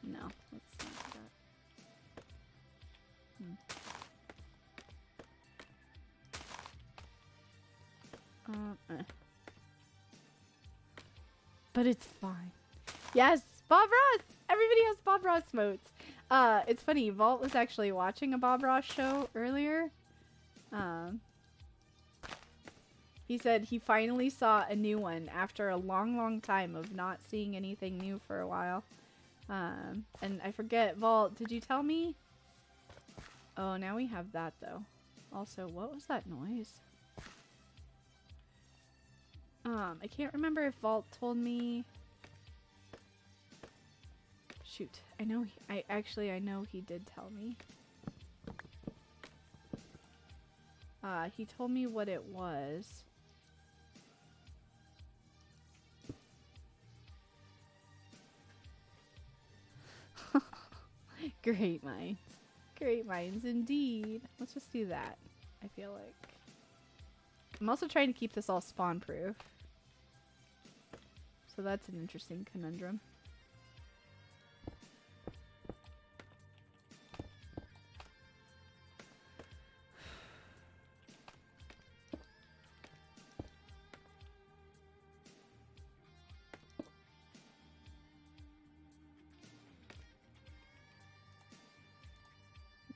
No, let's not do that. But it's fine. Yes, Bob Ross! Everybody has Bob Ross motes. It's funny, Vault was actually watching a Bob Ross show earlier. He said he finally saw a new one after a long time of not seeing anything new for a while. And I forget, Vault, did you tell me? Oh, now we have that though. Also, what was that noise? I can't remember if Vault told me. Shoot, I know. I know he did tell me. He told me what it was. Great minds. Great minds indeed. Let's just do that, I feel like. I'm also trying to keep this all spawn proof. So that's an interesting conundrum.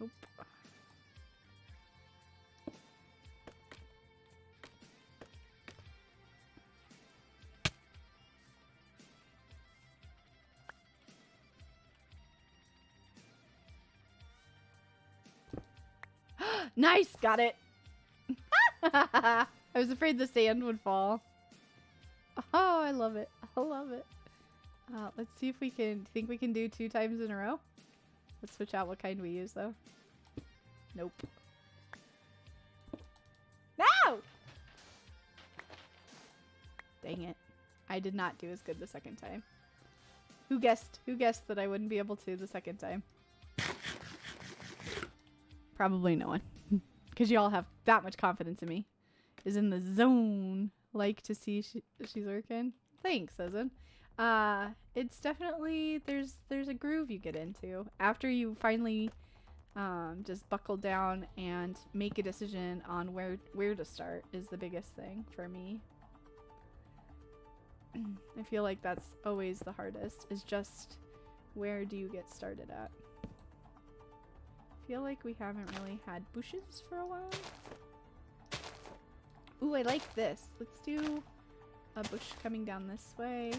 Nope. Nice! Got it! I was afraid the sand would fall. Oh, I love it. I love it. Let's see if we can... Think we can do 2 times in a row? Let's switch out what kind we use, though. Nope. No! Dang it. I did not do as good the second time. Who guessed that I wouldn't be able to the second time? Probably no one. Because you all have that much confidence in me. Is in the zone. Like to see she's working. Thanks, Susan. It's definitely, there's a groove you get into. After you finally just buckle down and make a decision on where to start is the biggest thing for me. I feel like that's always the hardest, is just where do you get started at? I feel like we haven't really had bushes for a while. Ooh, I like this. Let's do a bush coming down this way.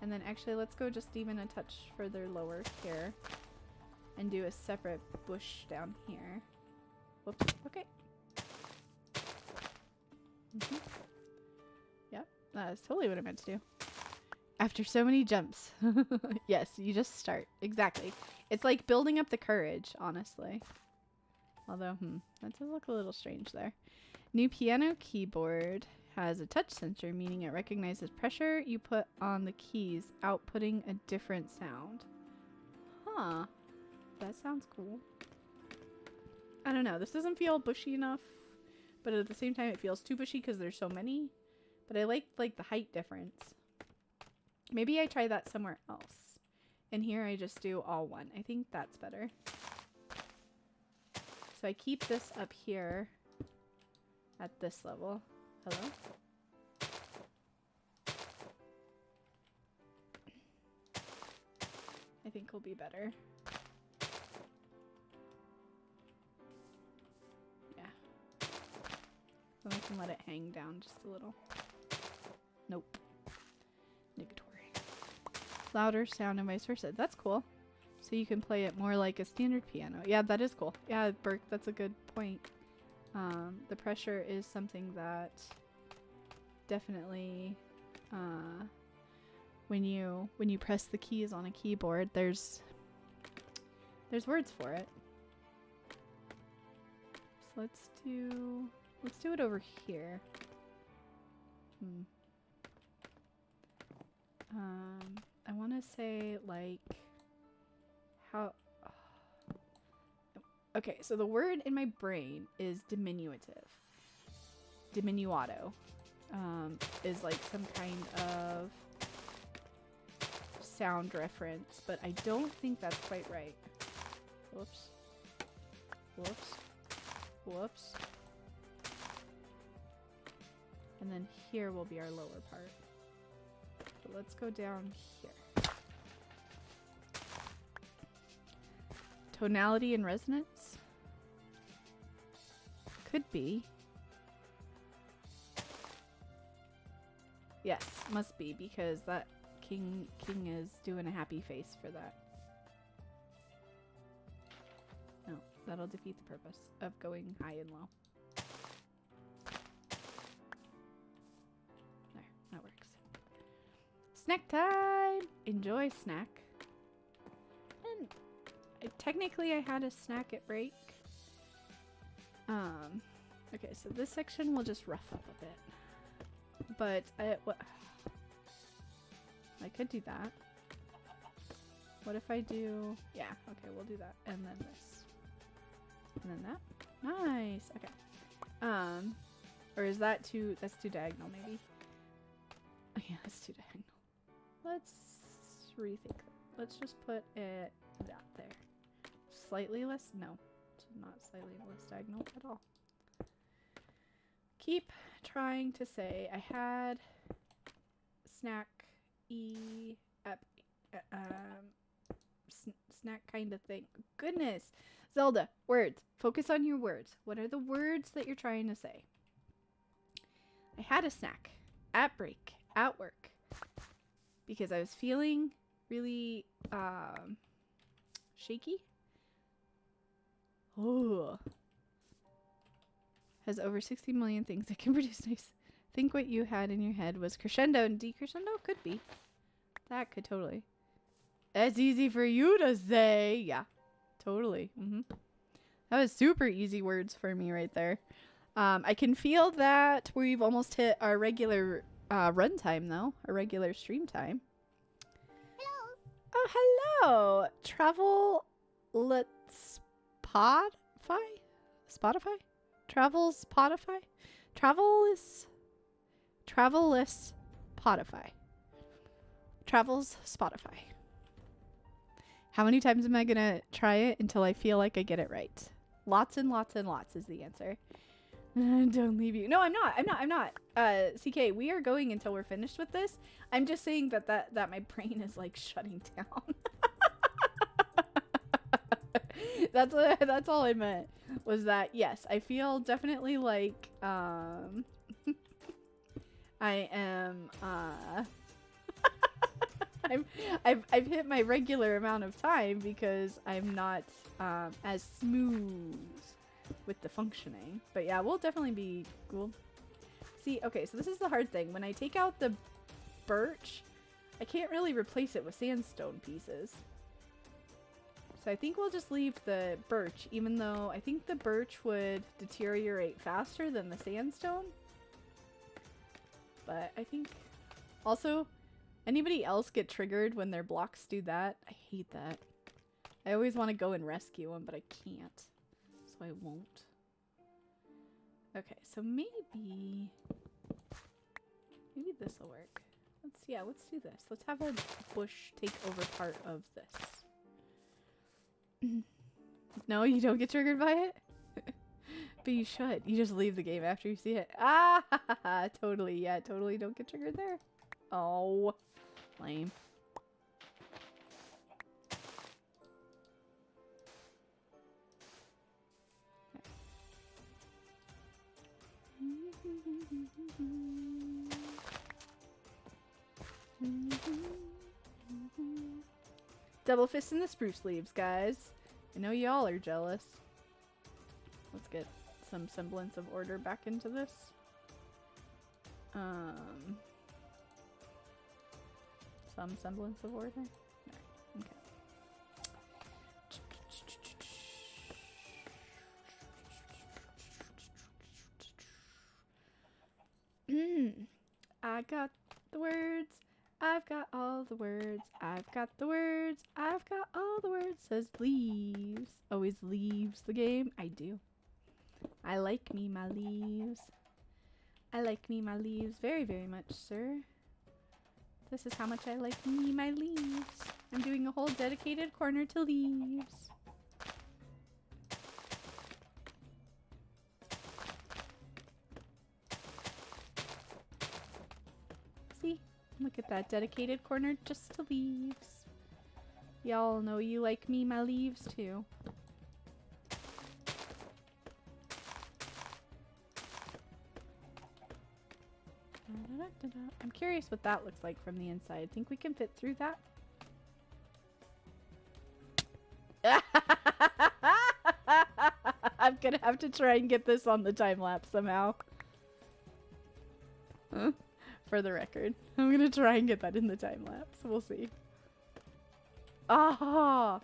And then actually let's go just even a touch further lower here. And do a separate bush down here. Whoops. Okay. Yep, that's totally what I meant to do. After so many jumps. Yes, you just start. Exactly. It's like building up the courage, honestly. Although, that does look a little strange there. New piano keyboard has a touch sensor, meaning it recognizes pressure you put on the keys, outputting a different sound. Huh. That sounds cool. I don't know. This doesn't feel bushy enough, but at the same time it feels too bushy because there's so many. But I like the height difference. Maybe I try that somewhere else. And here I just do all one. I think that's better. So I keep this up here at this level. Hello? I think will be better. Yeah. So I can let it hang down just a little. Nope. Negatory. Louder sound and vice versa. That's cool. So you can play it more like a standard piano. Yeah, that is cool. Yeah, Burke, that's a good point. The pressure is something that definitely when you press the keys on a keyboard, there's words for it. So let's do it over here. I want to say like how. Okay, so the word in my brain is diminutive. Diminuado is like some kind of sound reference, but I don't think that's quite right. Whoops. Whoops. Whoops. And then here will be our lower part. So let's go down here. Tonality and resonance? Could be. Yes, must be, because that king is doing a happy face for that. No, that'll defeat the purpose of going high and low. There, that works. Snack time! Enjoy snack. And technically I had a snack at break. Okay, so this section will just rough up a bit. But I could do that. What if I do... Yeah, okay, we'll do that. And then this. And then that. Nice. Okay. Or is that too... That's too diagonal, maybe. Oh, yeah, that's too diagonal. Let's rethink that. Let's just put it that there. Slightly less... No. Not slightly less diagonal at all. Keep trying to say I had snack snack kind of thing. Goodness. Zelda, words. Focus on your words. What are the words that you're trying to say? I had a snack at break at work because I was feeling really shaky. Oh. Has over 60 million things that can produce nice. Think what you had in your head was crescendo and decrescendo? Could be. That could totally. That's easy for you to say. Yeah, totally. That was super easy words for me right there. I can feel that we've almost hit our regular run time, though. Our regular stream time. Hello. Oh, hello. Travel Let's Spotify? Travels Spotify? Travelless Spotify. Travels Spotify. How many times am I gonna try it until I feel like I get it right? Lots and lots and lots is the answer. Don't leave you. No, I'm not. CK, we are going until we're finished with this. I'm just saying that my brain is like shutting down. That's all I meant, was that yes, I feel definitely like I am I've hit my regular amount of time because I'm not as smooth with the functioning. But yeah, we'll definitely be cool. See, okay, so this is the hard thing. When I take out the birch, I can't really replace it with sandstone pieces. So I think we'll just leave the birch, even though I think the birch would deteriorate faster than the sandstone. But I think also, anybody else get triggered when their blocks do that? I hate that. I always want to go and rescue them, but I can't. So I won't. Okay, so maybe this will work. Let's do this. Let's have a bush take over part of this. No, you don't get triggered by it? But you should. You just leave the game after you see it. Ah, totally. Yeah, totally don't get triggered there. Oh, lame. Double fist in the spruce leaves, guys. I know y'all are jealous. Let's get some semblance of order back into this. Some semblance of order. Right, okay. I got the words. I've got all the words. I've got the words. I've got all the words. Says leaves. Always leaves the game. I do. I like me my leaves. I like me my leaves very, very much, sir. This is how much I like me my leaves. I'm doing a whole dedicated corner to leaves. See? Look at that dedicated corner just to leaves. Y'all know you like me my leaves too. I'm curious what that looks like from the inside. Think we can fit through that? I'm gonna have to try and get this on the time lapse somehow. For the record, I'm gonna try and get that in the time lapse. We'll see. Ah,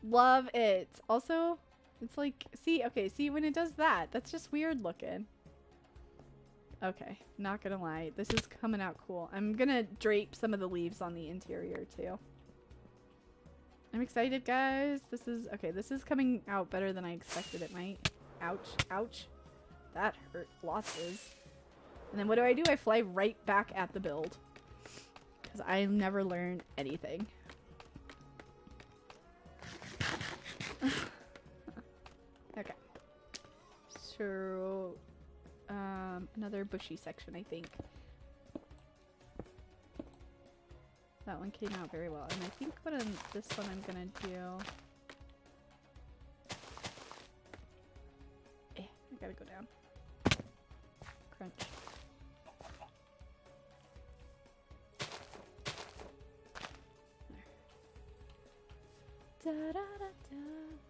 love it. Also, it's like, see, okay, see when it does that, that's just weird looking. Okay, not gonna lie, this is coming out cool. I'm gonna drape some of the leaves on the interior too. I'm excited, guys. This is, okay, this is coming out better than I expected it might. Ouch, ouch. That hurt lots. And then what do? I fly right back at the build. Because I never learned anything. Okay. So, another bushy section, I think. That one came out very well. And I think this one I'm gonna do... I gotta go down. Crunch. Da, da, da, da.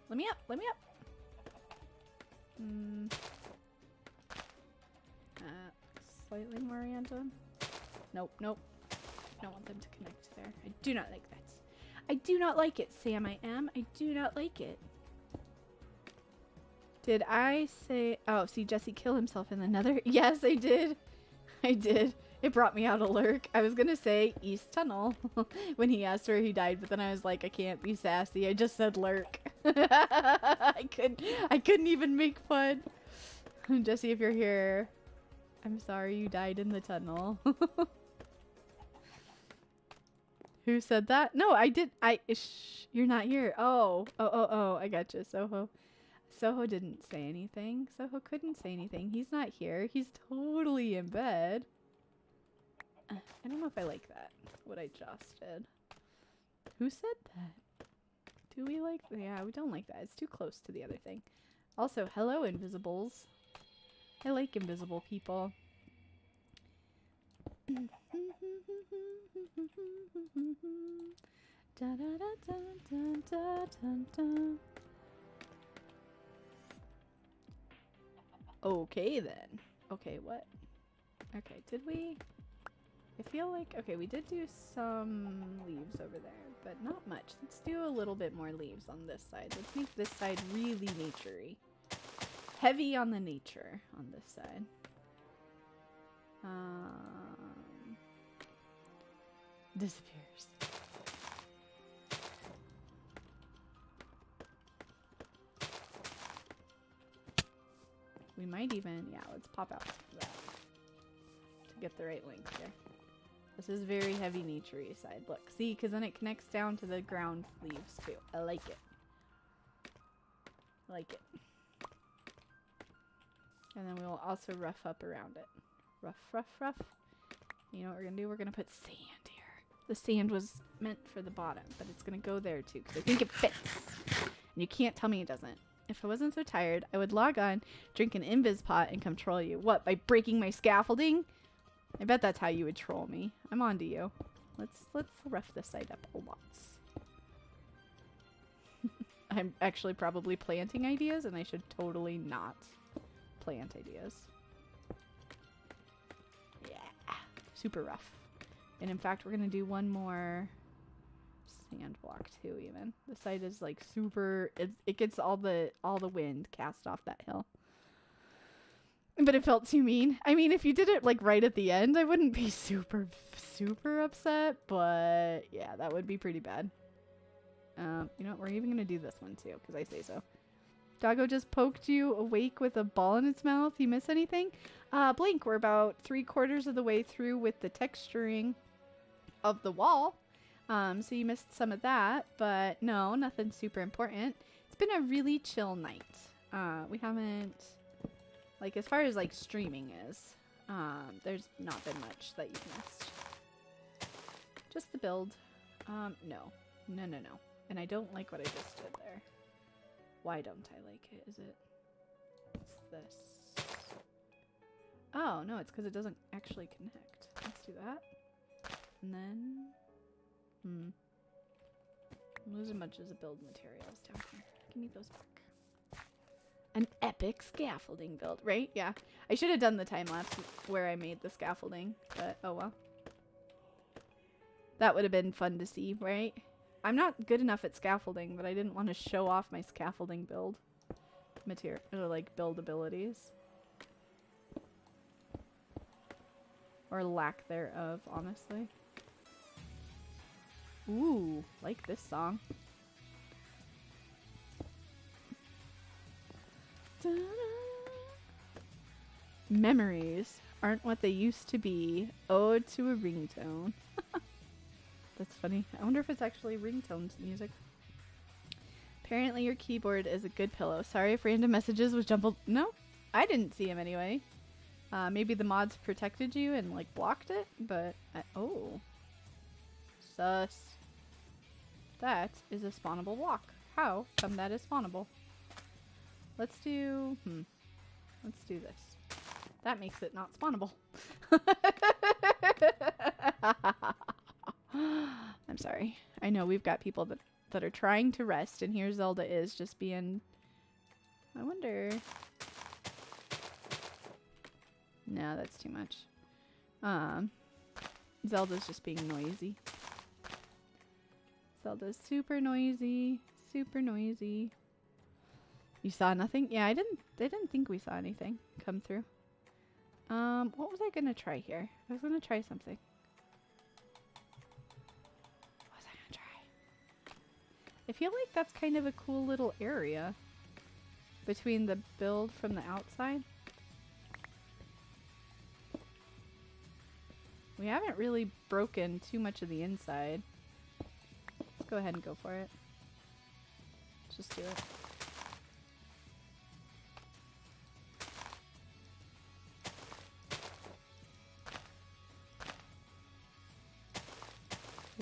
Let me up! Let me up! Slightly more random. Nope, nope. I don't want them to connect there. I do not like that. I do not like it, Sam. I do not like it. Did I say... Oh, see Jesse kill himself in the nether? Yes, I did. I did. It brought me out a lurk. I was gonna say East Tunnel when he asked where he died, but then I was like, I can't be sassy. I just said lurk. I couldn't even make fun. Jesse, if you're here, I'm sorry you died in the tunnel. Who said that? No, I did. You're not here. Oh, I gotcha. Soho didn't say anything. Soho couldn't say anything. He's not here. He's totally in bed. I don't know if I like that, what I just did. Who said that? Do we like... Yeah, we don't like that. It's too close to the other thing. Also, hello, invisibles. I like invisible people. Okay, then. Okay, what? Okay, did we... I feel like... Okay, we did do some leaves over there, but not much. Let's do a little bit more leaves on this side. Let's make this side really nature-y. Heavy on the nature on this side. Disappears. We might even... Yeah, let's pop out that to get the right length here. This is very heavy nature-y side. Look, see, because then it connects down to the ground leaves too. I like it. I like it. And then we'll also rough up around it. Rough, rough, rough. You know what we're going to do? We're going to put sand here. The sand was meant for the bottom, but it's going to go there too because I think it fits. And you can't tell me it doesn't. If I wasn't so tired, I would log on, drink an invis pot, and come troll you. What, by breaking my scaffolding? I bet that's how you would troll me. I'm on to you. Let's rough this side up a lot. I'm actually probably planting ideas, and I should totally not plant ideas. Yeah. Super rough. And in fact, we're going to do one more sand block too, even. The side is like super... It gets all the wind cast off that hill. But it felt too mean. I mean, if you did it like right at the end, I wouldn't be super upset. But yeah, that would be pretty bad. You know what? We're even going to do this one too, because I say so. Doggo just poked you awake with a ball in its mouth. You miss anything? Blink, we're about 3/4 of the way through with the texturing of the wall. So you missed some of that, but no, nothing super important. It's been a really chill night. We haven't, like, as far as like streaming is, there's not been much that you've missed. Just the build. No. And I don't like what I just did there. Why don't I like it? Is it... It's this. Oh, no, it's because it doesn't actually connect. Let's do that. And then... I'm losing much as a build materials down here. Give me those back. An epic scaffolding build, right? Yeah. I should have done the time-lapse where I made the scaffolding, but oh well. That would have been fun to see, right? I'm not good enough at scaffolding, but I didn't want to show off my scaffolding build material, or like build abilities. Or lack thereof, honestly. Ooh, like this song. Da-da. Memories aren't what they used to be. Ode to a ringtone. That's funny. I wonder if it's actually ringtones music. Apparently your keyboard is a good pillow. Sorry if random messages was jumbled. No, I didn't see him anyway. Maybe the mods protected you and like blocked it, but oh. Sus. That is a spawnable block. How come that is spawnable? Let's do... Let's do this. That makes it not spawnable. I'm sorry. I know we've got people that are trying to rest, and here Zelda is just being... I wonder... No, that's too much. Zelda's just being noisy. Zelda's super noisy. Super noisy. You saw nothing? Yeah, I didn't think we saw anything come through. What was I gonna try here? I was gonna try something. What was I gonna try? I feel like that's kind of a cool little area between the build from the outside. We haven't really broken too much of the inside. Let's go ahead and go for it. Let's just do it.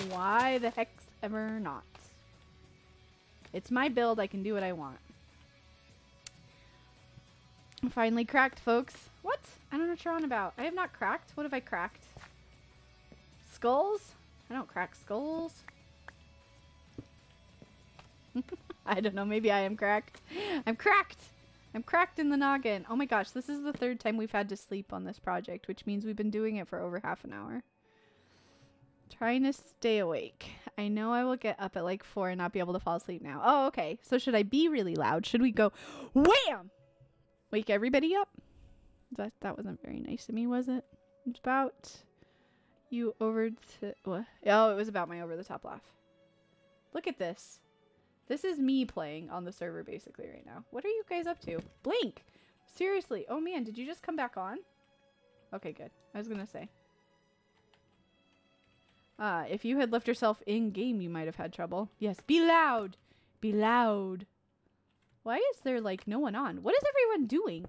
Why the heck's ever not? It's my build. I can do what I want. I'm finally cracked, folks. What? I don't know what you're on about. I have not cracked. What have I cracked? Skulls? I don't crack skulls. I don't know. Maybe I am cracked. I'm cracked. I'm cracked in the noggin. Oh my gosh. This is the third time we've had to sleep on this project, which means we've been doing it for over half an hour. Trying to stay awake. I know I will get up at like 4 and not be able to fall asleep now. Oh, okay. So should I be really loud? Should we go wham? Wake everybody up? That wasn't very nice of me, was it? It's about you over to... What? Oh, it was about my over-the-top laugh. Look at this. This is me playing on the server basically right now. What are you guys up to? Blink! Seriously. Oh man, did you just come back on? Okay, good. I was gonna say. If you had left yourself in-game, you might have had trouble. Yes, be loud! Be loud. Why is there, like, no one on? What is everyone doing?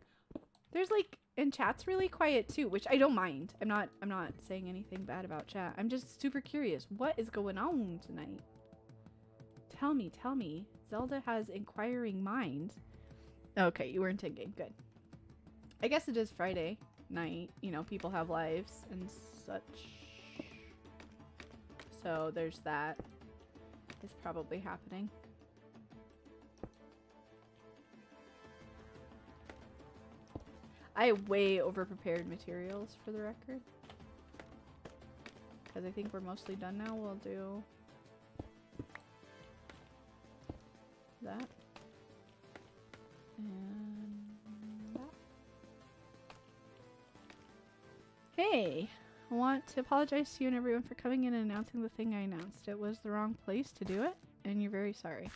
There's, like, and chat's really quiet, too, which I don't mind. I'm not saying anything bad about chat. I'm just super curious. What is going on tonight? Tell me, tell me. Zelda has inquiring minds. Okay, you weren't in-game. Good. I guess it is Friday night. You know, people have lives and such. So there's that. It's probably happening. I way over-prepared materials for the record. Because I think we're mostly done now. We'll do that. And that. Hey! I want to apologize to you and everyone for coming in and announcing the thing I announced. It was the wrong place to do it, and you're very sorry.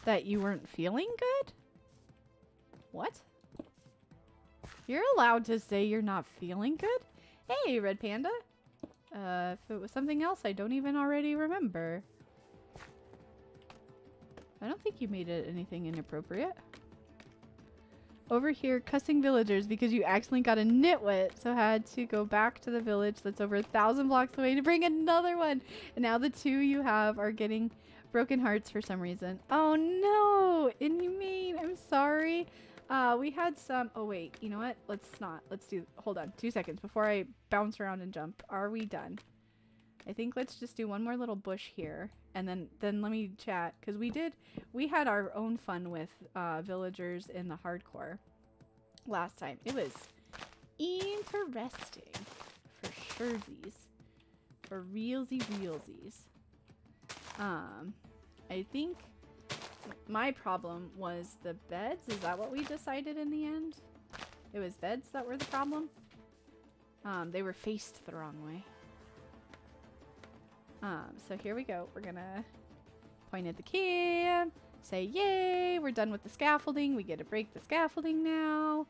That you weren't feeling good? What? You're allowed to say you're not feeling good? Hey, Red Panda. If it was something else, I don't even already remember. I don't think you made it anything inappropriate. Over here cussing villagers because you accidentally got a nitwit, so had to go back to the village that's over 1,000 blocks away to bring another one. And now the two you have are getting broken hearts for some reason. Oh no! Inhumane! I'm sorry. We had some... Oh wait, you know what? Let's not. Let's do... Hold on. 2 seconds before I bounce around and jump. Are we done? I think let's just do one more little bush here. And then let me chat. Because we had our own fun with villagers in the hardcore last time. It was interesting. For surezies. For realsies. I think my problem was the beds. Is that what we decided in the end? It was beds that were the problem? They were faced the wrong way. So here we go. We're gonna point at the camp, say yay, we're done with the scaffolding. We get to break the scaffolding now.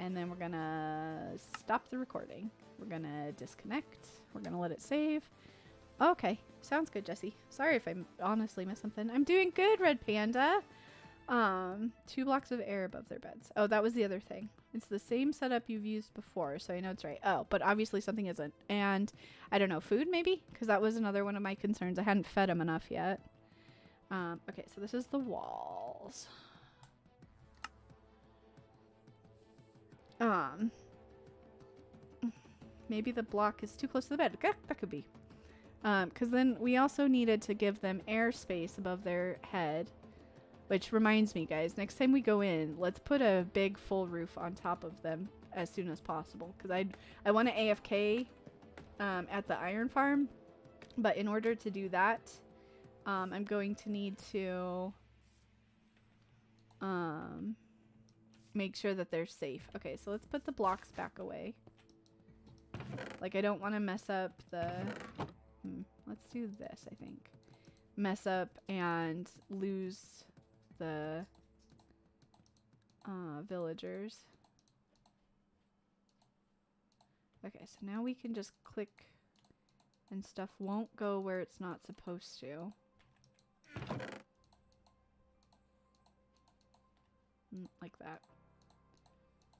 And then we're gonna stop the recording. We're gonna disconnect. We're gonna let it save. Okay, sounds good, Jesse. Sorry if I honestly missed something. I'm doing good, Red Panda. 2 blocks of air above their beds. Oh, that was the other thing. It's the same setup you've used before, so I know it's right. Oh, but obviously something isn't. And I don't know, food maybe? Because that was another one of my concerns. I hadn't fed them enough yet. Okay, so this is the walls. Maybe the block is too close to the bed. Okay, that could be. Because then we also needed to give them airspace above their head. Which reminds me, guys, next time we go in, let's put a big full roof on top of them as soon as possible. Because I want to AFK at the iron farm. But in order to do that, I'm going to need to make sure that they're safe. Okay, so let's put the blocks back away. Like, I don't want to mess up the... Let's do this, I think. mess up and lose the villagers. Okay, so now we can just click and stuff won't go where it's not supposed to. Like that.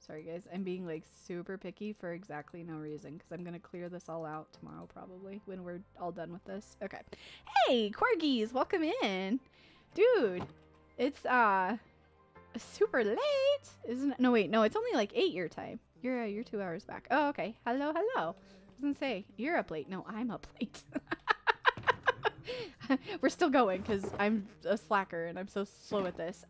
Sorry guys, I'm being like super picky for exactly no reason because I'm gonna clear this all out tomorrow probably when we're all done with this. Okay. Hey, Corgis, welcome in. Dude, it's super late, isn't it? No, wait, no, it's only like 8 your time. You're 2 hours back. Oh, okay. Hello, hello. Doesn't say you're up late. No, I'm up late. We're still going because I'm a slacker and I'm so slow at this.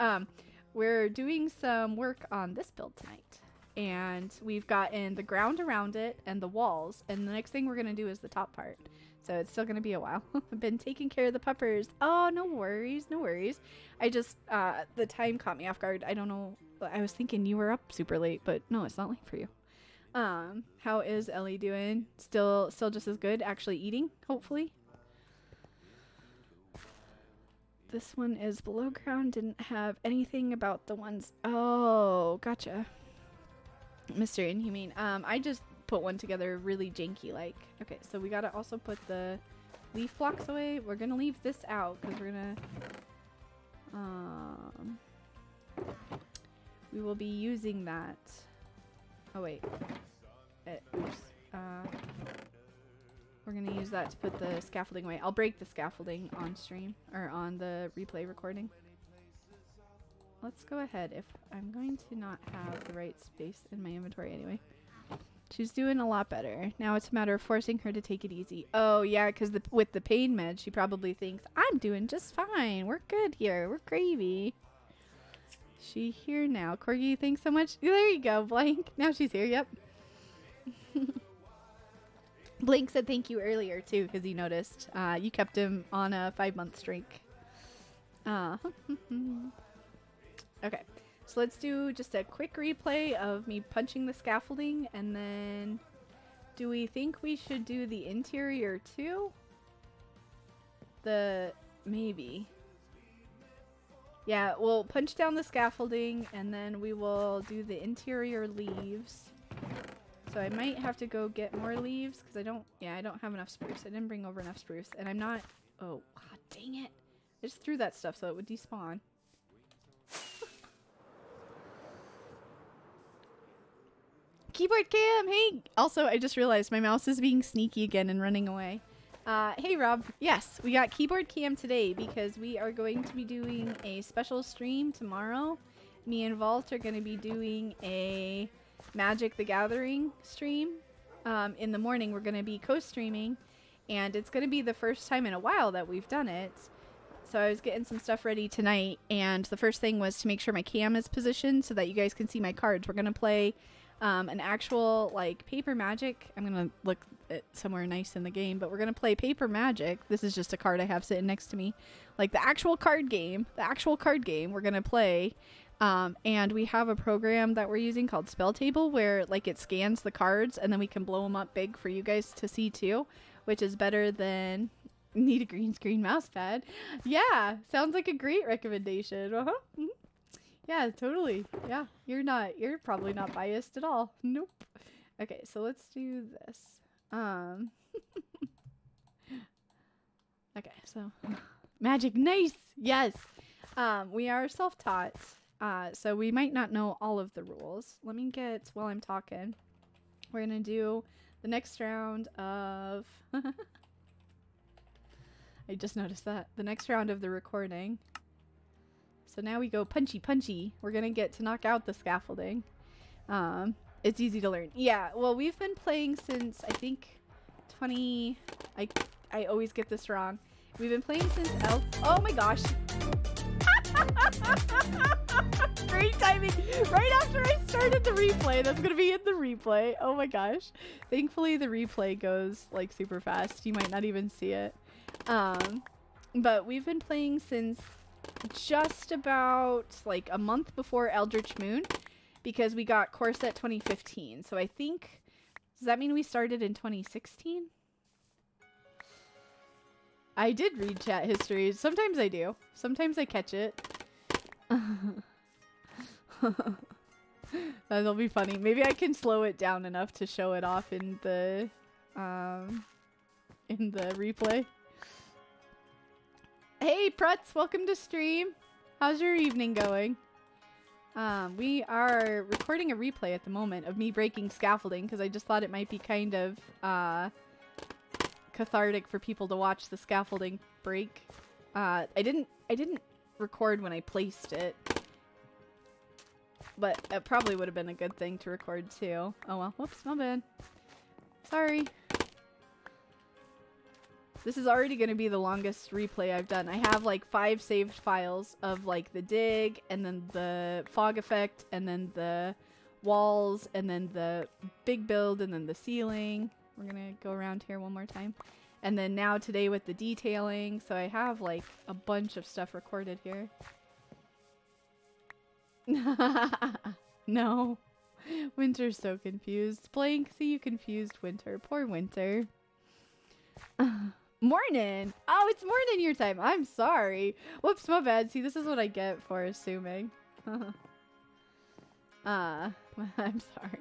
We're doing some work on this build tonight, and we've gotten the ground around it and the walls, and the next thing we're gonna do is the top part. So it's still gonna be a while. I've been taking care of the puppers. Oh, no worries, no worries. I just the time caught me off guard. I don't know. I was thinking you were up super late, but no, it's not late for you. How is Ellie doing? Still just as good. Actually eating, hopefully. This one is below ground. Didn't have anything about the ones. Oh, gotcha. Mr. Inhumane. I just put one together really janky like. Okay, so we gotta also put the leaf blocks away. We're gonna leave this out because we're gonna we will be using that. Oh wait. Oops. We're gonna use that to put the scaffolding away. I'll break the scaffolding on stream or on the replay recording. Let's go ahead. If I'm going to not have the right space in my inventory anyway. She's doing a lot better. Now it's a matter of forcing her to take it easy. Oh yeah, because with the pain med, she probably thinks I'm doing just fine. We're good here. We're gravy. She here now. Corgi, thanks so much. There you go, Blank. Now she's here. Yep. Blake said thank you earlier too because he noticed you kept him on a 5-month streak. Okay, so let's do just a quick replay of me punching the scaffolding, and then do we think we should do the interior too? Maybe. Yeah, we'll punch down the scaffolding and then we will do the interior leaves. So I might have to go get more leaves because I don't have enough spruce. I didn't bring over enough spruce, and I'm not. Oh, God, dang it! I just threw that stuff so it would despawn. Keyboard cam, hey! Also, I just realized my mouse is being sneaky again and running away. Hey Rob, yes, we got keyboard cam today because we are going to be doing a special stream tomorrow. Me and Vault are going to be doing a Magic the Gathering stream. In the morning we're going to be co-streaming, and it's going to be the first time in a while that we've done it. So I was getting some stuff ready tonight, and the first thing was to make sure my cam is positioned so that you guys can see my cards. We're going to play an actual like paper magic. I'm going to look at somewhere nice in the game, but we're going to play paper magic. This is just a card I have sitting next to me. Like the actual card game we're going to play. And we have a program that we're using called Spell Table where like it scans the cards and then we can blow them up big for you guys to see too, which is better than need a green screen mouse pad. Yeah, sounds like a great recommendation. Mm-hmm. Yeah, totally. Yeah, you're probably not biased at all. Nope. Okay, so let's do this. Okay, so magic, nice. Yes. We are self-taught. So we might not know all of the rules. Let me get, while I'm talking, we're going to do the next round of, I just noticed that, the next round of the recording. So now we go punchy punchy. We're going to get to knock out the scaffolding. It's easy to learn. Yeah, well, we've been playing since, I think, I always get this wrong. We've been playing since oh my gosh. Great timing. Right after I started the replay. That's going to be in the replay. Oh my gosh. Thankfully, the replay goes like super fast. You might not even see it. But we've been playing since just about like a month before Eldritch Moon because we got Core Set 2015. So I think, does that mean we started in 2016? I did read chat history. Sometimes I do. Sometimes I catch it. That'll be funny. Maybe I can slow it down enough to show it off in the replay. Hey Prutz, welcome to stream. How's your evening going? We are recording a replay at the moment of me breaking scaffolding because I just thought it might be kind of cathartic for people to watch the scaffolding break. I didn't record when I placed it, but it probably would have been a good thing to record too. Oh well, whoops, my bad. Sorry. This is already going to be the longest replay I've done. I have like 5 saved files of like the dig, and then the fog effect, and then the walls, and then the big build, and then the ceiling. We're going to go around here one more time. And then now today with the detailing. So I have like a bunch of stuff recorded here. No. Winter's so confused. Blank, see you confused Winter. Poor Winter. Morning! Oh, it's morning your time. I'm sorry. Whoops, my bad. See, this is what I get for assuming. I'm sorry.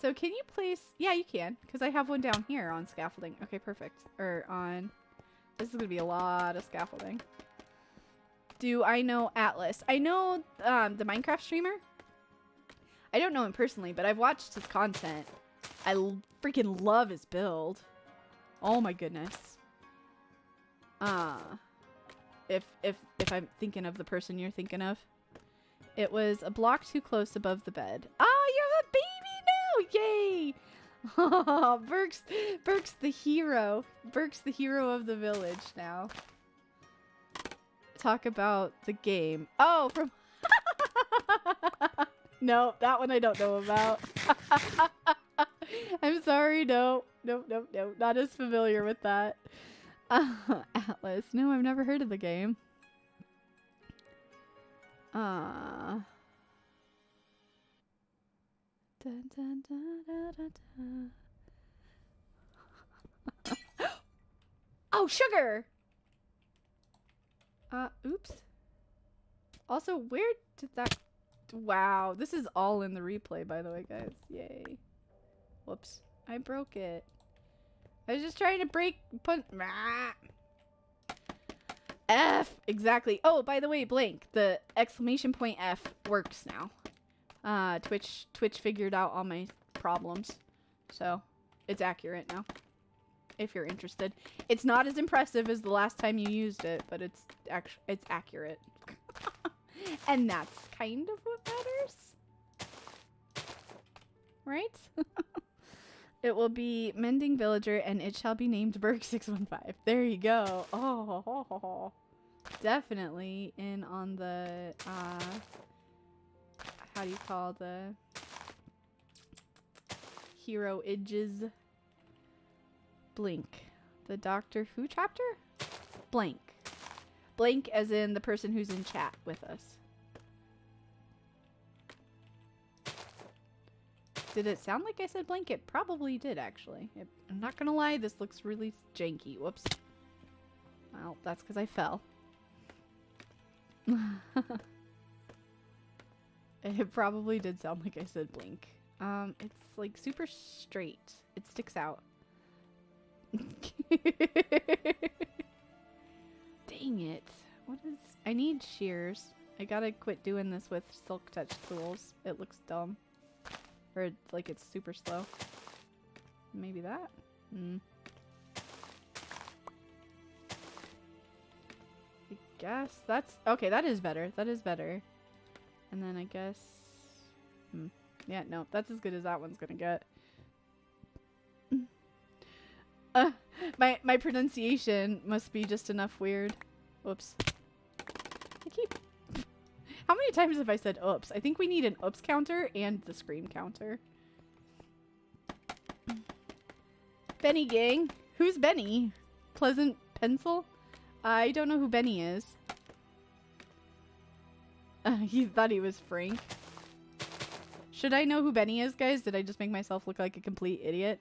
So can you place... Yeah, you can. Because I have one down here on scaffolding. Okay, perfect. Or on... This is going to be a lot of scaffolding. Do I know Atlas? I know the Minecraft streamer. I don't know him personally, but I've watched his content. I freaking love his build. Oh my goodness. If I'm thinking of the person you're thinking of. It was a block too close above the bed. Oh, you have a baby now! Yay! Oh, Burke's the hero. Burke's the hero of the village now. Talk about the game. Oh, from... No, that one I don't know about. I'm sorry, no. Nope, not as familiar with that. Atlas. No, I've never heard of the game. Dun, dun, dun, dun, dun, dun. Oh, sugar! Oops. Also, where did that... Wow, this is all in the replay, by the way, guys. Yay. Whoops. I broke it. I was just trying to F! Exactly. Oh, by the way, Blank, the exclamation point F works now. Twitch figured out all my problems. So, it's accurate now. If you're interested. It's not as impressive as the last time you used it, but it's accurate. And that's kind of what matters. Right? It will be Mending Villager, and it shall be named Berg615. There you go. Oh, definitely in on the, how do you call the hero edges? Blink. The Doctor Who chapter? Blank. Blank as in the person who's in chat with us. Did it sound like I said blank? It probably did, actually. I'm not gonna lie, this looks really janky. Whoops. Well, that's because I fell. It probably did sound like I said blink. It's like super straight. It sticks out. Dang it. What is... I need shears. I gotta quit doing this with Silk Touch tools. It looks dumb. Or like it's super slow. Maybe that? I guess that's... Okay, that is better. That is better. And then I guess... Yeah, no. That's as good as that one's gonna get. My pronunciation must be just enough weird. Whoops. I keep... How many times have I said oops? I think we need an oops counter and the scream counter. Benny gang. Who's Benny? Pleasant Pencil? I don't know who Benny is. He thought he was Frank. Should I know who Benny is, guys? Did I just make myself look like a complete idiot?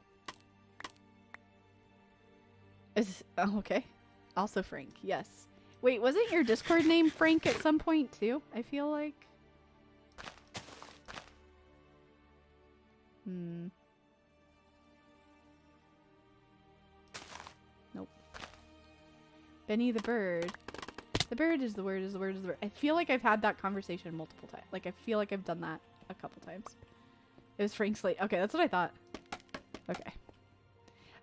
Oh, okay. Also Frank, yes. Wait, wasn't your Discord name Frank at some point too? I feel like. Nope. Benny the bird. The bird is the word, is the word, is the word. I feel like I've had that conversation multiple times. Like, I feel like I've done that a couple times. It was Frank Slate. Okay, that's what I thought. Okay.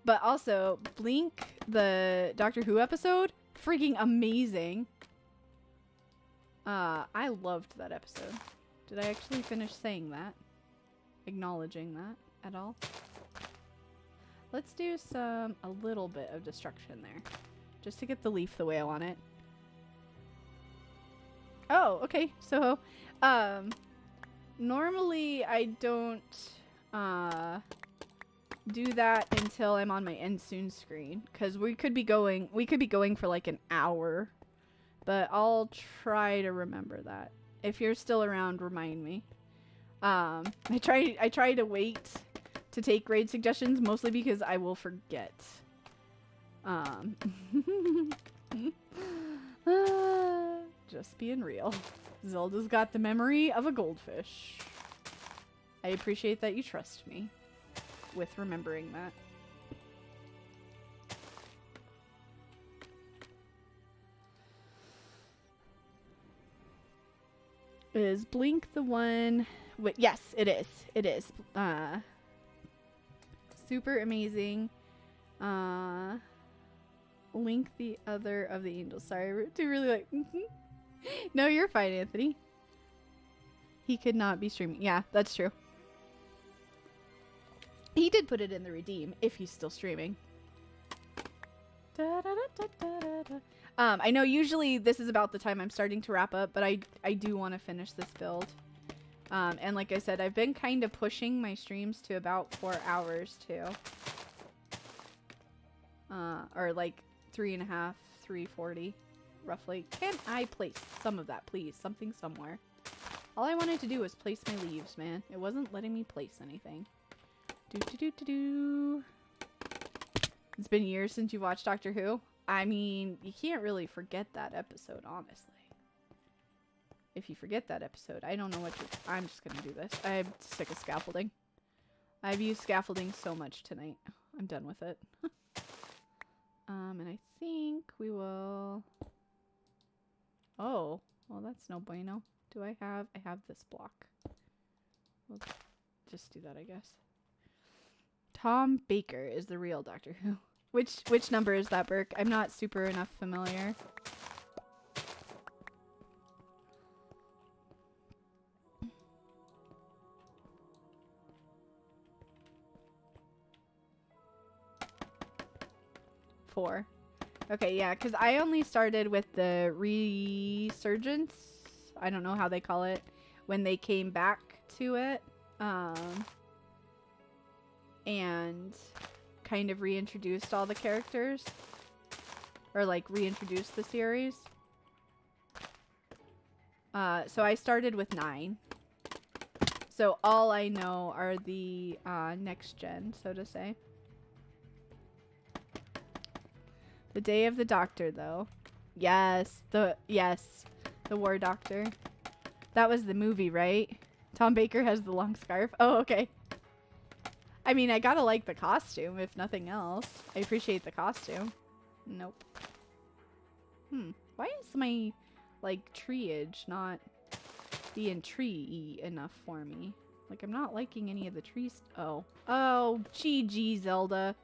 But also, Blink, the Doctor Who episode, freaking amazing. I loved that episode. Did I actually finish saying that? Acknowledging that at all? Let's do a little bit of destruction there. Just to get the leaf the way I want it. Oh, okay. So, normally I don't, do that until I'm on my end soon screen. Because we could be going for like an hour. But I'll try to remember that. If you're still around, remind me. I try to wait to take raid suggestions, mostly because I will forget. Just being real. Zelda's got the memory of a goldfish. I appreciate that you trust me with remembering that. Is Blink the one? Wait, yes, it is. It is. Super amazing. Link the other of the angels. Sorry, to really like. No, you're fine, Anthony. He could not be streaming. Yeah, that's true. He did put it in the redeem if he's still streaming. I know usually this is about the time I'm starting to wrap up, but I do want to finish this build. And like I said, I've been kind of pushing my streams to about 4 hours too. Or like 3.5, 3:40, roughly. Can I place some of that, please? Something somewhere. All I wanted to do was place my leaves, man. It wasn't letting me place anything. It's been years since you watched Doctor Who. I mean, you can't really forget that episode, honestly. If you forget that episode, I don't know what you're... I'm just gonna do this. I'm sick of scaffolding. I've used scaffolding so much tonight. I'm done with it. And I think we will... Oh, well that's no bueno. Do I have... I have this block. We'll just do that, I guess. Tom Baker is the real Doctor Who. Which number is that, Burke? I'm not super enough familiar. Four. Okay, yeah, because I only started with the resurgence. I don't know how they call it. When they came back to it. And kind of reintroduced all the characters. Or like reintroduced the series. So I started with 9. So all I know are the next gen, so to say. The Day of the Doctor, though. Yes, the War Doctor. That was the movie, right? Tom Baker has the long scarf. Oh, okay. I mean, I gotta like the costume, if nothing else. I appreciate the costume. Nope. Why is my, like, treeage not being tree-y enough for me? Like, I'm not liking any of the trees. Oh. Oh, GG, Zelda.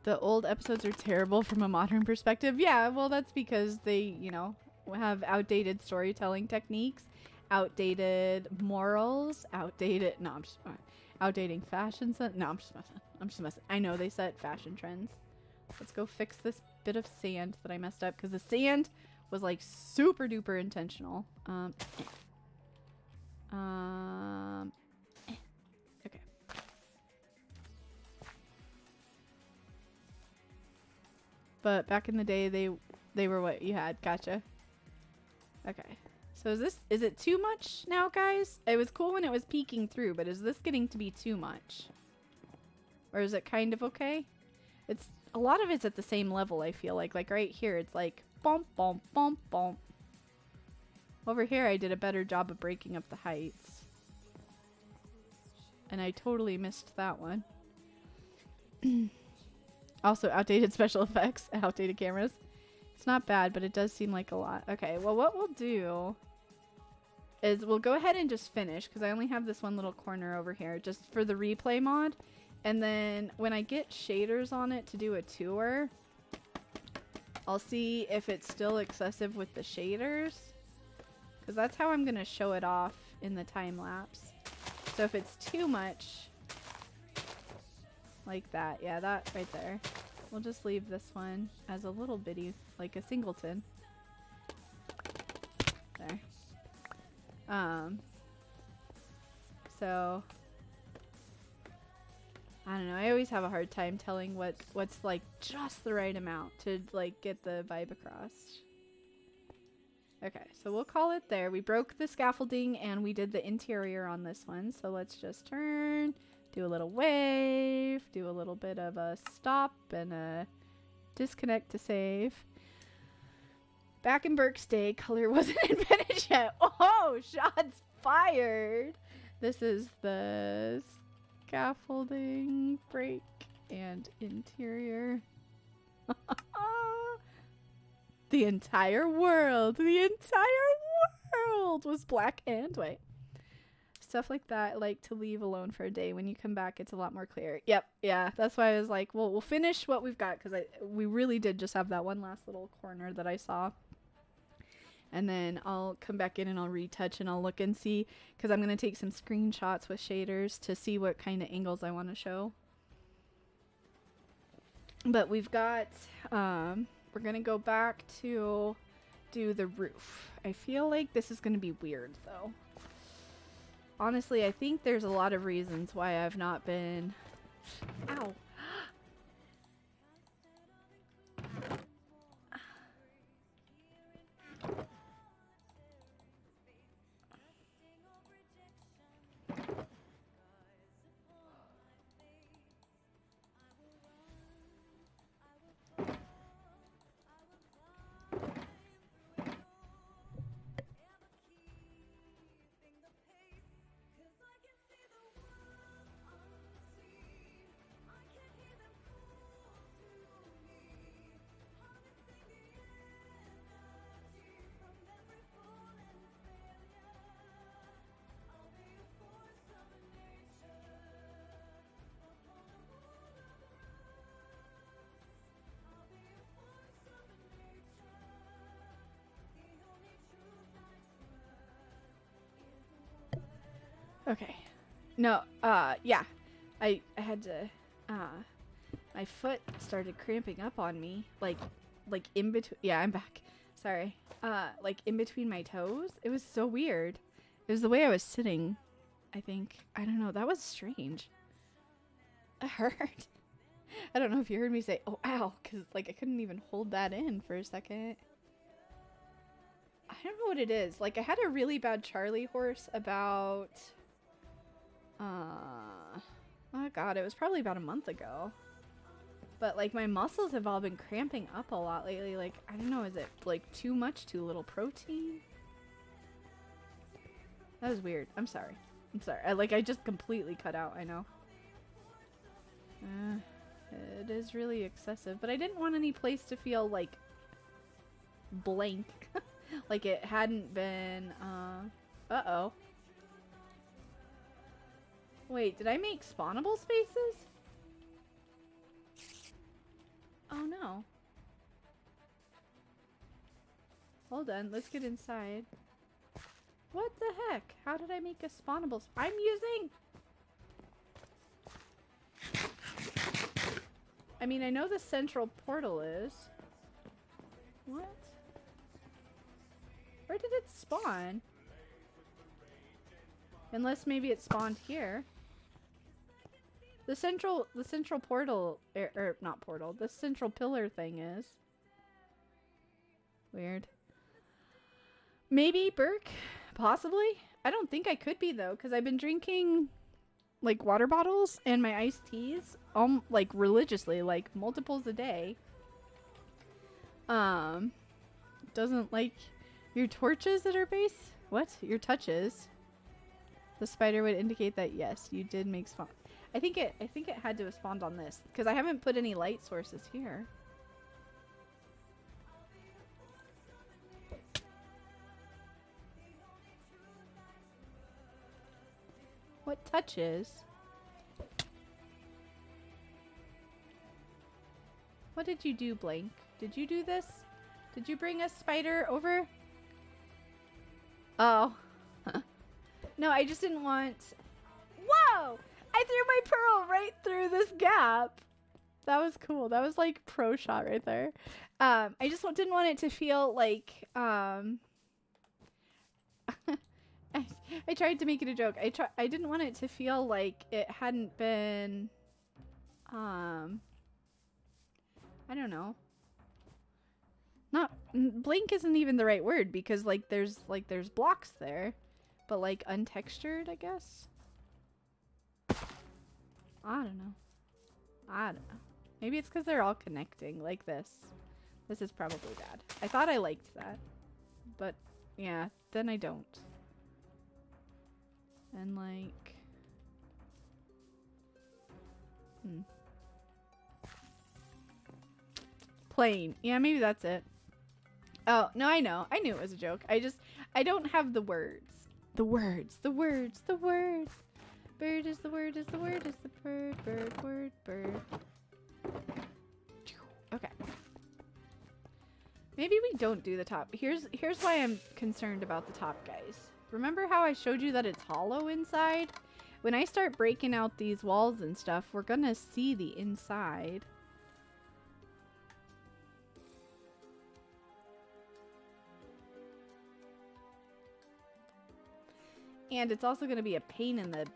The old episodes are terrible from a modern perspective. Yeah, well, that's because they, you know, have outdated storytelling techniques. Outdated morals, outdated, no, I'm just, outdating fashion sense. No, I'm just messing. I know they set fashion trends. Let's go fix this bit of sand that I messed up, because the sand was like super duper intentional. Okay. But back in the day, they were what you had. Gotcha. Okay. So is it too much now, guys? It was cool when it was peeking through, but is this getting to be too much? Or is it kind of okay? It's a lot of it's at the same level, I feel like. Like right here, it's like bump, bump, bump, bump. Over here, I did a better job of breaking up the heights. And I totally missed that one. Also, outdated special effects, outdated cameras. It's not bad, but it does seem like a lot. Okay, well, what we'll do is we'll go ahead and just finish, because I only have this one little corner over here, just for the replay mod. And then when I get shaders on it to do a tour, I'll see if it's still excessive with the shaders, because that's how I'm going to show it off in the time lapse. So if it's too much, like that, yeah, that right there, we'll just leave this one as a little bitty, like a singleton. There. So I don't know, I always have a hard time telling what's like just the right amount to like get the vibe across. Okay, so we'll call it there. We broke the scaffolding and we did the interior on this one. So let's just turn, do a little wave, do a little bit of a stop and a disconnect to save. Back in Burke's day, color wasn't invented yet. Oh, shots fired. This is the scaffolding break and interior. The entire world was black and white. Stuff like that I like to leave alone for a day. When you come back, it's a lot more clear. Yep, yeah, that's why I was like, well, we'll finish what we've got, because we really did just have that one last little corner that I saw. And then I'll come back in and I'll retouch and I'll look and see, because I'm going to take some screenshots with shaders to see what kind of angles I want to show. But we've got, we're going to go back to do the roof. I feel like this is going to be weird though. Honestly, I think there's a lot of reasons why I've not been... Ow! Okay. No, yeah. I had to, my foot started cramping up on me. Like in between, yeah, I'm back. Sorry. Like in between my toes. It was so weird. It was the way I was sitting, I think. I don't know. That was strange. It hurt. I don't know if you heard me say, oh, ow, because, like, I couldn't even hold that in for a second. I don't know what it is. Like, I had a really bad Charlie horse about... oh god, it was probably about a month ago. But like my muscles have all been cramping up a lot lately. Like, I don't know, is it like too much, too little protein? That was weird. I'm sorry. I just completely cut out, I know. It is really excessive, but I didn't want any place to feel like blank. Like it hadn't been, uh-oh. Wait, did I make spawnable spaces? Oh no. Hold on, let's get inside. What the heck? How did I make a spawnable I'm using... I mean, I know the central portal is. What? Where did it spawn? Unless maybe it spawned here. The central portal, not portal, the central pillar thing is. Weird. Maybe Burke? Possibly? I don't think I could be though, because I've been drinking like water bottles and my iced teas like religiously, like multiples a day. Doesn't like your torches at her base? What? Your touches? The spider would indicate that yes, you did make spawn. I think it had to have spawned on this because I haven't put any light sources here. What touches? What did you do, Blank? Did you do this? Did you bring a spider over? Oh. No, I just didn't want... Whoa! I threw my pearl right through this gap. That was cool. That was like pro shot right there. I just didn't want it to feel like... I tried to make it a joke. I didn't want it to feel like it hadn't been... I don't know. Not... Blank isn't even the right word because there's blocks there. But like untextured, I guess? I don't know. I don't know. Maybe it's because they're all connecting like this. This is probably bad. I thought I liked that. But yeah, then I don't. And like... Plain. Yeah, maybe that's it. Oh, no, I know. I knew it was a joke. I don't have the words. The words. Bird is the word, is the word, is the bird. Okay. Maybe we don't do the top. Here's why I'm concerned about the top, guys. Remember how I showed you that it's hollow inside? When I start breaking out these walls and stuff, we're gonna see the inside. And it's also going to be a pain in the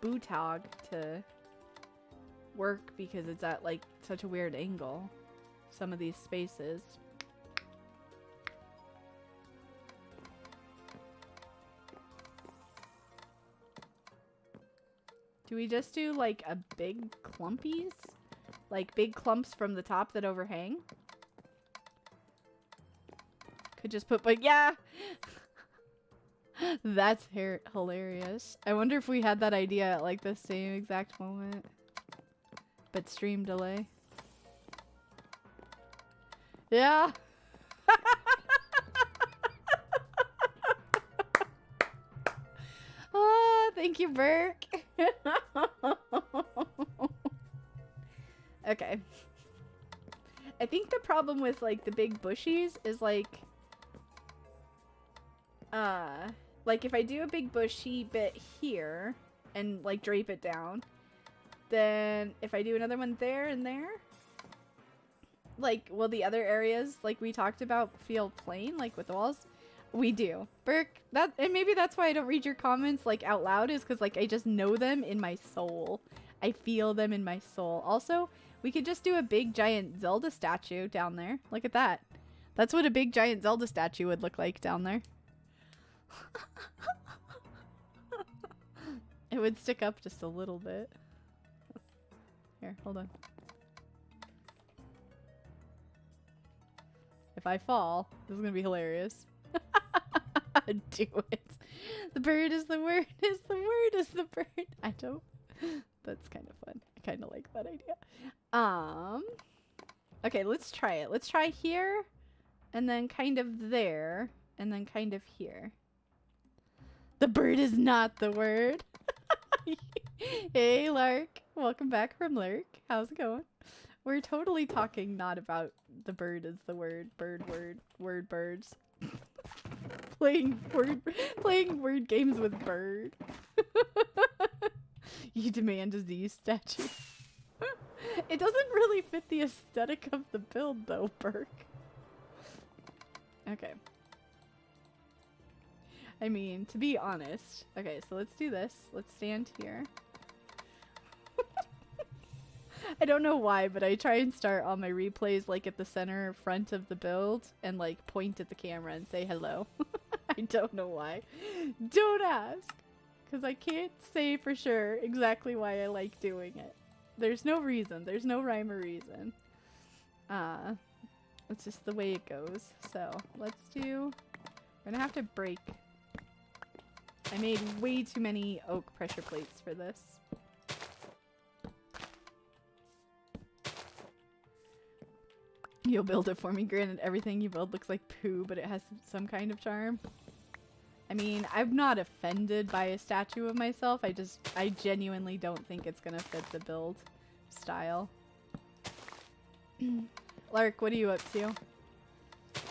bootog to work because it's at like such a weird angle. Some of these spaces. Do we just do like a big clumpies? Like big clumps from the top that overhang? Could just put, but yeah! That's hilarious. I wonder if we had that idea at like the same exact moment. But stream delay. Yeah. Oh, thank you, Burke. Okay. I think the problem with like the big bushies is like if I do a big bushy bit here and like drape it down, then if I do another one there and there, like will the other areas like we talked about feel plain like with the walls? We do. Burke, and maybe that's why I don't read your comments like out loud, is because like I just know them in my soul. I feel them in my soul. Also, we could just do a big giant Zelda statue down there. Look at that. That's what a big giant Zelda statue would look like down there. It would stick up just a little bit. Here, hold on. If I fall, this is gonna be hilarious. Do it. The bird is the word, is the word, is the bird. I don't. That's kind of fun. I kind of like that idea. Okay, let's try it. Let's try here, and then kind of there, and then kind of here. The bird is not the word. Hey, Lark. Welcome back from Lark. How's it going? We're totally talking not about the bird is the word, word birds. playing word games with bird. You demand a Z statue. It doesn't really fit the aesthetic of the build though, Burke. Okay. I mean, to be honest. Okay, so let's do this. Let's stand here. I don't know why, but I try and start all my replays like at the center front of the build and like point at the camera and say hello. I don't know why. Don't ask. Because I can't say for sure exactly why I like doing it. There's no reason. There's no rhyme or reason. It's just the way it goes. So let's do... We're gonna have to break... I made way too many oak pressure plates for this. You'll build it for me. Granted, everything you build looks like poo, but it has some kind of charm. I mean, I'm not offended by a statue of myself. I genuinely don't think it's gonna fit the build style. Lark, what are you up to?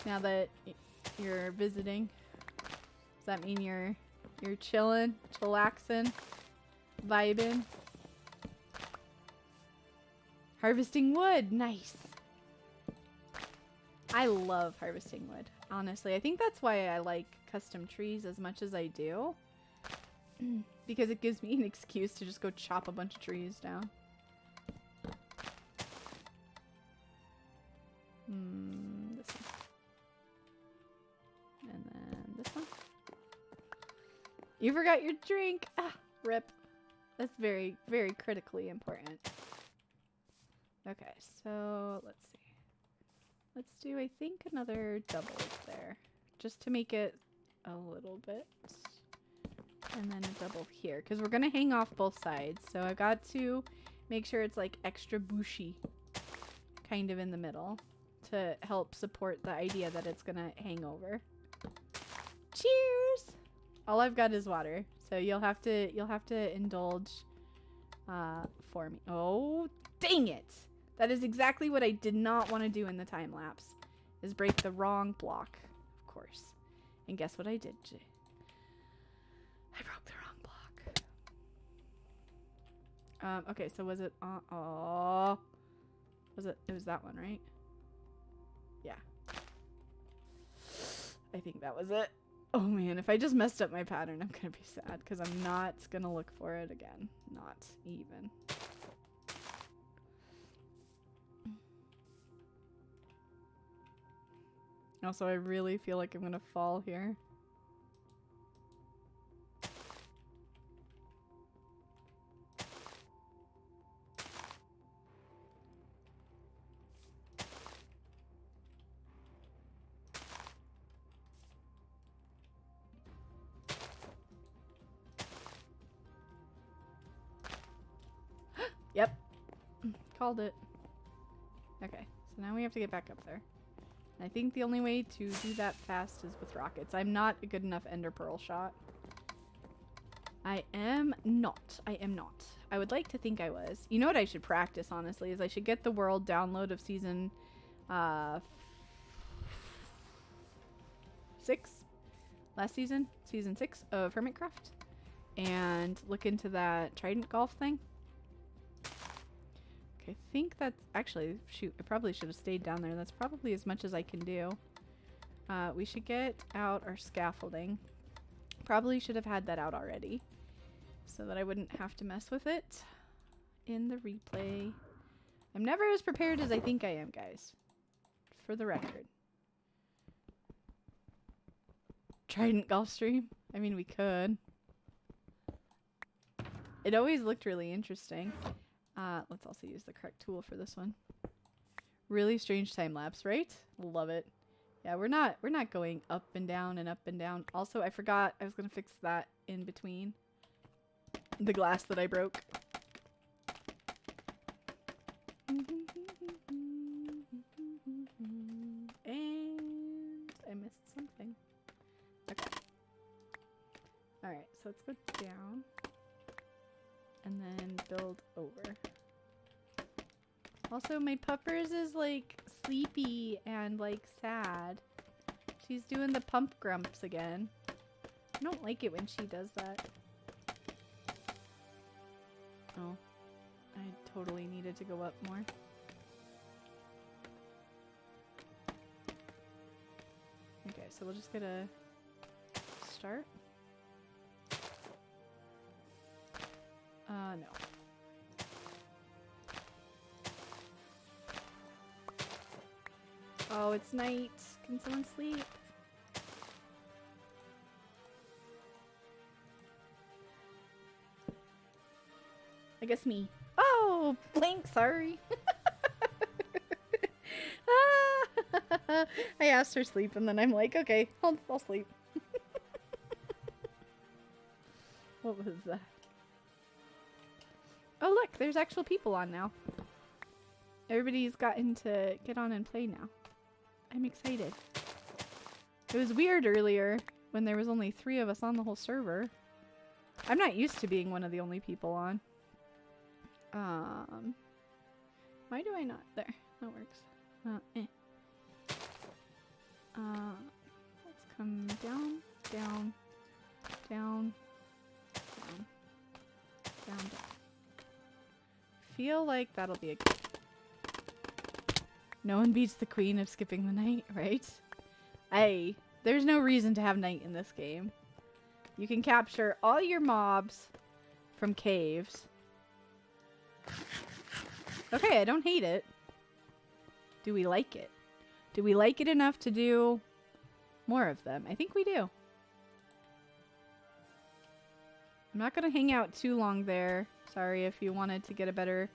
Now that you're visiting, does that mean you're chilling, chillaxing, vibing? Harvesting wood, nice. I love harvesting wood, honestly. I think that's why I like custom trees as much as I do. Because it gives me an excuse to just go chop a bunch of trees down. This one. And then this one. You forgot your drink! Ah, rip. That's very, very critically important. Okay, so let's see. Let's do, I think, another double there. Just to make it a little bit. And then a double here. Because we're going to hang off both sides. So I've got to make sure it's like extra bushy. Kind of in the middle. To help support the idea that it's going to hang over. Cheers! All I've got is water. So you'll have to indulge for me. Oh, dang it! That is exactly what I did not want to do in the time lapse. Is break the wrong block, of course. And guess what I did? I broke the wrong block. Okay, so was it oh. It was that one, right? Yeah. I think that was it. Oh man, if I just messed up my pattern, I'm gonna be sad because I'm not gonna look for it again. Not even. Also, I really feel like I'm gonna fall here. Yep. Called it. Okay, so now we have to get back up there. And I think the only way to do that fast is with rockets. I'm not a good enough ender pearl shot. I am not. I am not. I would like to think I was. You know what I should practice, honestly, is I should get the world download of season 6? Last season? Season 6 of Hermitcraft. And look into that Trident golf thing. I think that's actually, shoot, I probably should have stayed down there. That's probably as much as I can do. We should get out our scaffolding. Probably should have had that out already so that I wouldn't have to mess with it in the replay. I'm never as prepared as I think I am, guys. For the record. Trident golf stream? I mean, we could. It always looked really interesting. Let's also use the correct tool for this one. Really strange time lapse, right? Love it. Yeah, we're not going up and down and up and down. Also, I forgot I was gonna fix that in between the glass that I broke. And I missed something. Okay. Alright, so let's go down. And then build over. Also, my puppers is like sleepy and like sad. She's doing the pump grumps again. I don't like it when she does that. Oh, I totally needed to go up more. Okay, so we'll just get a start. No. Oh, it's night. Can someone sleep? I guess me. Oh! Oh, Blink, sorry. I asked her sleep, and then I'm like, okay, I'll sleep. What was that? Oh, look, there's actual people on now. Everybody's gotten to get on and play now. I'm excited. It was weird earlier when there was only 3 of us on the whole server. I'm not used to being one of the only people on. Why do I not? There, that works. Let's come down, down, down, down, down, down. Feel like that'll be a good. No one beats the queen of skipping the night, right? There's no reason to have night in this game. You can capture all your mobs from caves. Okay, I don't hate it. Do we like it? Do we like it enough to do more of them? I think we do. I'm not going to hang out too long there. Sorry if you wanted to get a better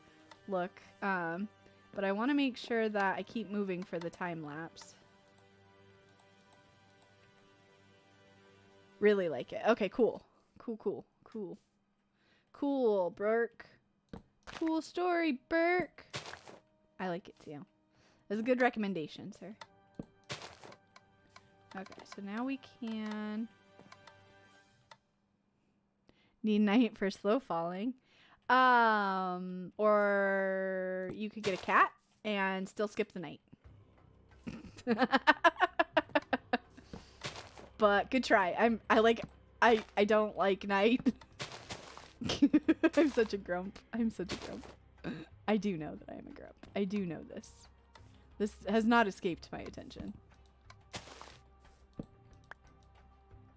look. But I want to make sure that I keep moving for the time lapse. Really like it. Okay, cool. Cool. Cool, Burke. Cool story, Burke. I like it too. That's a good recommendation, sir. Okay, so now we can... Need night for slow falling. Or you could get a cat and still skip the night. But good try. I don't like night. I'm such a grump. I do know that I am a grump. I do know this. This has not escaped my attention.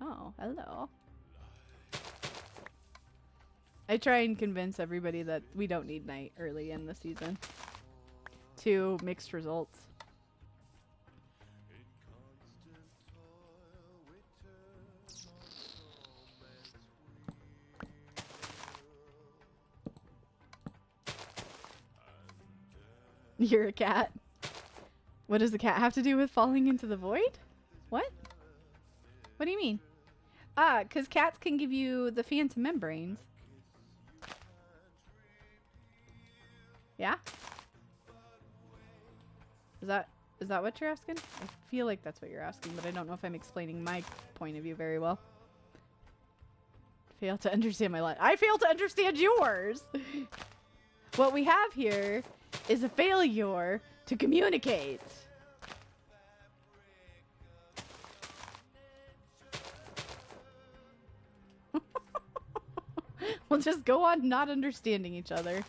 Oh, hello. I try and convince everybody that we don't need night early in the season. To mixed results. You're a cat. What does the cat have to do with falling into the void? What? What do you mean? Because cats can give you the phantom membranes. Yeah? Is that what you're asking? I feel like that's what you're asking, but I don't know if I'm explaining my point of view very well. Fail to understand my life. I fail to understand yours! What we have here is a failure to communicate. We'll just go on not understanding each other.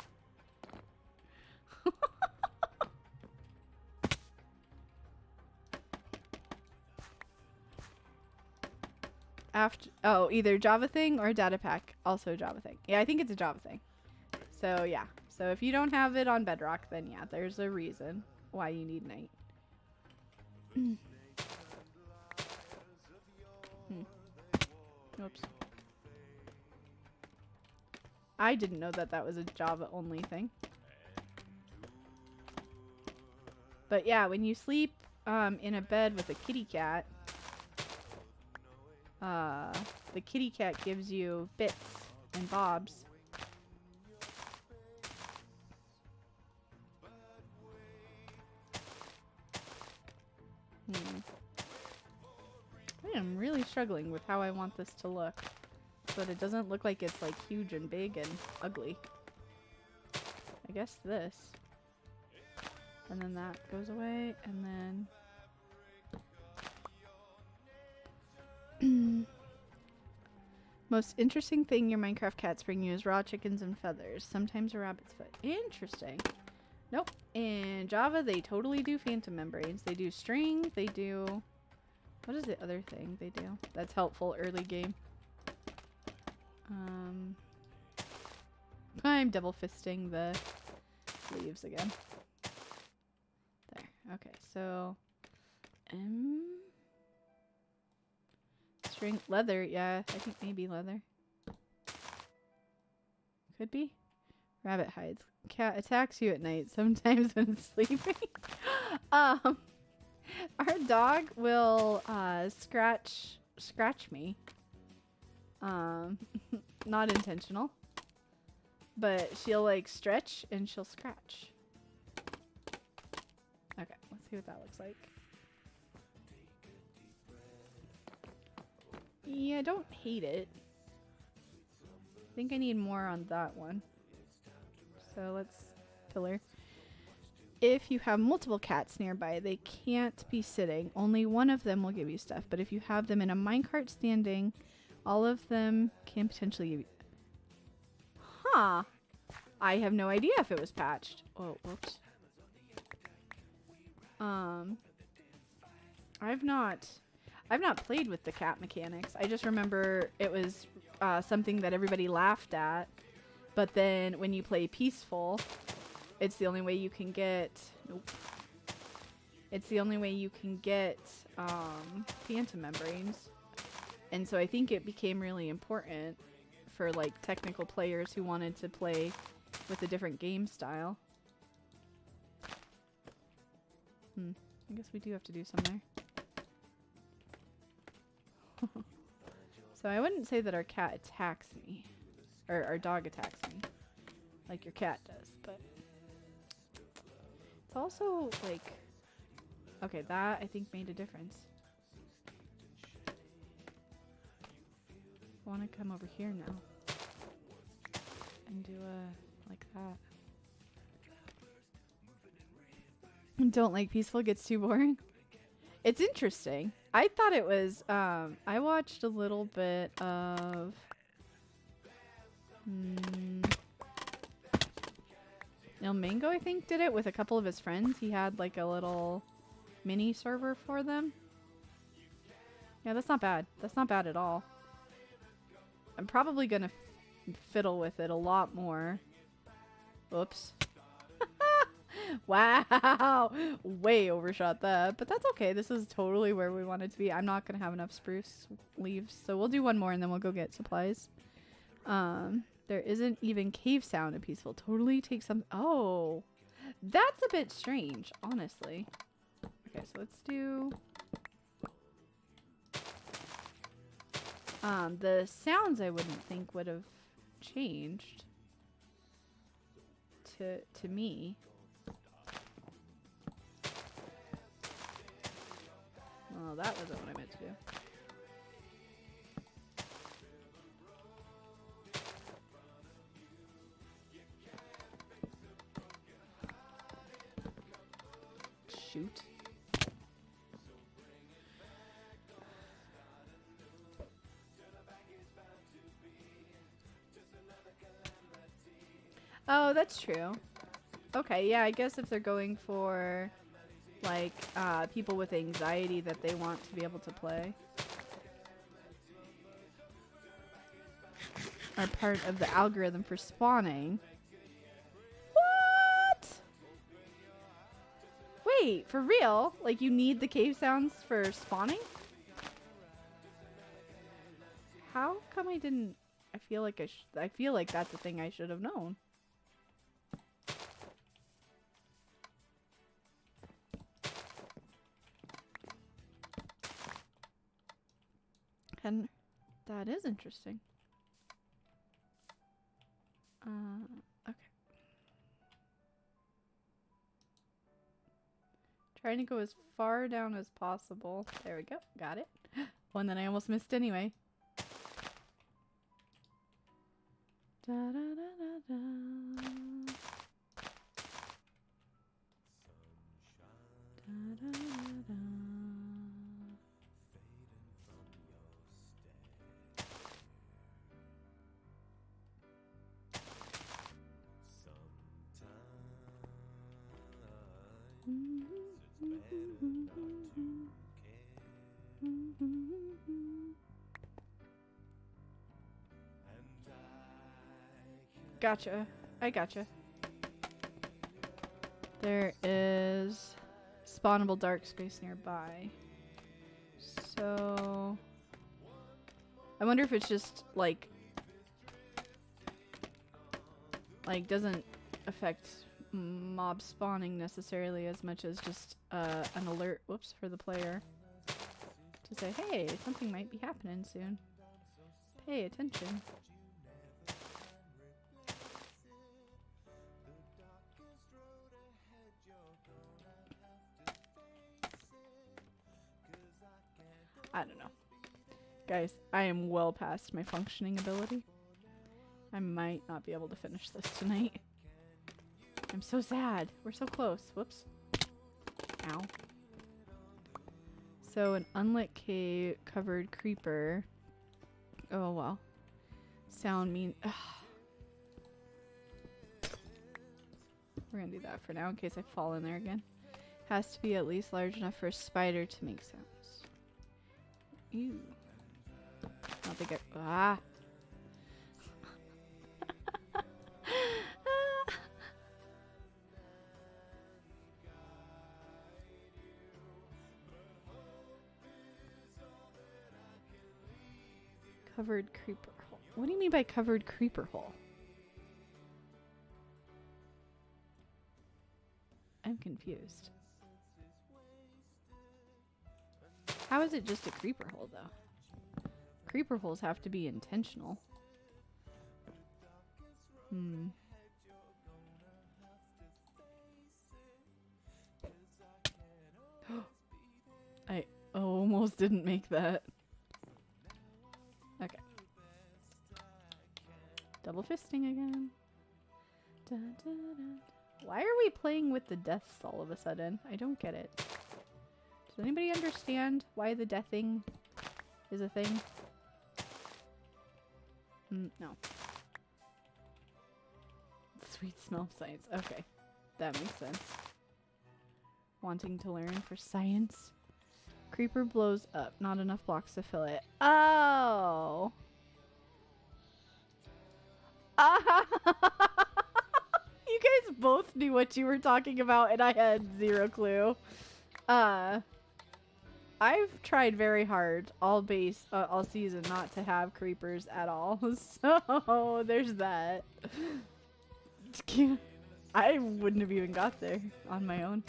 Either Java thing or data pack. Also Java thing. Yeah, I think it's a Java thing. So yeah. So if you don't have it on Bedrock, then yeah, there's a reason why you need night. Oops. I didn't know that was a Java only thing. But yeah, when you sleep in a bed with a kitty cat, the kitty cat gives you bits and bobs. I am really struggling with how I want this to look. But it doesn't look like it's like huge and big and ugly. I guess this. And then that goes away, and then... Most interesting thing your Minecraft cats bring you is raw chickens and feathers. Sometimes a rabbit's foot. Interesting. Nope. In Java, they totally do phantom membranes. They do string. They do... What is the other thing they do? That's helpful early game. I'm double fisting the leaves again. There. Okay, so... String... Leather, yeah. I think maybe leather. Could be. Rabbit hides. Cat attacks you at night, sometimes when it's sleeping. Our dog will scratch me. Not intentional. But she'll like stretch and she'll scratch. Okay, let's see what that looks like. Yeah, I don't hate it. I think I need more on that one. So let's filler. If you have multiple cats nearby, they can't be sitting. Only one of them will give you stuff. But if you have them in a minecart standing, all of them can potentially give you... Huh. I have no idea if it was patched. Oh, whoops. I've not played with the cat mechanics. I just remember it was something that everybody laughed at. But then when you play peaceful, it's the only way you can get... Nope. It's the only way you can get phantom membranes. And so I think it became really important for like technical players who wanted to play with a different game style. I guess we do have to do some there. So I wouldn't say that our cat attacks me. Or our dog attacks me. Like your cat does, but... It's also like... Okay, that I think made a difference. I want to come over here now. And do a... like that. Don't like peaceful, gets too boring. It's interesting. I thought it was, I watched a little bit of, Il Mango, I think, did it with a couple of his friends. He had like a little mini server for them. Yeah, that's not bad. That's not bad at all. I'm probably gonna fiddle with it a lot more. Oops. Wow, way overshot that, but that's okay. This is totally where we want it to be. I'm not gonna have enough spruce leaves, so we'll do one more and then we'll go get supplies. There isn't even cave sound in peaceful. Totally take some. Oh, that's a bit strange, honestly. Okay, so let's do the sounds. I wouldn't think would have changed to me. Oh, that wasn't what I meant to do. Shoot. Oh, that's true. Okay, yeah, I guess if they're going for like people with anxiety that they want to be able to play are part of the algorithm for spawning. What? Wait, for real? Like you need the cave sounds for spawning? How come I didn't? I feel like I feel like that's a thing I should have known. And that is interesting. Okay. Trying to go as far down as possible. There we go. Got it. One that I almost missed anyway. Da, da, da, da, da. Da, da, da, da. Gotcha. I gotcha. There is spawnable dark space nearby. So I wonder if it's just like like, doesn't affect mob spawning necessarily as much as just an alert, whoops, for the player to say, hey, something might be happening soon. Pay attention. I don't know. Guys, I am well past my functioning ability. I might not be able to finish this tonight. I'm so sad. We're so close. Whoops. Ow. So an unlit cave covered creeper. Oh well. Sound mean. Ugh. We're gonna do that for now in case I fall in there again. Has to be at least large enough for a spider to make sounds. Ew. I don't think I. Ah! Covered creeper hole. What do you mean by covered creeper hole? I'm confused. How is it just a creeper hole, though? Creeper holes have to be intentional. I almost didn't make that. Okay. Double fisting again. Da, da, da. Why are we playing with the deaths all of a sudden? I don't get it. Does anybody understand why the deathing is a thing? No. Sweet smell of science. Okay. That makes sense. Wanting to learn for science. Creeper blows up. Not enough blocks to fill it. Oh! You guys both knew what you were talking about and I had zero clue. I've tried very hard all season not to have creepers at all. So there's that. I wouldn't have even got there on my own.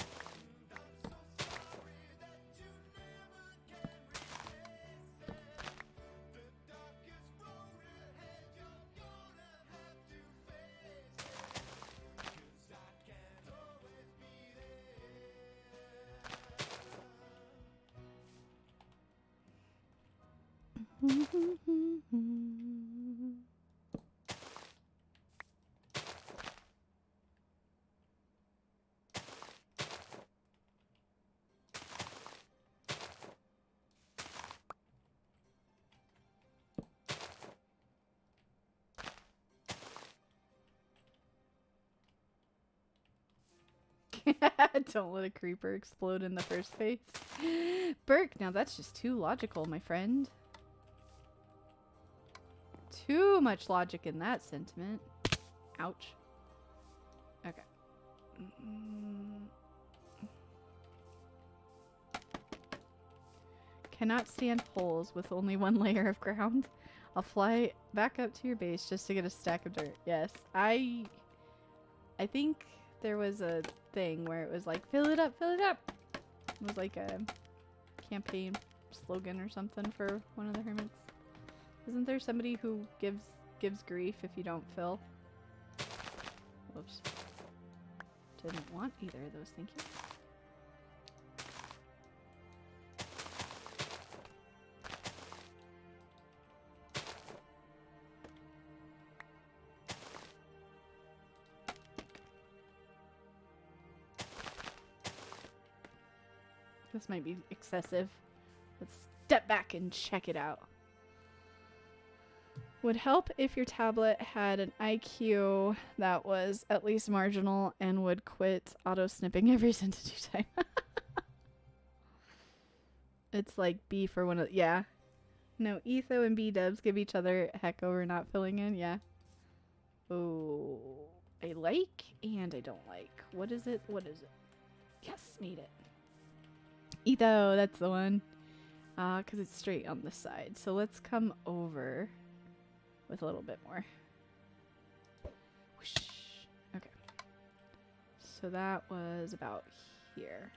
Don't let a creeper explode in the first place. Burke, now that's just too logical, my friend. Too much logic in that sentiment. Ouch. Okay. Cannot stand holes with only one layer of ground. I'll fly back up to your base just to get a stack of dirt. Yes, I think there was a thing where it was like, fill it up, fill it up. It was like a campaign slogan or something for one of the hermits. Isn't there somebody who gives grief if you don't fill? Whoops. Didn't want either of those, thank you. This might be excessive. Let's step back and check it out. Would help if your tablet had an IQ that was at least marginal and would quit auto-snipping every sentence you type. It's like B for one of... Yeah. No, Etho and B-dubs give each other a heck over not filling in. Yeah. Oh. I like and I don't like. What is it? What is it? Yes, made it. Etho, that's the one. Because it's straight on the side. So let's come over with a little bit more. Whoosh. So that was about here.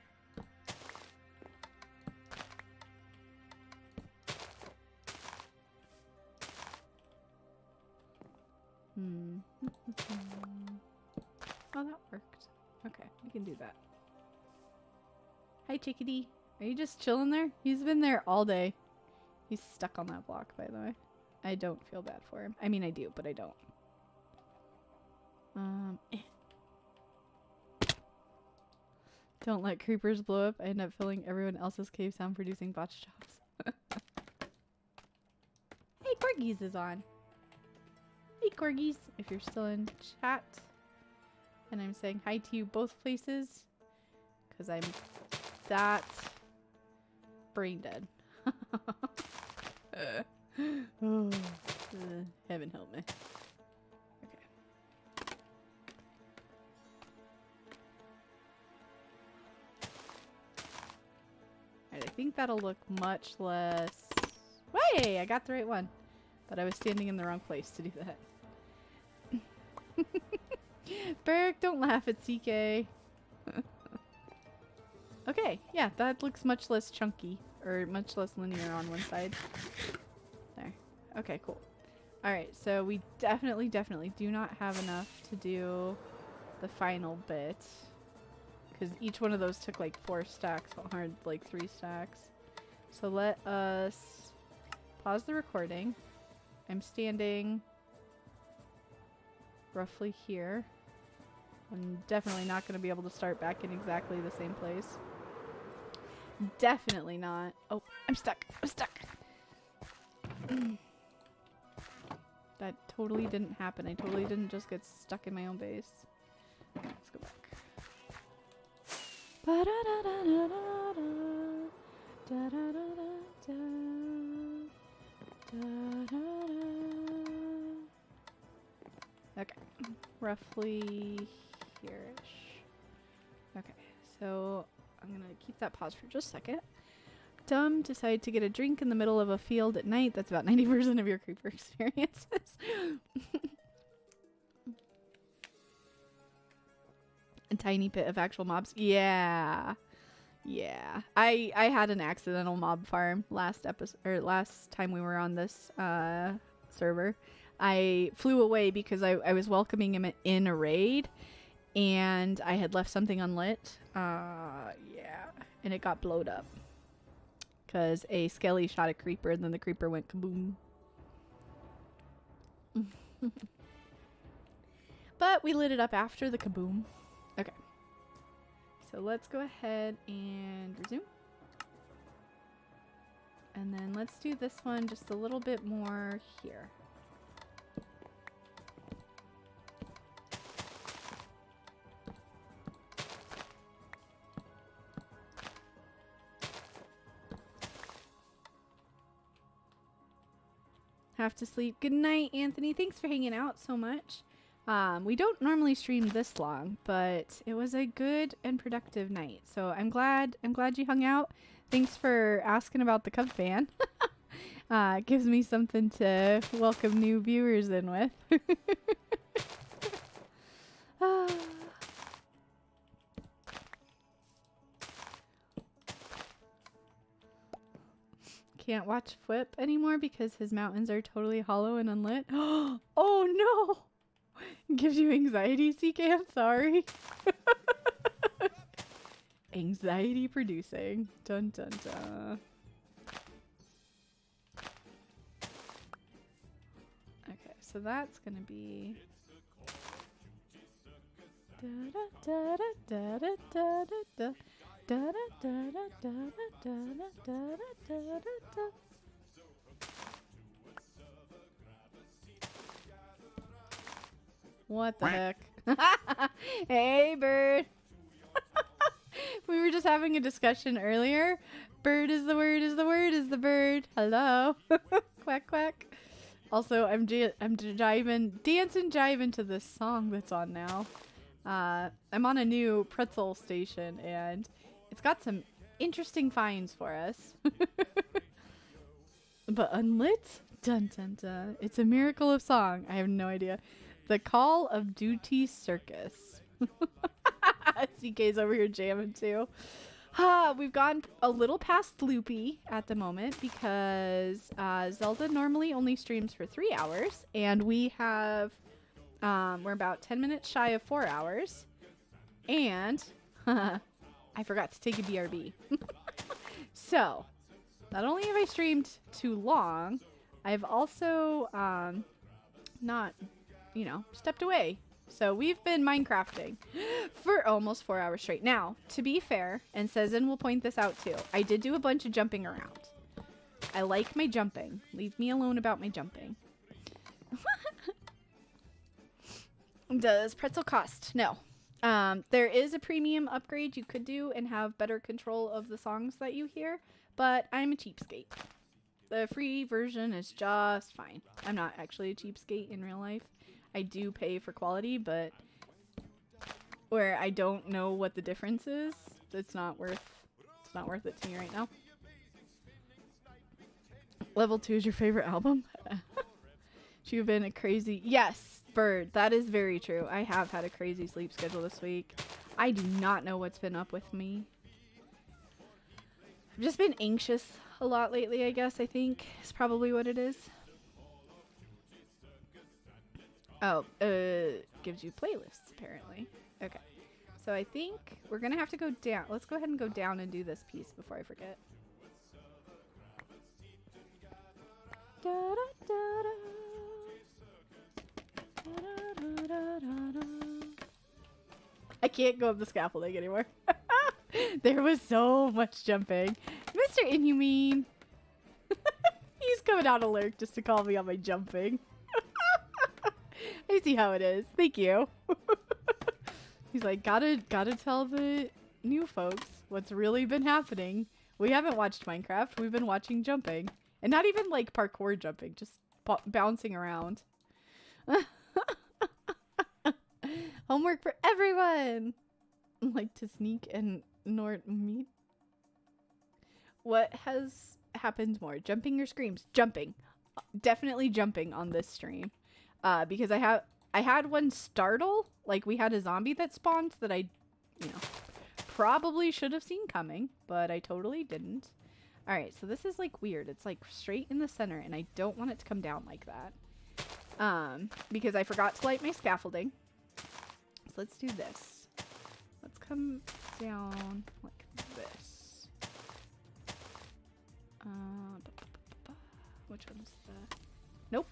Oh, that worked. Okay, we can do that. Hi, chickadee. Are you just chilling there? He's been there all day. He's stuck on that block, by the way. I don't feel bad for him. I mean, I do, but I don't. Don't let creepers blow up. I end up filling everyone else's cave sound producing botch jobs. Hey, Corgis is on. Hey, Corgis, if you're still in chat. And I'm saying hi to you both places. Because I'm that brain dead. Heaven help me. Okay. Alright, I think that'll look much less... Hey, I got the right one. But I was standing in the wrong place to do that. Berg, don't laugh at CK. Okay, yeah, that looks much less chunky. Or much less linear on one side. There. Okay, cool. Alright, so we definitely do not have enough to do the final bit. Because each one of those took like 4 stacks, or like 3 stacks. So let us pause the recording. I'm standing roughly here. I'm definitely not going to be able to start back in exactly the same place. Definitely not. Oh, I'm stuck. I'm stuck. That totally didn't happen. I totally didn't just get stuck in my own base. Let's go back. Okay, roughly here-ish. Okay, so I'm gonna keep that pause for just a second. Dumb decided to get a drink in the middle of a field at night. That's about 90% of your creeper experiences. A tiny bit of actual mobs. Yeah. Yeah. I had an accidental mob farm last episode, or last time we were on this server. I flew away because I was welcoming him in a raid and I had left something unlit. Yeah. And it got blowed up. Because a skelly shot a creeper and then the creeper went kaboom. But we lit it up after the kaboom. Okay. So let's go ahead and resume. And then let's do this one just a little bit more here. Have to sleep. Good night, Anthony. Thanks for hanging out so much. We don't normally stream this long, but it was a good and productive night. So I'm glad you hung out. Thanks for asking about the Cub fan. It gives me something to welcome new viewers in with. Can't watch Flip anymore because his mountains are totally hollow and unlit. Oh no! Gives you anxiety, CK? I'm sorry. Anxiety producing. Dun dun dun. Okay, so that's gonna be da da da da da da da da. Da, da, da, da, da, da, da, da, da, da. What the heck? Hey, bird. We were just having a discussion earlier. Bird is the word, is the word, is the bird. Hello. Quack, quack. Also, I'm jiving, dancing, jiving to this song that's on now. I'm on a new pretzel station, and it's got some interesting finds for us. But unlit? Dun dun dun. It's a miracle of song. I have no idea. The Call of Duty Circus. CK's over here jamming too. We've gone a little past Loopy at the moment because Zelda normally only streams for 3 hours, and we have we're about 10 minutes shy of 4 hours, and I forgot to take a BRB. So not only have I streamed too long, I've also not, you know, stepped away. So we've been Minecrafting for almost 4 hours straight. Now, to be fair, and Sezen will point this out too, I did do a bunch of jumping around. I like my jumping. Leave me alone about my jumping. Does pretzel cost? No. There is a premium upgrade you could do and have better control of the songs that you hear, but I'm a cheapskate. The free version is just fine. I'm not actually a cheapskate in real life. I do pay for quality, but where I don't know what the difference is, it's not worth it to me right now. Level 2 is your favorite album? You've been a crazy... Yes, Bird, that is very true. I have had a crazy sleep schedule this week. I do not know what's been up with me. I've just been anxious a lot lately, I guess, I think is probably what it is. Oh, gives you playlists, apparently. Okay. So I think we're going to have to go down. Let's go ahead and go down and do this piece before I forget. Da, da, da, da. Da, da, da, da, da. I can't go up the scaffolding anymore. There was so much jumping. Mr. Inhumane. He's coming out of lurk just to call me on my jumping. I see how it is. Thank you. He's like, gotta tell the new folks what's really been happening. We haven't watched Minecraft. We've been watching jumping. And not even like parkour jumping, just bouncing around. Homework for everyone. Like to sneak and meet. What has happened more? Jumping or screams? Jumping. Definitely jumping on this stream. Because I had one startle, like we had a zombie that spawned that I, probably should have seen coming, but I totally didn't. All right, so this is like weird. It's like straight in the center, and I don't want it to come down like that. Because I forgot to light my scaffolding. So let's do this. Let's come down like this. Which one's the... Nope.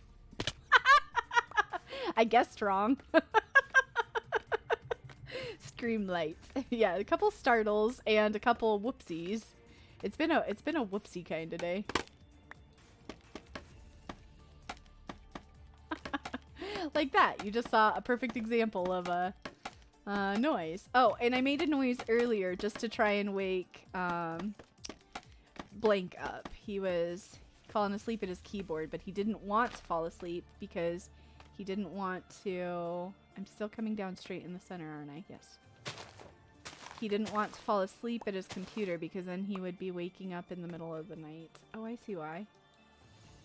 I guessed wrong. Scream light. Yeah, a couple startles and a couple whoopsies. It's been a whoopsie kind of day. Like that. You just saw a perfect example of a noise. Oh, and I made a noise earlier just to try and wake Blank up. He was falling asleep at his keyboard, but he didn't want to fall asleep because he didn't want to... I'm still coming down straight in the center, aren't I? Yes. He didn't want to fall asleep at his computer because then he would be waking up in the middle of the night. Oh, I see why.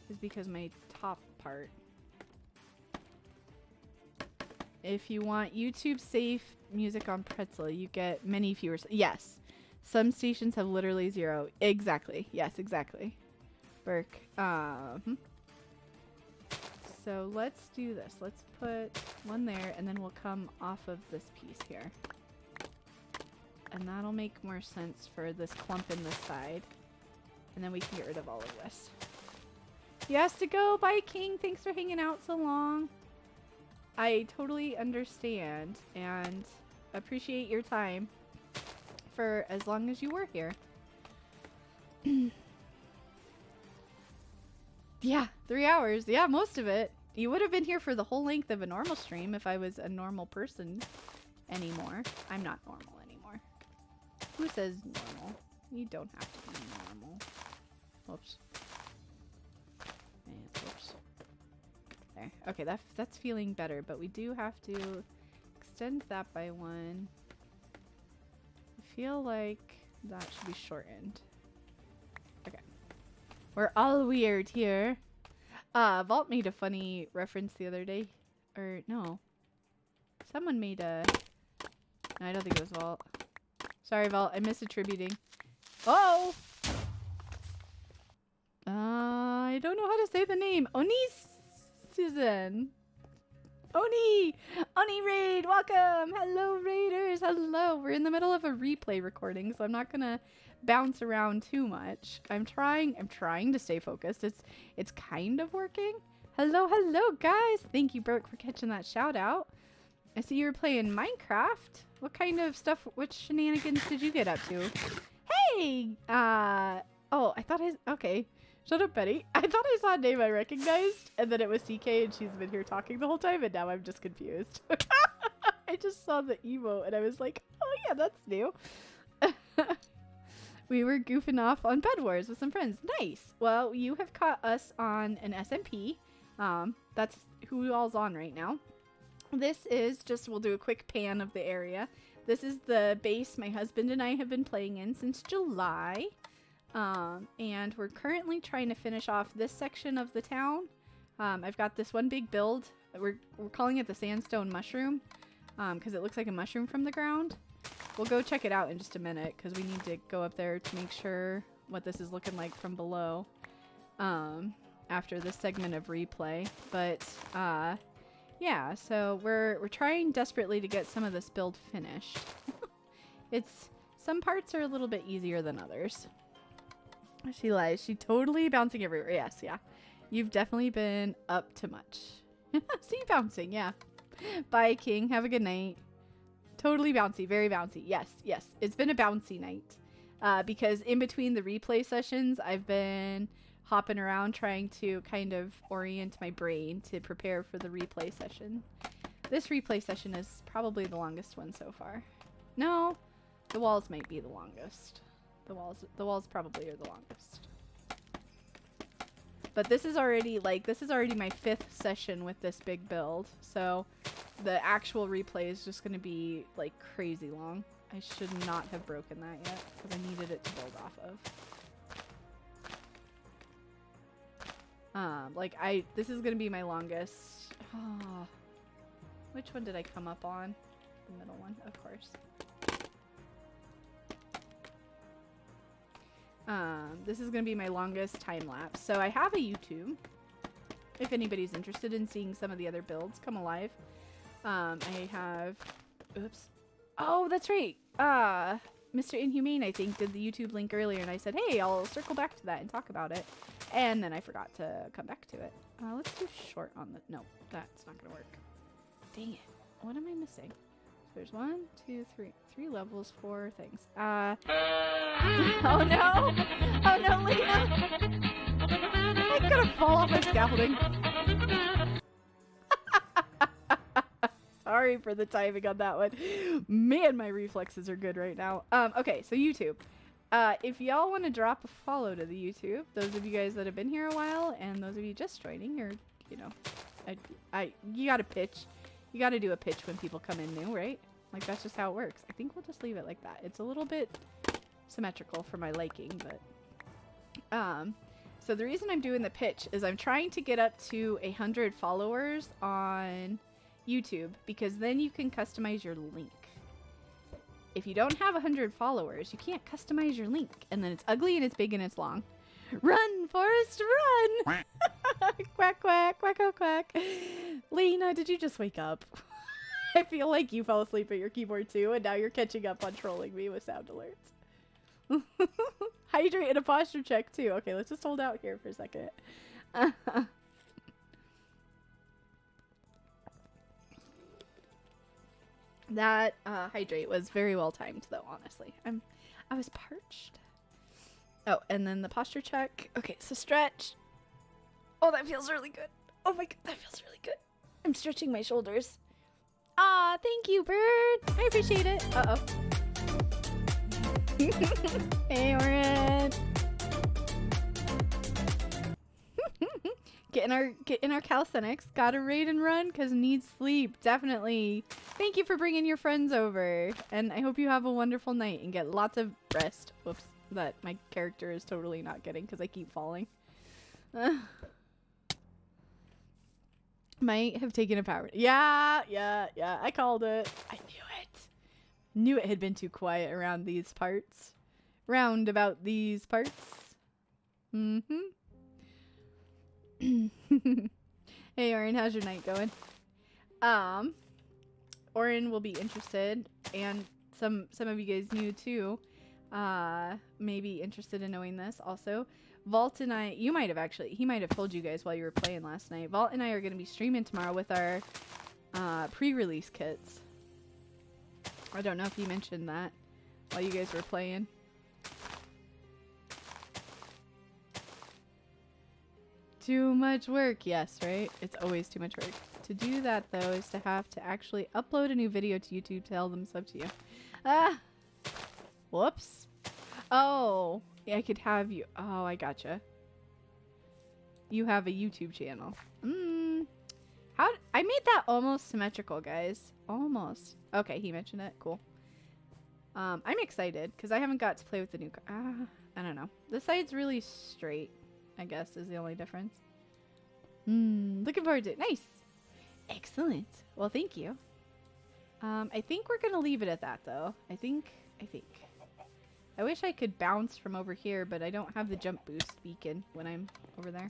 It's because my top part. If you want YouTube safe music on Pretzel, you get many fewer... Yes. Some stations have literally 0. Exactly. Yes, exactly. Burke. So let's do this. Let's put one there, and then we'll come off of this piece here. And that'll make more sense for this clump in this side. And then we can get rid of all of this. He has to go. Bye, King. Thanks for hanging out so long. I totally understand and appreciate your time for as long as you were here. Yeah, 3 hours. Yeah, most of it. You would have been here for the whole length of a normal stream if I was a normal person anymore. I'm not normal anymore. Who says normal? You don't have to be normal. Whoops. And whoops. There. Okay, that's feeling better, but we do have to extend that by 1. I feel like that should be shortened. Okay. We're all weird here. Vault made a funny reference the other day. Or, no. Someone made a I don't think it was Vault. Sorry, Vault. I'm misattributing. Oh! I don't know how to say the name. Oni-Susan. Oni! Oni Raid! Welcome! Hello, Raiders! Hello! We're in the middle of a replay recording, so I'm not gonna bounce around too much. I'm trying to stay focused. It's kind of working. Hello, guys! Thank you, Brooke, for catching that shout out. I see you were playing Minecraft. What kind of stuff, what shenanigans did you get up to? Hey! Oh, I thought okay. Shut up, Betty. I thought I saw a name I recognized, and then it was CK, and she's been here talking the whole time, and now I'm just confused. I just saw the emote, and I was like, oh yeah, that's new. We were goofing off on Bed Wars with some friends. Nice. Well, you have caught us on an SMP. That's who all's on right now. This is just, we'll do a quick pan of the area. This is the base my husband and I have been playing in since July. And we're currently trying to finish off this section of the town. I've got this one big build. We're calling it the sandstone mushroom, because it looks like a mushroom from the ground. We'll go check it out in just a minute, because we need to go up there to make sure what this is looking like from below, after this segment of replay. But, yeah, so we're trying desperately to get some of this build finished. Some parts are a little bit easier than others. She lies. She totally bouncing everywhere. Yes, yeah. You've definitely been up to much. See, bouncing, yeah. Bye, King. Have a good night. Totally bouncy. Very bouncy. Yes, yes. It's been a bouncy night. Because in between the replay sessions, I've been hopping around trying to kind of orient my brain to prepare for the replay session. This replay session is probably the longest one so far. No, the walls might be the longest. The walls probably are the longest. But this is already my 5th session with this big build. So the actual replay is just going to be like crazy long. I should not have broken that yet because I needed it to build off of. This is going to be my longest. Oh, which one did I come up on? The middle one, of course. This is going to be my longest time lapse. So I have a YouTube. If anybody's interested in seeing some of the other builds come alive. I have... Oops. Oh, that's right. Mr. Inhumane, I think, did the YouTube link earlier. And I said, hey, I'll circle back to that and talk about it. And then I forgot to come back to it. Let's do short on the... No, that's not going to work. Dang it. What am I missing? There's 1, 2, 3 levels, 4 things. Oh no! Oh no, Lena! I'm gonna fall off my scaffolding. Sorry for the timing on that one. Man, my reflexes are good right now. Okay, so YouTube. If y'all want to drop a follow to the YouTube, those of you guys that have been here a while, and those of you just joining, or, you know, you gotta pitch. You gotta do a pitch when people come in new, right? Like, that's just how it works. I think we'll just leave it like that. It's a little bit symmetrical for my liking, but... So the reason I'm doing the pitch is I'm trying to get up to 100 followers on YouTube, because then you can customize your link. If you don't have 100 followers, you can't customize your link. And then it's ugly and it's big and it's long. Run, Forrest, run! Quack, quack, quack, quack, quack. Lena, did you just wake up? I feel like you fell asleep at your keyboard too, and now you're catching up on trolling me with sound alerts. Hydrate and a posture check too. Okay, let's just hold out here for a second. That hydrate was very well timed though, honestly. I was parched. Oh, and then the posture check. Okay, so stretch. Oh, that feels really good. Oh my god, that feels really good. I'm stretching my shoulders. Aw, thank you, bird. I appreciate it. Uh-oh. Hey, Oren. Get in our calisthenics. Gotta raid and run because need sleep. Definitely. Thank you for bringing your friends over. And I hope you have a wonderful night and get lots of rest. Whoops. That my character is totally not getting because I keep falling. Might have taken a power. Yeah. I called it. I knew it. Knew it had been too quiet around these parts. Round about these parts. Mm-hmm. Hey, Oren, how's your night going? Oren will be interested, and some of you guys knew too. May be interested in knowing this also. Vault and I, he might have told you guys while you were playing last night. Vault and I are going to be streaming tomorrow with our pre-release kits. I don't know if you mentioned that while you guys were playing. Too much work, yes, right? It's always too much work. To do that, though, is to have to actually upload a new video to YouTube to tell them sub to you. Ah! Whoops. Oh, yeah, I could have you. Oh, I gotcha. You have a YouTube channel. I made that almost symmetrical, guys. Almost. Okay, he mentioned it. Cool. I'm excited because I haven't got to play with the new I don't know. The side's really straight, I guess, is the only difference. Looking forward to it. Nice. Excellent. Well, thank you. I think we're going to leave it at that, though. I think. I wish I could bounce from over here, but I don't have the jump boost beacon when I'm over there.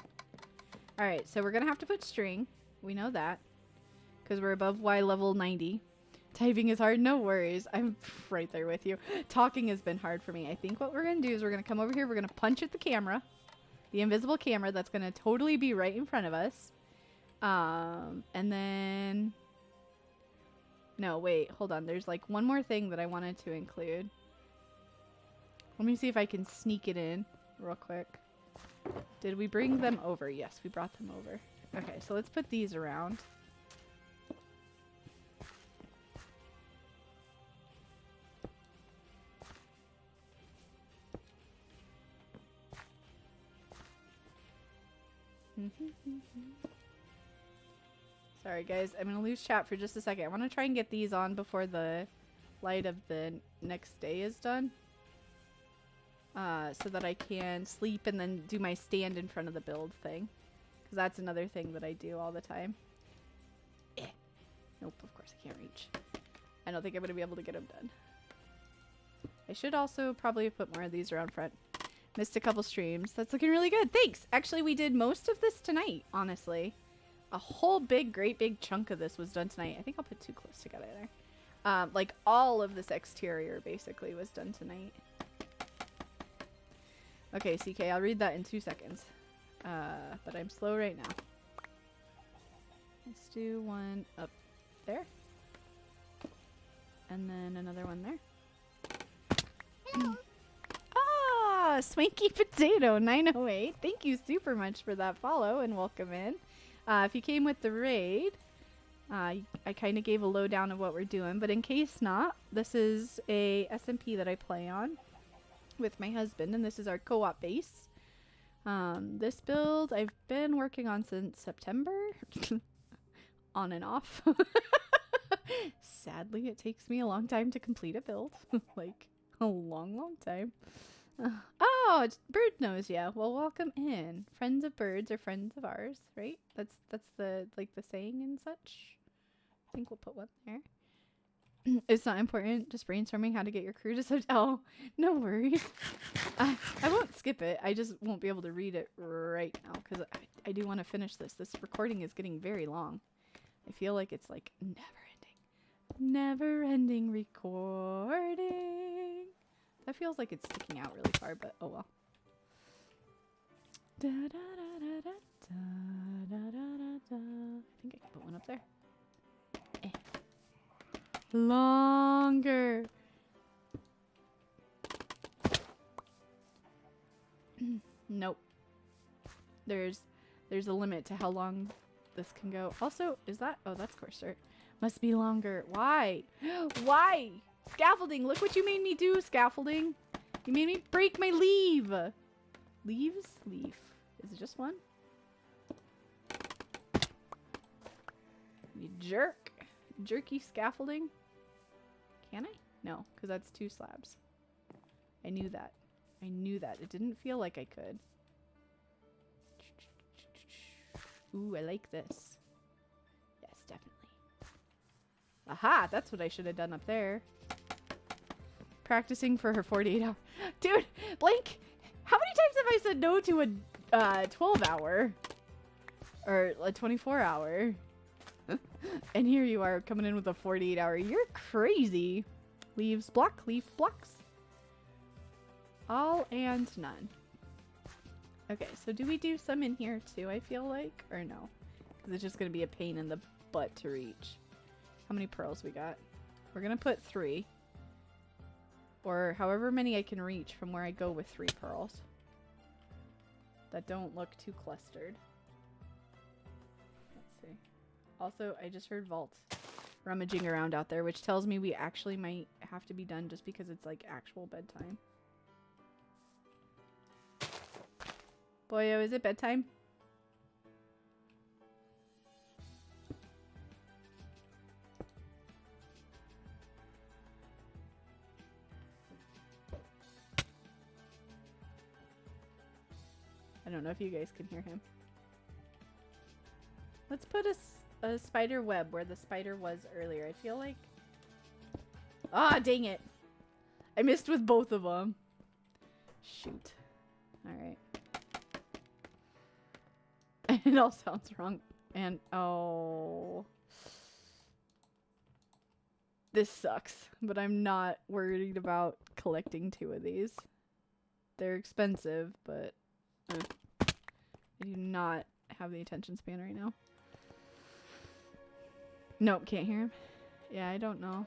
Alright, so we're going to have to put string. We know that. Because we're above Y level 90. Typing is hard. No worries. I'm right there with you. Talking has been hard for me. I think what we're going to do is we're going to come over here. We're going to punch at the camera. The invisible camera that's going to totally be right in front of us. And then... No, wait. Hold on. There's like one more thing that I wanted to include. Let me see if I can sneak it in real quick. Did we bring them over? Yes, we brought them over. Okay, so let's put these around. Sorry guys, I'm gonna lose chat for just a second. I want to try and get these on before the light of the next day is done. So that I can sleep and then do my stand in front of the build thing. Because that's another thing that I do all the time. Nope, of course I can't reach. I don't think I'm going to be able to get them done. I should also probably put more of these around front. Missed a couple streams. That's looking really good. Thanks! Actually, we did most of this tonight, honestly. A whole great big chunk of this was done tonight. I think I'll put two close together there. Like all of this exterior basically was done tonight. Okay, CK, I'll read that in 2 seconds. But I'm slow right now. Let's do one up there. And then another one there. Ah, Swanky Potato 908. Thank you super much for that follow and welcome in. If you came with the raid, I kind of gave a lowdown of what we're doing. But in case not, this is a SMP that I play on with my husband, and this is our co-op base. This build I've been working on since September. On and off. Sadly, it takes me a long time to complete a build. Like, a long time. Oh, it's bird nose, yeah. Well, welcome in. Friends of birds are friends of ours, right? That's the, like, the saying and such. I think we'll put one there. It's not important, just brainstorming how to get your crew to such. Oh, no worries. I won't skip it. I just won't be able to read it right now because I do want to finish this. This recording is getting very long. I feel like it's like never ending recording. That feels like it's sticking out really far, but oh well. Da, da, da, da, da, da, da, da. I think I can put one up there. Longer. Nope. There's a limit to how long this can go. Also, is that... Oh, that's course cert. Must be longer. Why? Why? Scaffolding. Look what you made me do, scaffolding. You made me break my leaf. Leaves? Leaf. Is it just one? You jerk. Jerky scaffolding. Can I? No, because that's 2 slabs. I knew that. I knew that. It didn't feel like I could. Ooh, I like this. Yes, definitely. Aha! That's what I should have done up there. practicing for her 48 hour. Dude, Blake, how many times have I said no to a 12 hour? Or a 24 hour? And here you are coming in with a 48 hour. You're crazy. Leaves, block, leaf, blocks. All and none. Okay, so do we do some in here too, I feel like? Or no? Because it's just going to be a pain in the butt to reach. How many pearls we got? We're going to put 3. Or however many I can reach from where I go with 3 pearls. That don't look too clustered. Let's see. Also, I just heard Vault rummaging around out there, which tells me we actually might have to be done just because it's like actual bedtime. Boyo, is it bedtime? I don't know if you guys can hear him. Let's put a spider web where the spider was earlier. I feel like... Ah, dang it. I missed with both of them. Shoot. Alright. It all sounds wrong. And, oh... This sucks. But I'm not worried about collecting 2 of these. They're expensive, but... I do not have the attention span right now. Nope, can't hear him. Yeah, I don't know.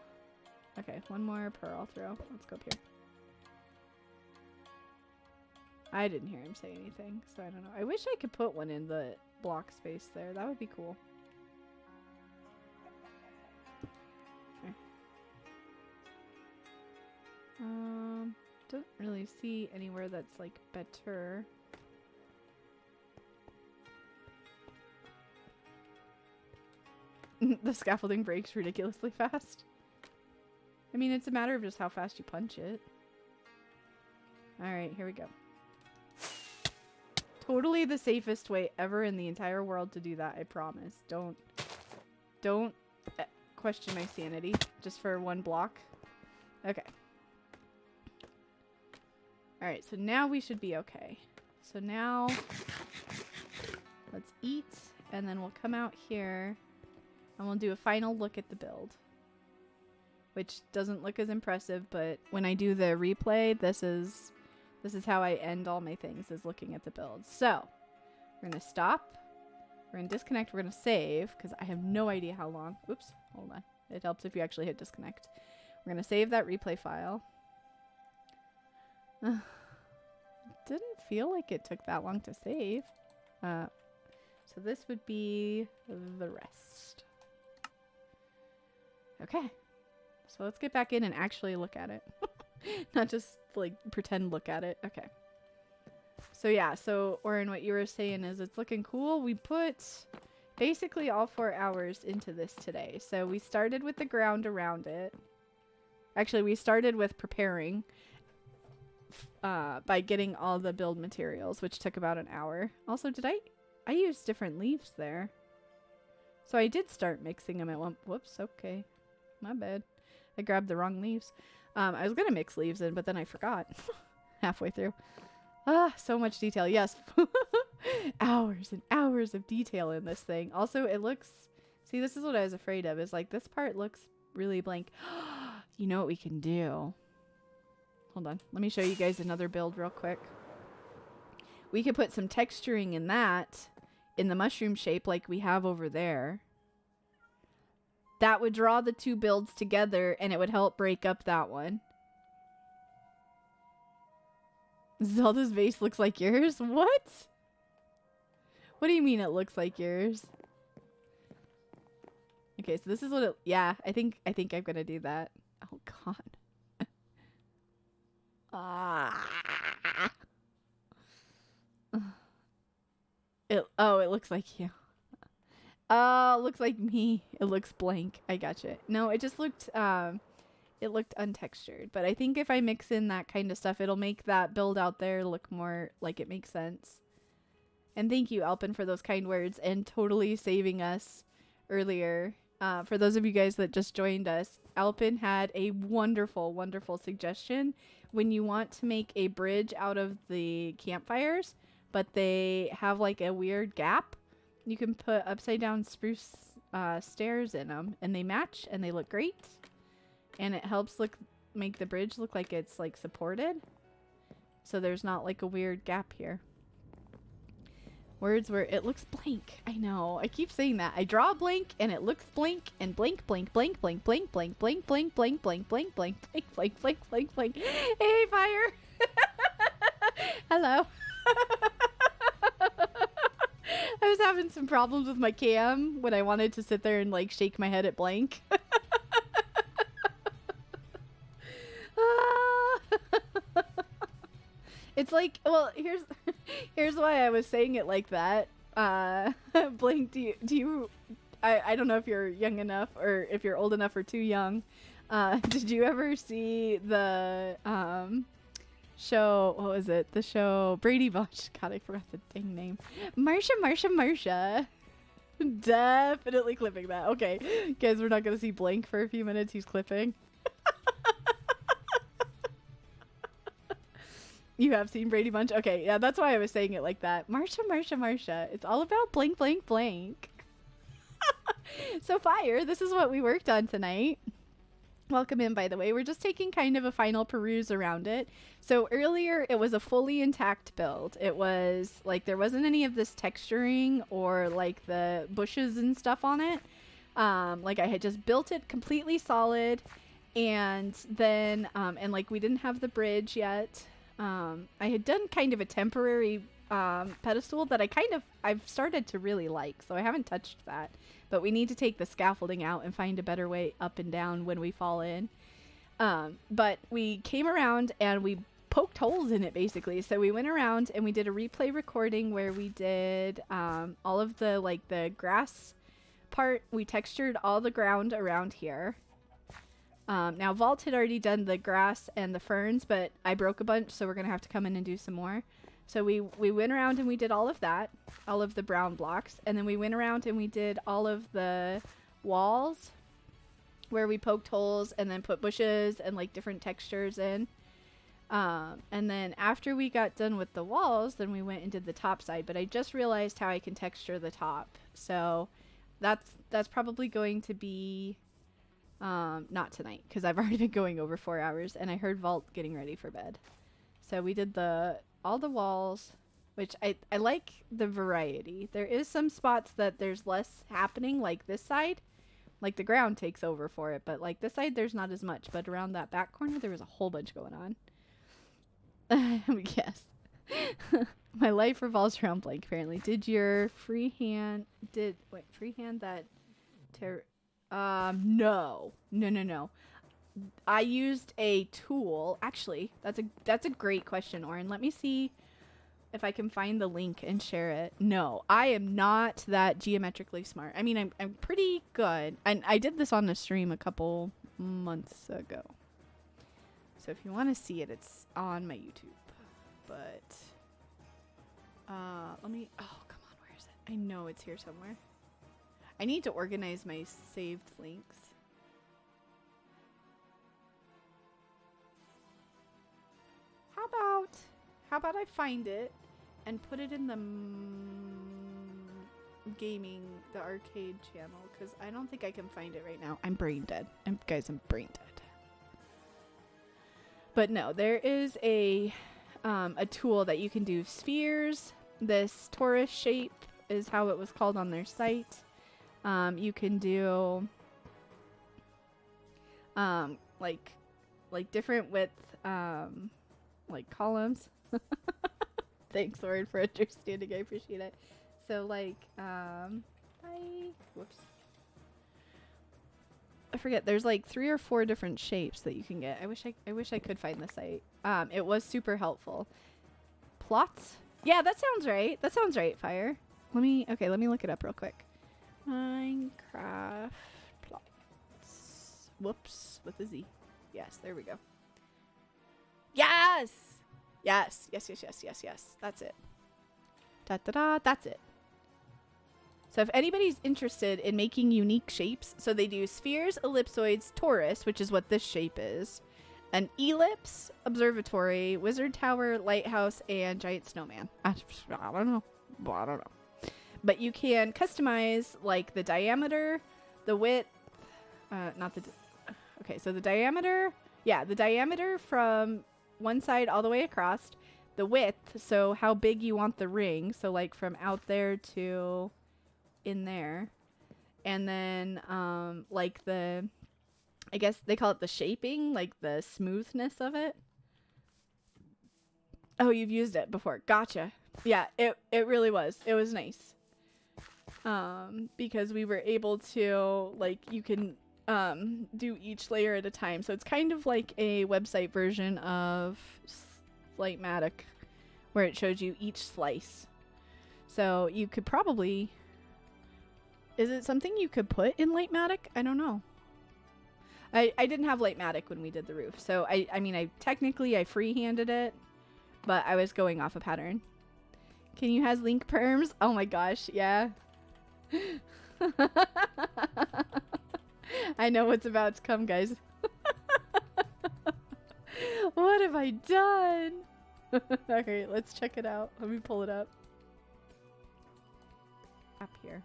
Okay, one more pearl throw. Let's go up here. I didn't hear him say anything, so I don't know. I wish I could put one in the block space there. That would be cool. Okay. Don't really see anywhere that's like better. The scaffolding breaks ridiculously fast. I mean, it's a matter of just how fast you punch it. Alright, here we go. Totally the safest way ever in the entire world to do that, I promise. Don't question my sanity just for one block. Okay. Alright, so now we should be okay. So now, let's eat, and then we'll come out here. And we'll do a final look at the build. Which doesn't look as impressive, but when I do the replay, this is how I end all my things, is looking at the build. So, we're going to stop. We're going to disconnect. We're going to save, because I have no idea how long. Oops, hold on. It helps if you actually hit disconnect. We're going to save that replay file. Didn't feel like it took that long to save. So this would be the rest. Okay, so let's get back in and actually look at it. Not just like pretend look at it. Okay. So yeah, so Oren, what you were saying is it's looking cool. We put basically all 4 hours into this today. So we started with the ground around it. Actually, we started with preparing by getting all the build materials, which took about an hour. Also, did I used different leaves there. So I did start mixing them at one. Whoops, okay. My bad. I grabbed the wrong leaves. I was going to mix leaves in, but then I forgot. Halfway through. Ah, so much detail. Yes. Hours and hours of detail in this thing. Also, it looks... See, this is what I was afraid of. Is like, this part looks really blank. You know what we can do? Hold on. Let me show you guys another build real quick. We could put some texturing in that, in the mushroom shape like we have over there. That would draw the 2 builds together, and it would help break up that one. Zelda's vase looks like yours? What? What do you mean it looks like yours? Okay, so this is what it... Yeah, I think I'm gonna do that. Oh, God. It looks like you. Oh, it looks like me. It looks blank. I gotcha. No, it just looked, it looked untextured. But I think if I mix in that kind of stuff, it'll make that build out there look more like it makes sense. And thank you, Alpin, for those kind words and totally saving us earlier. For those of you guys that just joined us, Alpin had a wonderful, wonderful suggestion. When you want to make a bridge out of the campfires, but they have like a weird gap, you can put upside down spruce stairs in them, and they match and they look great. And it helps make the bridge look like it's like supported, so there's not like a weird gap here. Words where it looks blank. I know. I keep saying that. I draw a blank and it looks blank and blank, blank, blank, blank, blank, blank, blank, blank, blank, blank, blank, blank, blank, blank, blank, blank, blank. Hey, Fire. Hello. I was having some problems with my cam when I wanted to sit there and like shake my head at blank. It's like, well, here's why I was saying it like that. Blink, do you I don't know if you're young enough or if you're old enough or too young. Did you ever see the show, what was it? The show Brady Bunch. God, I forgot the dang name. Marsha. Definitely clipping that. Okay, guys, we're not going to see Blink for a few minutes. He's clipping. You have seen Brady Bunch? Okay, yeah, that's why I was saying it like that. Marsha. It's all about blank, blank, blank. So, Fire, this is what we worked on tonight. Welcome in, by the way. We're just taking kind of a final peruse around it. So, earlier, it was a fully intact build. It was, like, there wasn't any of this texturing or, like, the bushes and stuff on it. Like, I had just built it completely solid. And then, and, like, we didn't have the bridge yet. I had done kind of a temporary pedestal that I've started to really like, so I haven't touched that. But we need to take the scaffolding out and find a better way up and down when we fall in. But we came around and we poked holes in it, basically. So we went around and we did a replay recording where we did all of the, like, the grass part. We textured all the ground around here. Now, Vault had already done the grass and the ferns, but I broke a bunch, so we're going to have to come in and do some more. So we went around and we did all of that, all of the brown blocks, and then we went around and we did all of the walls where we poked holes and then put bushes and, like, different textures in. And then after we got done with the walls, then we went and did the top side, but I just realized how I can texture the top. So that's probably going to be... not tonight, because I've already been going over 4 hours, and I heard Vault getting ready for bed. So we did all the walls, which I like the variety. There is some spots that there's less happening, like this side. Like, the ground takes over for it, but, like, this side there's not as much. But around that back corner, there was a whole bunch going on. Yes. My life revolves around blank, apparently. Did your freehand that... No. I used a tool. Actually, that's a great question, Oren. Let me see if I can find the link and share it. No, I am not that geometrically smart. I mean, I'm pretty good. And I did this on the stream a couple months ago. So if you want to see it, it's on my YouTube. But let me... Oh, come on. Where is it? I know it's here somewhere. I need to organize my saved links. How about I find it and put it in the gaming, the arcade channel, because I don't think I can find it right now. I'm brain dead. Guys, I'm brain dead. But no, there is a tool that you can do spheres. This torus shape is how it was called on their site. You can do like different width like columns. Thanks, Lord, for understanding. I appreciate it. So like whoops. I forget. There's like 3 or 4 different shapes that you can get. I wish I could find the site. It was super helpful. Plots? Yeah, that sounds right. That sounds right, Fire. Let me look it up real quick. Minecraft plots. Whoops, with a Z. Yes, there we go. Yes! Yes. That's it. Da-da-da, that's it. So if anybody's interested in making unique shapes, so they do spheres, ellipsoids, torus, which is what this shape is, an ellipse, observatory, wizard tower, lighthouse, and giant snowman. I don't know. But you can customize like the diameter, the width, okay, so the diameter, the diameter from one side all the way across, the width, so how big you want the ring, so like from out there to in there, and then like the, I guess they call it the shaping, like the smoothness of it. Oh, you've used it before. Gotcha. Yeah, it really was. It was nice. Because we were able to, like, you can do each layer at a time. So it's kind of like a website version of Slightmatic, where it shows you each slice. So you could probably, is it something you could put in Lightmatic? I don't know. I didn't have Lightmatic when we did the roof. So I mean, I freehanded it, but I was going off a pattern. Can you has link perms? Oh my gosh, yeah. I know what's about to come, guys. What have I done? Okay, let's check it out. Let me pull it up. Up here.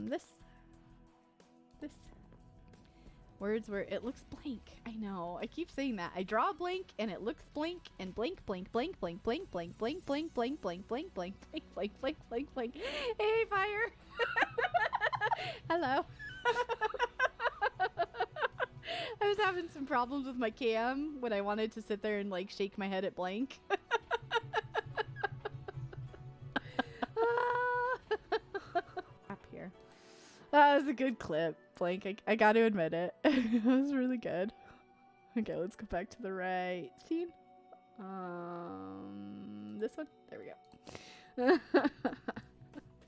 This. Words where it looks blank. I know. I keep saying that. I draw a blank and it looks blank and blank. Hey, fire. Hello. I was having some problems with my cam when I wanted to sit there and like shake my head at blank. Up here. That was a good clip, blank. I got to admit it. It was really good. Okay, let's go back to the right scene. This one. There we go.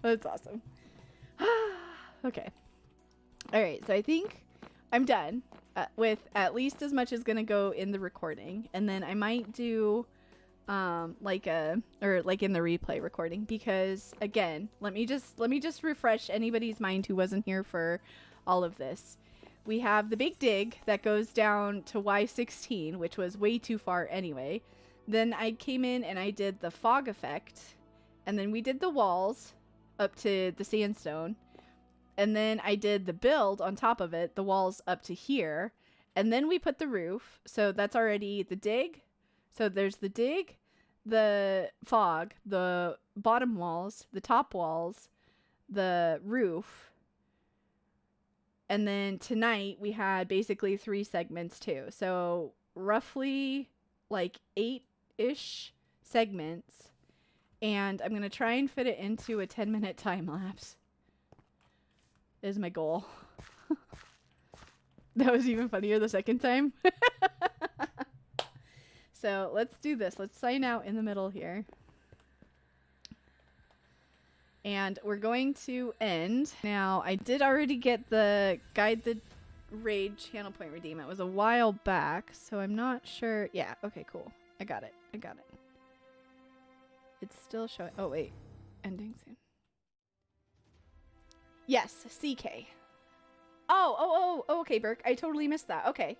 That's awesome. Okay. All right. So I think I'm done with at least as much as gonna go in the recording, and then I might do like in the replay recording, because again, let me just refresh anybody's mind who wasn't here for all of this. We have the big dig that goes down to Y16, which was way too far anyway. Then I came in and I did the fog effect, and then we did the walls up to the sandstone, and then I did the build on top of it, the walls up to here, and then we put the roof. So that's already the dig. So there's the dig, the fog, the bottom walls, the top walls, the roof. And then tonight we had basically 3 segments too. So roughly like 8-ish segments. And I'm going to try and fit it into a 10-minute time lapse. Is my goal. That was even funnier the second time. So let's do this. Let's sign out in the middle here. And we're going to end. Now, I did already get the Guide the Raid channel point redeem. It was a while back, so I'm not sure. Yeah, okay, cool. I got it. It's still showing. Oh, wait. Ending soon. Yes, CK. Oh, okay, Burke. I totally missed that. Okay.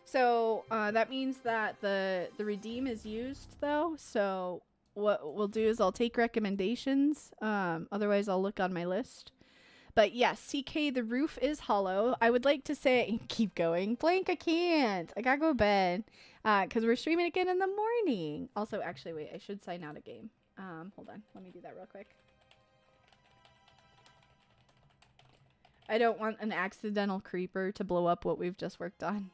So, that means that the redeem is used, though. So, what we'll do is I'll take recommendations. Otherwise, I'll look on my list. But yes, CK, the roof is hollow. I would like to say, keep going. Blank, I can't. I gotta go to bed. Because we're streaming again in the morning. Also, actually, wait, I should sign out a game. Hold on. Let me do that real quick. I don't want an accidental creeper to blow up what we've just worked on.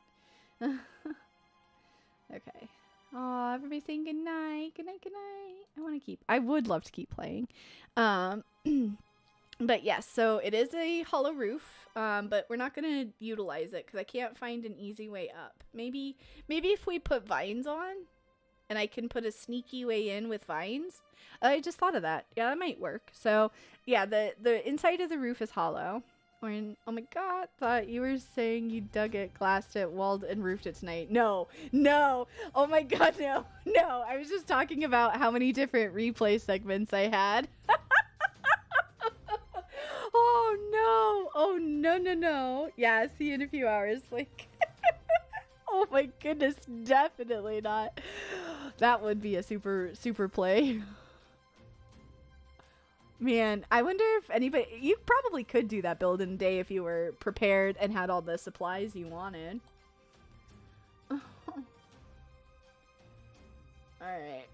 Okay. Oh, everybody's saying good night. Good night, good night. I would love to keep playing. But yes, so it is a hollow roof, but we're not going to utilize it because I can't find an easy way up. Maybe if we put vines on and I can put a sneaky way in with vines. I just thought of that. Yeah, that might work. So yeah, the inside of the roof is hollow. Oh my god, thought you were saying you dug it, glassed it, walled and roofed it tonight. No. Oh my god, no. I was just talking about how many different replay segments I had. No. Yeah, see you in a few hours. Like, oh my goodness, definitely not. That would be a super play. Man, I wonder if anybody... You probably could do that build in a day if you were prepared and had all the supplies you wanted. Alright.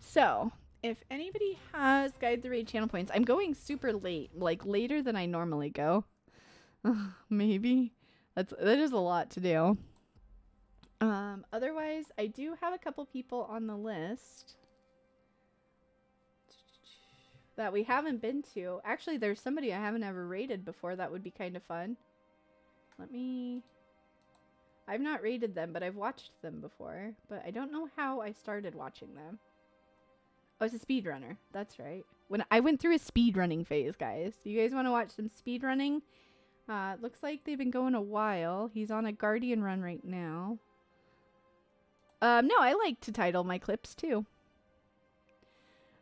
So, if anybody has Guide the Raid channel points, I'm going super late, like later than I normally go. Maybe. That is a lot to do. Otherwise, I do have a couple people on the list that we haven't been to. Actually, there's somebody I haven't ever raided before. That would be kind of fun. I've not raided them, but I've watched them before. But I don't know how I started watching them. Oh, it's a speedrunner. That's right. When I went through a speedrunning phase, guys. Do you guys want to watch some speedrunning? Looks like they've been going a while. He's on a Guardian run right now. No, I like to title my clips too.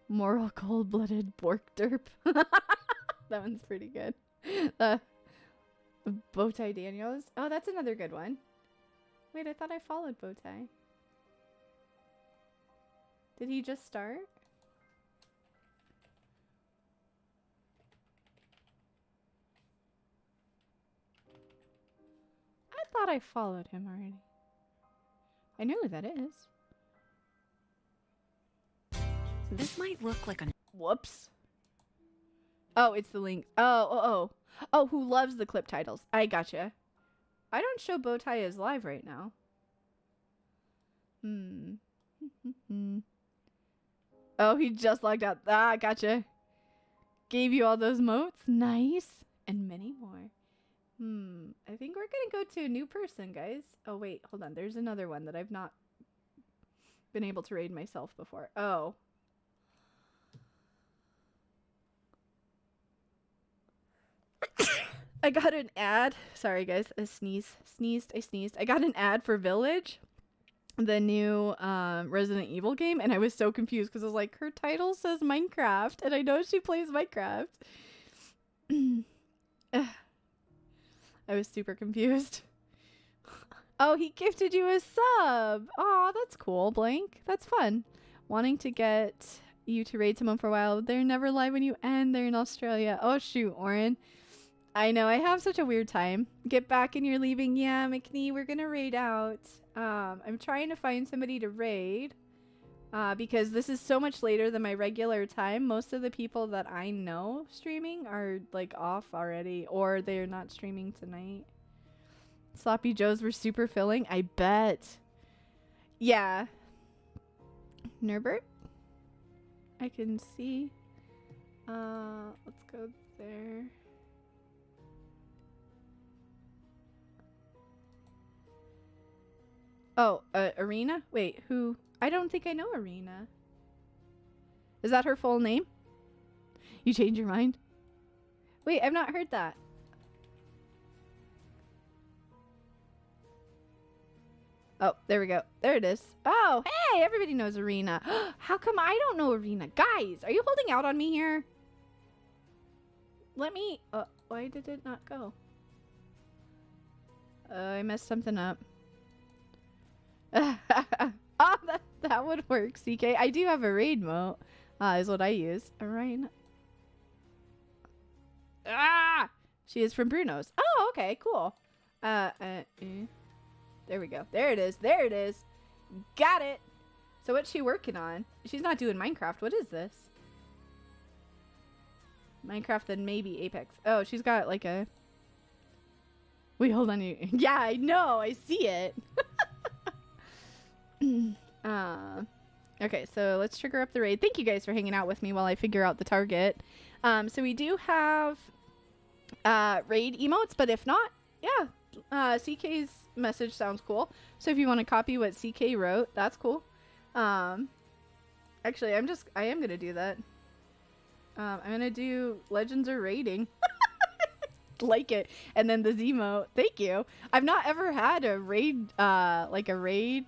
Moral cold-blooded Bork Derp. That one's pretty good. Bowtie Daniels. Oh, that's another good one. Wait, I thought I followed Bowtie. Did he just start? I thought I followed him already. I know who that is. This might look like a... Whoops. Oh, it's the link. Oh, who loves the clip titles. I gotcha. I don't show Bowtie as live right now. Oh, he just logged out. Ah, gotcha. Gave you all those motes. Nice. And many more. I think we're gonna go to a new person, guys. Oh, wait. Hold on. There's another one that I've not been able to raid myself before. Oh. I got an ad. Sorry, guys. I sneezed. I got an ad for Village, the new Resident Evil game, and I was so confused because I was like, her title says Minecraft, and I know she plays Minecraft. I was super confused. Oh, he gifted you a sub. Oh, that's cool, Blank. That's fun. Wanting to get you to raid someone for a while. They're never live when you end. They're in Australia. Oh, shoot, Oren. I know, I have such a weird time. Get back and you're leaving. Yeah, McNee, we're gonna raid out. I'm trying to find somebody to raid. Because this is so much later than my regular time. Most of the people that I know streaming are like off already. Or they're not streaming tonight. Sloppy Joes were super filling. I bet. Yeah. Nerbert? I can see. Let's go there. Oh, Arena? Wait, who? I don't think I know Arena. Is that her full name? You changed your mind? Wait, I've not heard that. Oh, there we go. There it is. Oh, hey, everybody knows Arena. How come I don't know Arena? Guys, are you holding out on me here? Let me... why did it not go? I messed something up. Oh, that would work, CK. I do have a raid mote, is what I use. Arena. Ah! She is from Bruno's. Oh, okay, cool. There we go. There it is. There it is. Got it. So what's she working on? She's not doing Minecraft. What is this? Minecraft and maybe Apex. Oh, she's got like a... Wait, hold on. Yeah, I know. I see it. Okay, so let's trigger up the raid. Thank you guys for hanging out with me while I figure out the target. So we do have raid emotes, but if not, yeah, CK's message sounds cool. So if you want to copy what CK wrote, that's cool. Actually, I am gonna do that. I'm gonna do Legends are raiding. Like it, and then the Zemo. Thank you. I've not ever had a raid, like a raid.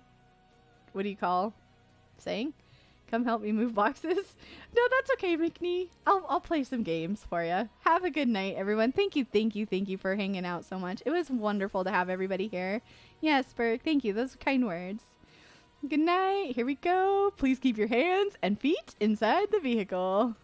What do you call saying? Come help me move boxes. No, that's okay, McNee. I'll play some games for you. Have a good night, everyone. Thank you for hanging out so much. It was wonderful to have everybody here. Yes, Burke, thank you. Those are kind words. Good night. Here we go. Please keep your hands and feet inside the vehicle.